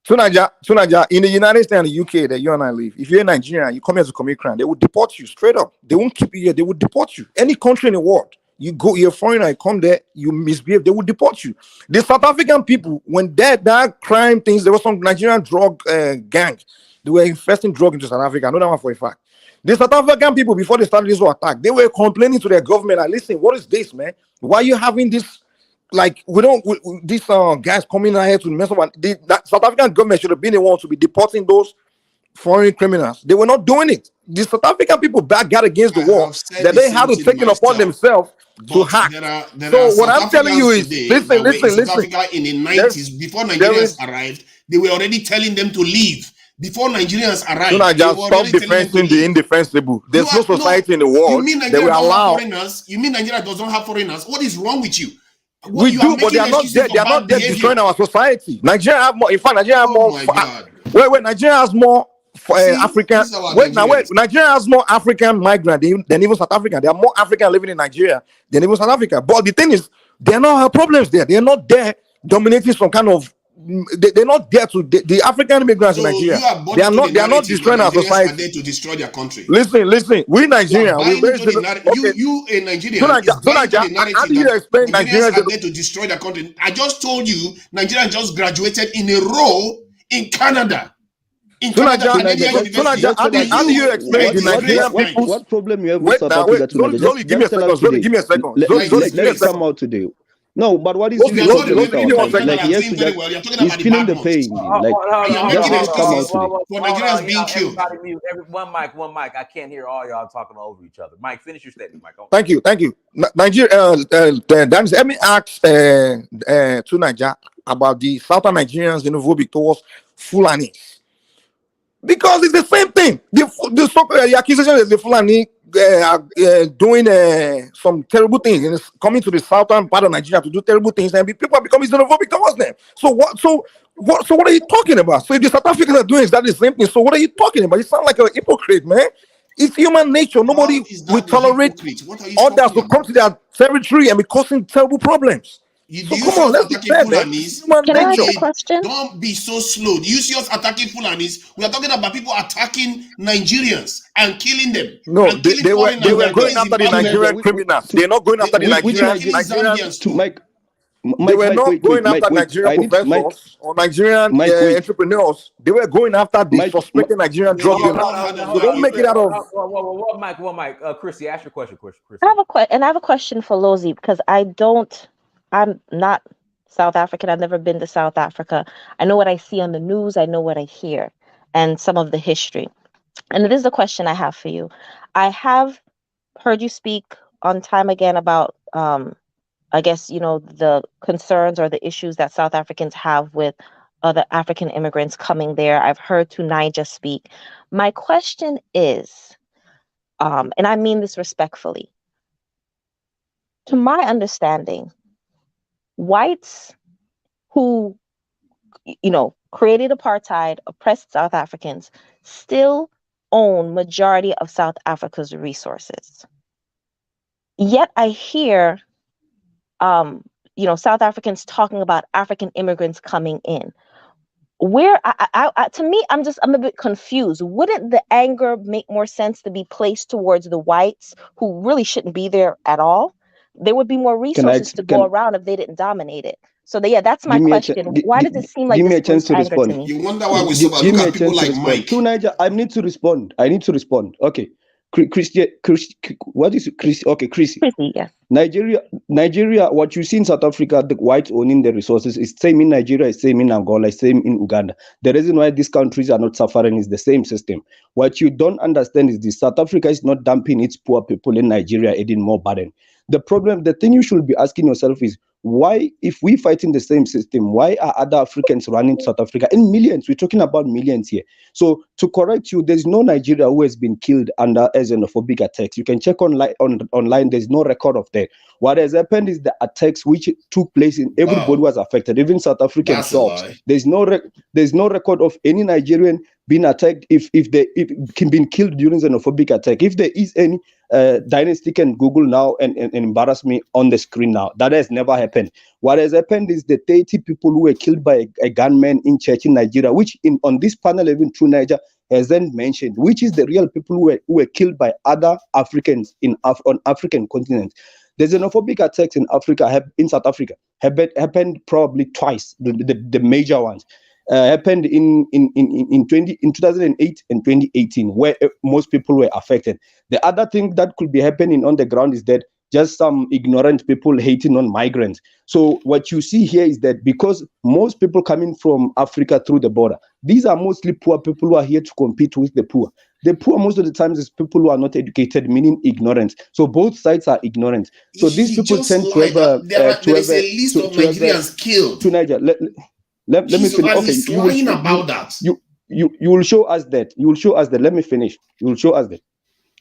Tunaja, in the United States and the UK that you and I live, if you're in Nigeria, you come here to commit crime, they will deport you straight up. They won't keep you here. They will deport you. Any country in the world, you're a foreigner, you come there, you misbehave, they will deport you. The South African people, when that crime things, there was some Nigerian drug gang, they were infesting drug into South Africa. I know that one for a fact. The South African people, before they started this attack, they were complaining to their government, like, listen, what is this, man? Why are you having this? Like, these guys coming out here to mess up. The South African government should have been the one to be deporting those foreign criminals. They were not doing it. The South African people got against the wall that they had to take it upon themselves to hack. So what I'm telling you is, listen. South Africa in the 90s, before Nigerians arrived, they were already telling them to leave. Before Nigerians arrived, stop defending the indefensible. There's no society in the world that will allow. You mean Nigeria does not have foreigners? What is wrong with you? We do, but they are not there. They are not there destroying our society. Nigeria have more. In fact, Nigeria have more. Wait. Nigeria has more African. Nigeria has more African migrants than even South Africa. There are more Africans living in Nigeria than even South Africa. But the thing is, they are not have problems there. They are not there dominating some kind of. They're not there to the African immigrants in Nigeria. They are not destroying our society. Are there to destroy their country. Listen. We Nigeria. You in Nigeria. How do you explain Nigerians are there to destroy their country? I just told you, Nigeria just graduated in a row in Canada. How do you explain the Nigerian people? What problem you have with South Africa? Give me a second. Let it come out today. No, but what is So his you are not problem with reviewing our the country? Nigerians Like that he are has doing to very just, well. You're talking he's about the feeling bad the ones. pain. Like And you're he making has to come out excuses today. for Nigerians being killed. Everybody mute. One mic. I can't hear all y'all talking over each other. Mike, finish your statement, Mike. Thank you. Nigeria, let me ask to Nigeria about the Southern Nigerians in the towards Fulani. Because it's the same thing. The accusation is the Fulani are doing some terrible things and it's coming to the southern part of Nigeria to do terrible things, and people are becoming xenophobic towards them. So what are you talking about? So if the South Africans are doing exactly the same thing, so what are you talking about? You sound like a hypocrite, man. It's human nature. Nobody will tolerate others to come to their territory and be causing terrible problems. So come on, let's be fair, man. It's human nature. Don't be so slow. Do you see us attacking Fulanis? We are talking about people attacking Nigerians and killing them. No, and killing they were foreigners. going after the Nigerian criminals. They're not going after the Nigerians. They were not going after Nigerian professors or Nigerian entrepreneurs. They were going after the suspected Nigerian drug dealers. So don't make it out of. One mic. Chrissy, ask your question. Chrissy. I have a question for Lozi because I'm not South African. I've never been to South Africa. I know what I see on the news. I know what I hear and some of the history. And it is a question I have for you. I have heard you speak on time again about, I guess, the concerns or the issues that South Africans have with other African immigrants coming there. I've heard Tunija speak. My question is, and I mean this respectfully, to my understanding, whites who, created apartheid, oppressed South Africans, still own majority of South Africa's resources. Yet I hear, South Africans talking about African immigrants coming in. Where, to me, I'm a bit confused. Wouldn't the anger make more sense to be placed towards the whites who really shouldn't be there at all? There would be more resources to go around if they didn't dominate it. So that's my question. Why does it seem like give me a this chance to anger respond? to me? You wonder why we Give me a chance to like respond. Mike. Tunija, I need to respond. Okay. What is Chris? Okay, Chrissy. Yes. Nigeria, what you see in South Africa, the whites owning the resources is same in Nigeria, is same in Angola, is same in Uganda. The reason why these countries are not suffering is the same system. What you don't understand is this: South Africa is not dumping its poor people in Nigeria, adding more burden. The thing you should be asking yourself is, why, if we fight in the same system, why are other Africans running South Africa in millions? We're talking about millions here. So to correct you, there's no Nigeria who has been killed under xenophobic attacks. You can check online. There's no record of that. What has happened is the attacks which took place in everybody was affected, even South African shops. There's no record of any Nigerian being attacked if been killed during xenophobic attack. If there is any, Dynasty can Google now and embarrass me on the screen now. That has never happened. What has happened is the 30 people who were killed by a gunman in church in Nigeria, which on this panel even Tunija hasn't mentioned, which is the real people who were killed by other Africans on African continent. The xenophobic attacks in South Africa happened probably twice. The major ones happened in 2008 and 2018, where most people were affected. The other thing that could be happening on the ground is that just some ignorant people hating on migrants. So what you see here is that because most people coming from Africa through the border, these are mostly poor people who are here to compete with the poor. The poor most of the times is people who are not educated, meaning ignorant. So both sides are ignorant. So these people tend to have there is a list of Nigerians killed. To Niger, let me finish. Okay, you will show us that. You will show us that. Let me finish. You will show us that.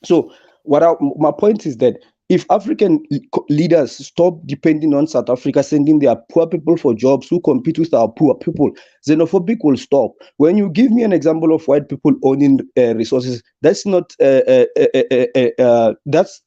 So my point is that if African leaders stop depending on South Africa sending their poor people for jobs who compete with our poor people, xenophobic will stop. When you give me an example of white people owning resources, that's not that's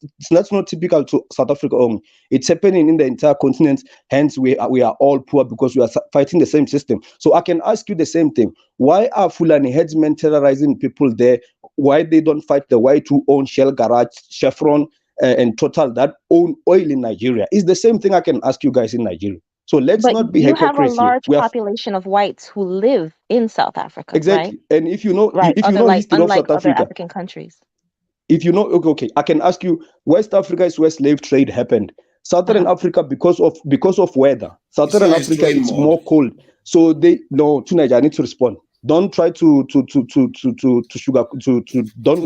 not typical to South Africa only. It's happening in the entire continent. Hence, we are all poor because we are fighting the same system. So I can ask you the same thing: why are Fulani headsmen terrorizing people there? Why they don't fight the white who own Shell Garage, Chevron, and Total that own oil in Nigeria? It's the same thing I can ask you guys in Nigeria. So let's not be hypocrites. You have a large population of whites who live in South Africa. Exactly. Right? And if you know, right. if you know history of South other Africa, African countries. If you know, okay, I can ask you, West Africa is where slave trade happened. Southern Africa, because of weather, Southern Africa is more cold. So Tunaja, I need to respond. Don't try to don't do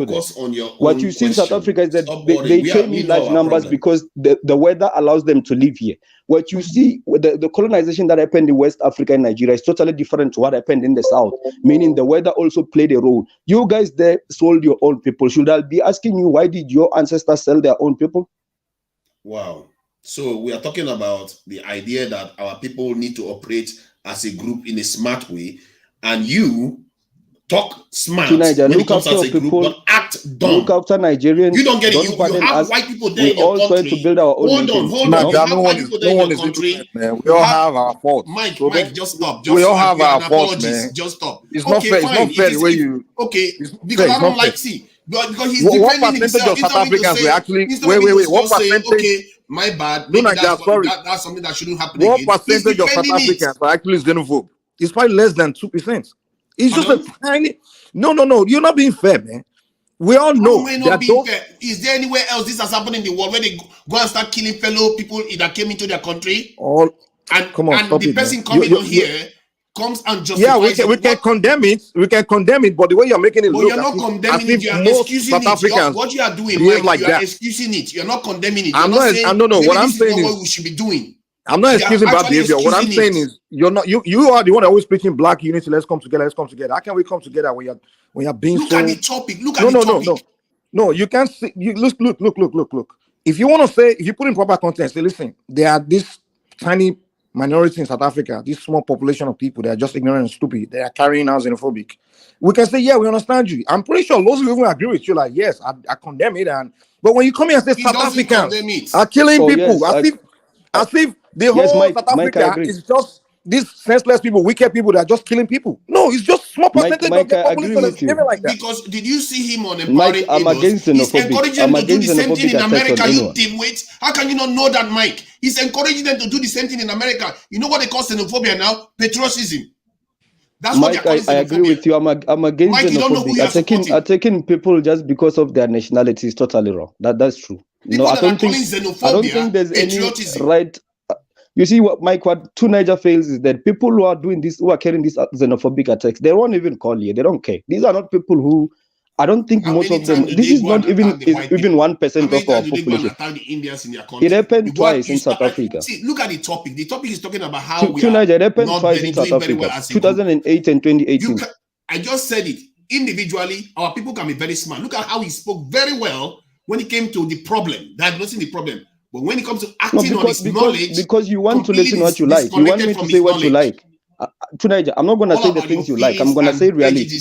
Focus on your what own you see in South question. Africa is that Stop they worrying. came We in know large our numbers problem. because the weather allows them to live here. What you see, the colonization that happened in West Africa and Nigeria is totally different to what happened in the South, meaning the weather also played a role. You guys there sold your own people. Should I be asking you, why did your ancestors sell their own people? Wow. So we are talking about the idea that our people need to operate as a group in a smart way, and you talk smart Teenager, when it look comes after as a your group, people, but act dumb. look after Nigerians. You don't get it. Don't You pardon have us. white people there We in your all try country. to build our own Hold nation. on. Nah, You have no white one is people there in your innocent, country. man. We You all have have our faults. Mike, So Mike, just stop. we Just all stop. have You are our an faults, apologist. man. Just stop. It's not Okay, fair. It's fine. not fair the way you. Okay, It's not because fair. I It's don't not fair. like see, because he's What defending percentage himself. of South Africans were actually wait? What Just say, percentage? okay, my bad. Maybe Tunaja, sorry. that's something that shouldn't happen What again. He's percentage of South defending it. Africans are actually xenophobe? It's probably less than 2%. It's just a Pardon? tiny. No. You're not being fair, man. We all How know am I not that being those. fair? Is there anywhere else this has happened in the world where they go and start killing fellow people that came into their country? All come on, And stop the it, man. person coming on here comes and Yeah, we justifies can it. condemn it. We can condemn it, but the way you're making it But look you're not as condemning it. if You are most excusing South it. Africans What you are doing, behave Mike, like you are that. excusing it. You're not condemning it. You're I'm not not. saying No. maybe What I'm this is saying not is, what we should be doing. I'm not You are excusing bad actually behavior. What I'm excusing saying it. is, you're not. You are the one always preaching black unity. Let's come together. Let's come together. How can we come together when you're being Look so? at the topic. Look at the topic. No. You can't see. You look. If you want to say, if you put in proper context, say, listen, there are this tiny minority in South Africa, this small population of people, they are just ignorant and stupid. They are carrying out xenophobic. We can say, yeah, we understand you. I'm pretty sure most of you even agree with you. Like, yes, I condemn it. But when you come here and say He South doesn't Africans condemn it. are killing Oh, people, yes, as if the yes, whole Mike, South I Africa agree. is just these senseless people, wicked people that are just killing people. No, it's just small percentage of the I agree population that's with you. behaving like that. Because did you see him on Mike, Empowering I'm Idols? against He's xenophobic. encouraging I'm them to do the against same thing xenophobic in attacks America. on You anyone. dimwit. How can you not know that, Mike? He's encouraging them to do the same thing in America. You know what they call xenophobia now? Patriotism. That's what they're Mike, calling I agree xenophobia. with you. I'm against Mike, you don't know who you are supporting. attacking people just because of their nationality is totally wrong. That's true. People I that don't are think calling xenophobia I don't think there's patriotism. any right. You see what two Niger fails is that people who are doing this, who are carrying these xenophobic attacks, they won't even call you. They don't care. These are not people who. I don't think most of them. This is not even 1% of our population. Attack the Indians in their country? It happened twice in South Africa. See, look at the topic. The topic is talking about how we Niger, it are happened not twice very, in South doing very Africa, well as a group. 2008 and 2018. I just said it. Individually, our people can be very smart. Look at how he spoke very well when it came to the problem, diagnosing the problem. But when it comes to acting on his knowledge, because you want to listen what you like. You want me to say what you like. Niger, I'm not going to say the things you like. I'm going to say reality.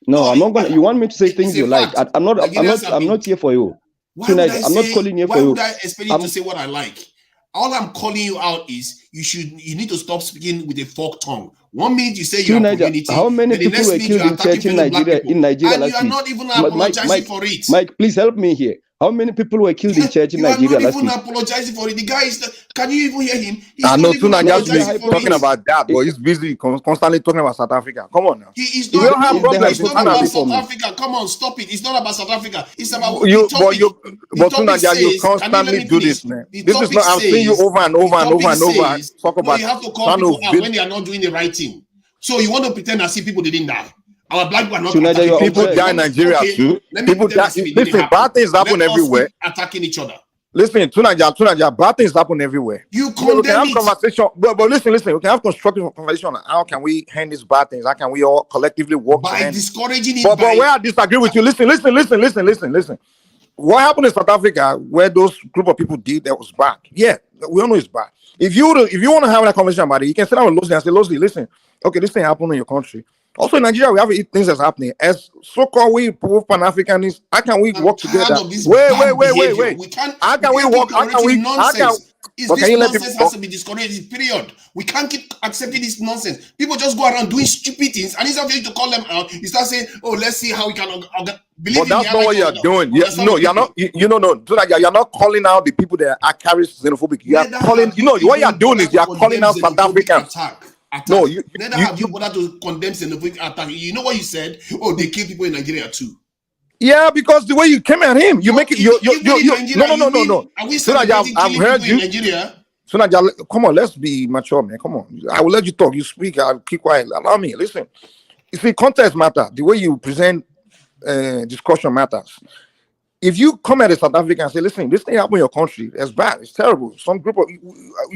No, I'm not going to. You want me to say things you like. I'm not here for you. Niger, I'm not calling here for you. Why would I expect you to say what I like? All I'm calling you out is you need to stop speaking with a forked tongue. 1 minute you say you are community. How many people were killed in church in Nigeria last week? And you are not even apologizing for it. Mike, please help me here. How many people were killed in church in Nigeria last week? You are not even apologizing for it. The guy is. Can you even hear him? I know Tunaja is talking about that, but he's busy constantly talking about South Africa. Come on now. It's we don't have problems. It's not about South Africa. Come on, stop it. It's not about South Africa. It's about But Tunaja, you constantly do this, man. This is not. I'm seeing you over and over and over and over. Talk about. You have to call people out when they are not doing the right thing. So you want to pretend as if people didn't die. Our black people are not people die in Nigeria too. People die. Listen, bad things happen everywhere. Attacking each other. Listen, Tunaja, bad things happen everywhere. You can have conversation, but listen. We can have constructive conversation on how can we hand these bad things. How can we all collectively work by discouraging it? But where I disagree with you, listen. What happened in South Africa, where those group of people did that was bad. Yeah, we all know it's bad. If you want to have that conversation about it, you can sit down with Loslie and say, Loslie, listen, okay, this thing happened in your country. Also in Nigeria, we have things that's happening. As so-called we Pan-Africanists, how can we work together? Wait. How can we work? This nonsense has to be discouraged, period. We can't keep accepting this nonsense. People just go around doing stupid things, and instead of you to call them out, you start saying, oh, let's see how we can believe. But that's not what you're doing. You're not. You're not calling out the people that are carrying xenophobic. You are calling. What you're doing is you're calling out South Africans. No, neither have you bothered to condemn xenophobic attack. You know what you said? Oh, they kill people in Nigeria too. Yeah, because the way you came at him, you make it. You no. Are we Soon as celebrating I've killing heard people in you. Nigeria? Soon as come on, let's be mature, man. Come on, I will let you talk. You speak. I'll keep quiet. Allow me. Listen. You see, context matter. The way you present discussion matters. If you come at a South African and say, listen, this thing happened in your country, it's bad, it's terrible. Some group of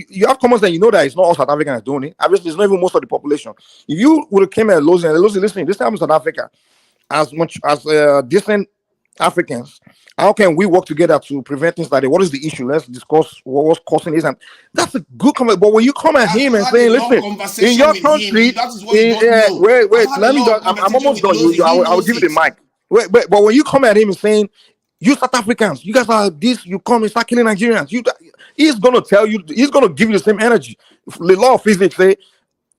you have comments that you know that it's not all South Africans doing it. Obviously, it's not even most of the population. If you would have came at Lozi and Lozi, listen, this happened in South Africa, as much as decent Africans, how can we work together to prevent things like that? What is the issue? Let's discuss what was causing this. And that's a good comment. But when you come at him and saying, listen, in your country, wait, let me just, I'm almost done. I will give you the mic. Wait, but when you come at him and saying, you South Africans, you guys are this, you come and start killing Nigerians. He's gonna tell you, he's gonna give you the same energy. The law of physics say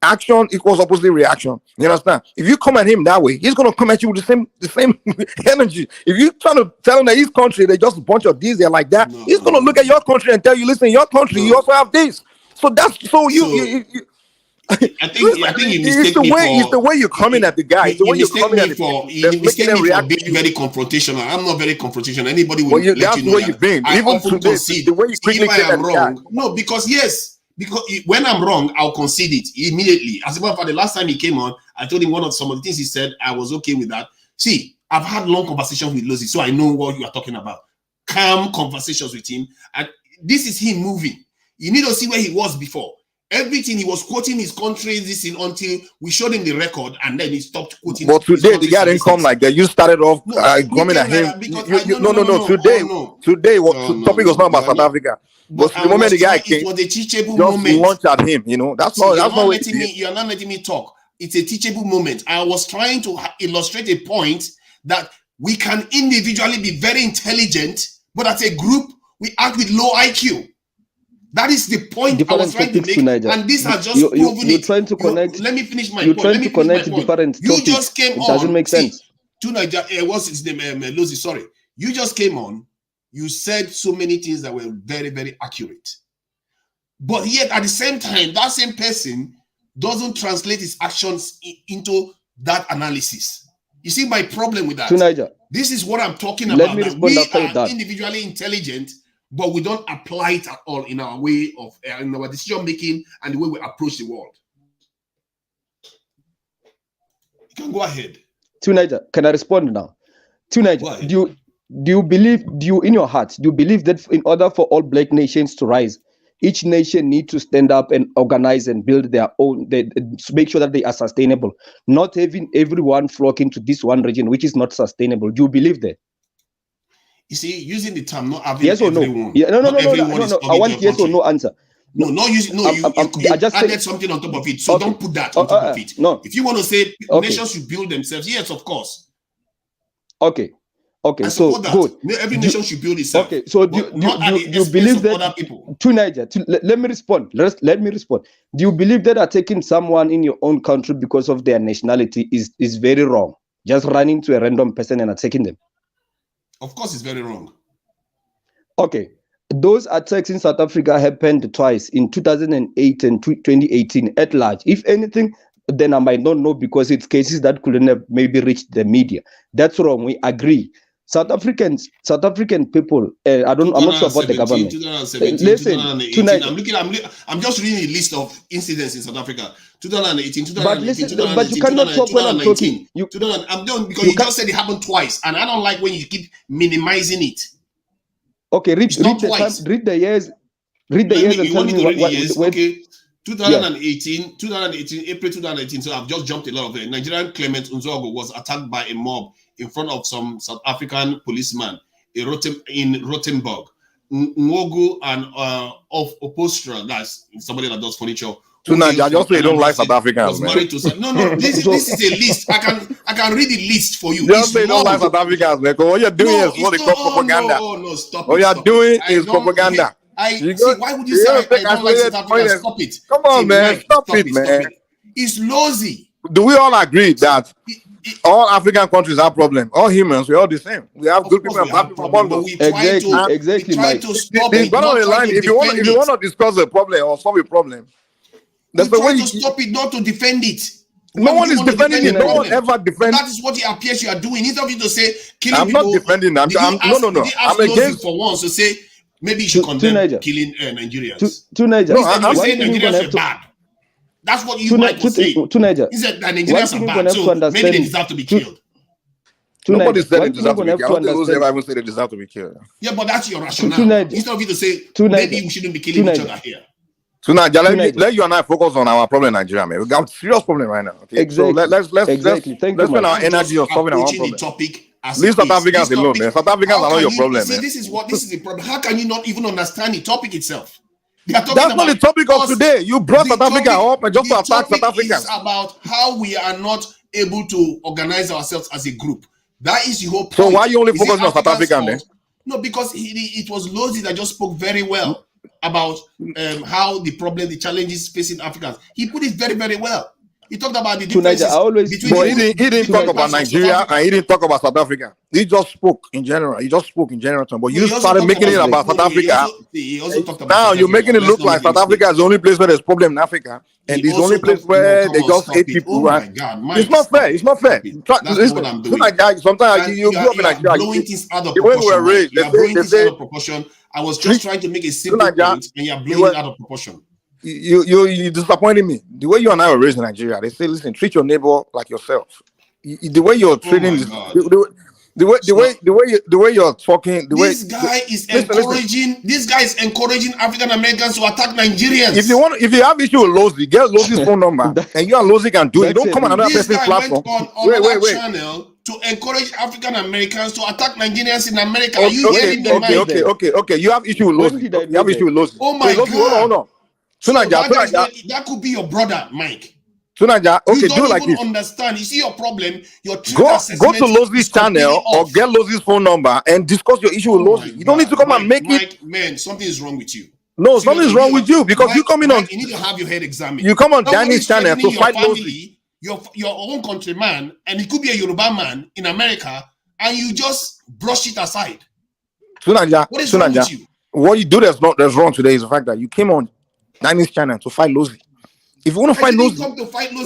action equals opposite reaction. You understand? If you come at him that way, he's gonna come at you with the same energy. If you trying to tell him that his country, they're just a bunch of these, they're like that, he's gonna look at your country and tell you, listen, your country, you also have this. So that's you I think you mistake me it's the way you're coming at the guy. It's the way you're coming at you mistake me for being very confrontational. I'm not very confrontational. Anybody will let that's you know where you've been. I Even often today, concede. the way you quickly If I came at am the wrong, guy. no, because when I'm wrong, I'll concede it immediately. As a matter of fact, the last time he came on, I told him some of the things he said, I was okay with that. See, I've had long conversations with Lozi, so I know what you are talking about. Calm conversations with him, and this is him moving. You need to see where he was before. Everything he was quoting his country, this in until we showed him the record, and then he stopped quoting. But today the guy didn't come like that. You started off coming at him. Today topic was not about South Africa. But the moment the guy came, it was a teachable just moment. launch at him. You know, that's not what you're not letting me talk. It's a teachable moment. I was trying to illustrate a point that we can individually be very intelligent, but as a group, we act with low IQ. That is the point I was trying to make, and this has just proven it. Trying to connect. Let me finish my You're point. trying to connect different You topics. just came on. It doesn't make sense. What's his name? Lozi, sorry. You just came on. You said so many things that were very, very accurate. But yet, at the same time, that same person doesn't translate his actions into that analysis. You see my problem with that? This is what I'm talking about. Let me respond after we are that. individually intelligent, but we don't apply it at all in our way of in our decision making and the way we approach the world. You can go ahead. Tunaja, can I respond now? Tunaja, do you believe in your heart? Do you believe that in order for all black nations to rise, each nation needs to stand up and organize and build their own, to make sure that they are sustainable, not having everyone flocking to this one region which is not sustainable? Do you believe that? You see, using the term not having yes or no? everyone. Yeah, no. I want yes or no answer. No, not using. No, you just added something on top of it. So don't put that on top of it. No. If you want to say nations should build themselves, yes, of course. Okay, so good. Every nation should build itself. Okay, so do you believe that other people? To Niger, let me respond. Let me respond. Do you believe that attacking someone in your own country because of their nationality is very wrong? Just running to a random person and attacking them? Of course, it's very wrong. Okay, those attacks in South Africa happened twice, in 2008 and 2018 at large. If anything, then I might not know because it's cases that couldn't have maybe reached the media. That's wrong. We agree. South African people. I'm not sure about the government. 2017, listen, 2018. I'm just reading a list of incidents in South Africa. 2018, 2018, but you cannot talk when I'm talking. I'm done because you just said it happened twice, and I don't like when you keep minimizing it. Okay, read the years. Read the years and tell me what. Okay, 2018, April 2018. So I've just jumped a lot of it. Nigerian Clement Unzogo was attacked by a mob in front of some South African policeman in Rothenburg. Nwogu and of Opostra, that's somebody that does furniture. So now, just say you don't like South Africans, man. No. This is a list. I can read the list for you. Just say you don't like South Africans, man. What you're doing is what they call propaganda. No, stop. What you're doing is propaganda. Why would you say I don't like South Africans? Stop it. Come on, man. Stop it, man. It's lousy. Do we all agree that all African countries have problems? All humans, we're all the same. We have good people and bad people among us. Exactly, Mike. If you want to discuss a problem or solve a problem, that's the way to stop it, not to defend it. No one is defending it. No one ever defends. That is what it appears you are doing. Instead of you to say killing I'm people. not defending them. No. I'm against. For once to say maybe you should condemn killing Nigerians. To Niger. Instead you say Nigerians are bad. That's what you might say. To Niger. He said that Nigerians are bad, so maybe they deserve to be killed. Nobody said they deserve to be killed. I don't think those ever even said they deserve to be killed. Yeah, but that's your rationale. Instead of you to say maybe we shouldn't be killing each other here. So now, let you and I focus on our problem in Nigeria, man. We got a serious problem right now. Okay? Exactly. So let's spend our energy on solving our own problem. Leave South Africans alone, man. South Africans are not your problem, man. This is the problem. How can you not even understand the topic itself? That's not the topic of today. You brought South Africa up and just to attack South Africans. It's about how we are not able to organize ourselves as a group. That is the whole point. So why are you only focusing on South African then? No, because it was Lozi that just spoke very well about how the challenges facing Africans. He put it very, very well. He talked about the differences between. He didn't talk about Nigeria and he didn't talk about South Africa. He just spoke in general. But you started making it about South Africa. He also talked about now you're making it look like South Africa is the only place where there's problem in Africa, and it's the only place where they just hate people. Oh my God, Mike, it's not fair. It's not fair. That's what I'm doing. Sometimes you grew up in Nigeria. Blowing things out of proportion. You're blowing things out of proportion. I was just trying to make a simple point, and you're blowing it out of proportion. You disappointed me. The way you and I were raised in Nigeria, they say, listen, treat your neighbor like yourself. The way you're treating the way you're talking, this guy is encouraging African Americans to attack Nigerians. If you have issue with Lozi, get Lozi's phone number, and you and Lozi can do it. Don't come on another person's platform. Wait. Channel to encourage African Americans to attack Nigerians in America. Are you hearing me? Okay. You have issue with Lozi. Oh my God. Hold on. That could be your brother, Mike. Sunaja, okay, you do like this. Understand? You see your problem. Your go to Lozi's channel or get Lozi's phone number and discuss your issue with Lozi. You don't need to come and make it. Man, something is wrong with you. No, something is wrong with you because you come in on. You need to have your head examined. You come on Danny's channel to fight Lozi. Your own countryman, and it could be a Yoruba man in America, and you just brush it aside. Sunaja, what is wrong with you? What you do that's wrong today is the fact that you came on Danny's channel to fight Lozi. If you want to fight Lozi,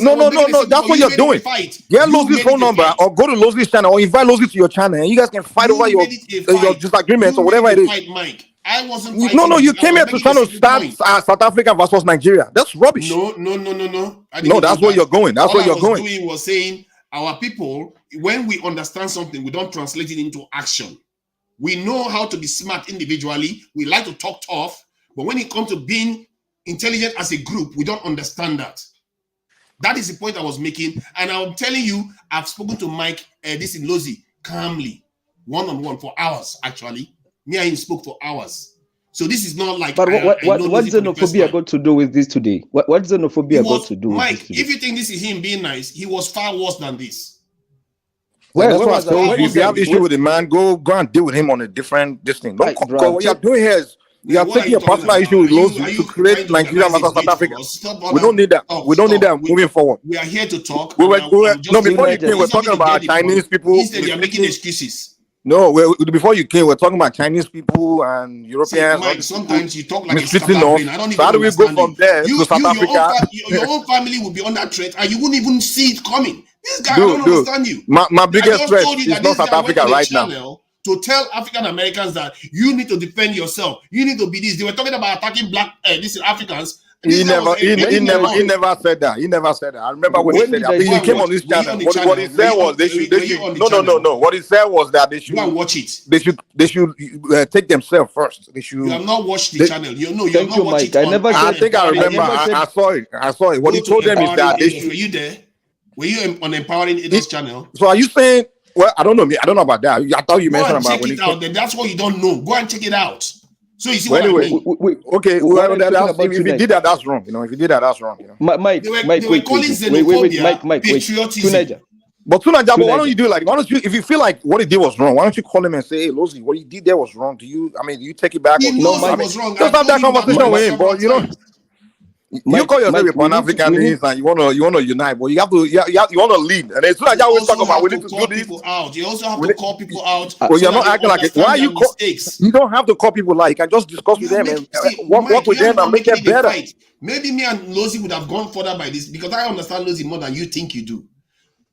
no, that's what you're doing. Get Lozi's phone number or go to Lozi's channel or invite Lozi to your channel and you guys can fight over your disagreements or whatever it is. Mike. I wasn't no, you came here to try to start South Africa versus Nigeria. That's rubbish. No. No, that's where you're going. That's where you're going. All I was doing was saying our people, when we understand something, we don't translate it into action. We know how to be smart individually. We like to talk tough, but when it comes to being intelligent as a group, we don't understand that. That is the point I was making. And I'm telling you, I've spoken to Mike, this in Lozi, calmly, one-on-one for hours, actually. Me and him spoke for hours. So this is not like... But what's xenophobia got to do with this today? What's xenophobia got to do with Mike, this today? if you think this is him being nice, he was far worse than this. That's what I told you. If you have issue with the man, go and deal with him on a different thing. What you're doing here is you are taking a personal issue with Lozi to create Nigeria versus South Africa. We don't need that. We don't need that moving forward. We are here to talk. Before you came, we're talking about Chinese people. Instead, you're making excuses. No, before you came, we're talking about Chinese people and Europeans. Mike, sometimes you talk like a scatterbrain. I don't even how do we go from there to South Africa? Your own family will be under threat, and you wouldn't even see it coming. This guy, I don't understand you. My biggest threat is not South Africa right now. To tell African Americans that you need to defend yourself, you need to be this. They were talking about attacking these Africans. He never said that. He never said that. I remember when he said that. He came on this channel. What he said was they should. No. What he said was that they should go and watch it. They should take themselves first. They should. You have not watched the channel. You have not watched it. I think I remember. I saw it. What he told them is that they should. Were you there? Were you on Empowering Idiots channel? So are you saying? Well, I don't know. I don't know about that. I thought you mentioned about when it out. Then that's what you don't know. Go and check it out. So you see what I mean? If you did that, that's wrong. If you did that, that's wrong. Mike, patriotism. But Sunaja, why don't you do like? Why don't you? If you feel like what he did was wrong, why don't you call him and say, "Hey, Lozi, what he did there was wrong." Do you take it back? He knows it was wrong. Just have that conversation with him, but you know. You call yourself a Pan-Africanist and you wanna unite, but you want to lead. And as soon as you always talk about we need to do this, you also have to call people out. Well, you're not acting like it. Why you call? You don't have to call people like. You can just discuss with them and work with them and make them better. Maybe me and Lozi would have gone further by this because I understand Lozi more than you think you do.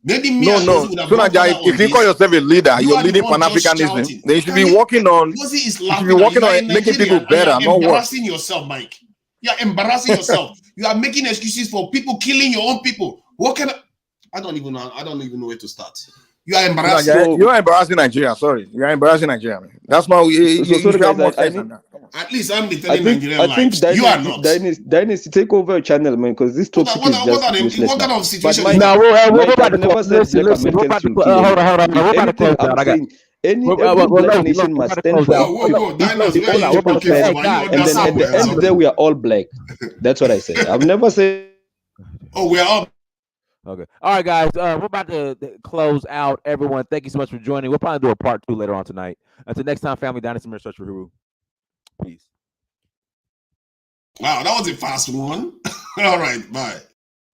Maybe me and Lozi would have gone further on if you call yourself a leader, you're leading Pan-Africanism. Then you should be working on. Lozi is you should be working on making people better, not worse. Embarrassing yourself, Mike. You're embarrassing yourself. You are making excuses for people killing your own people. What can I don't even know. I don't even know where to start. You are embarrassing. You're embarrassing Nigeria. Sorry, you're embarrassing Nigeria. Man. That's not. At least I'm the telling Nigerian lives. You are not. Dynasty, take over a channel, man, because this topic is just useless. What kind of situation? I've never said Black Americans should kill. Hold on. Any black nation must stand for and then at the end there we are all black. That's what I say. I've never said. Oh, we are all. Okay. All right, guys. We're about to close out. Everyone, thank you so much for joining. We'll probably do a part 2 later on tonight. Until next time, family, Dynasty Search for Huru. Peace. Wow, that was a fast one. All right, bye.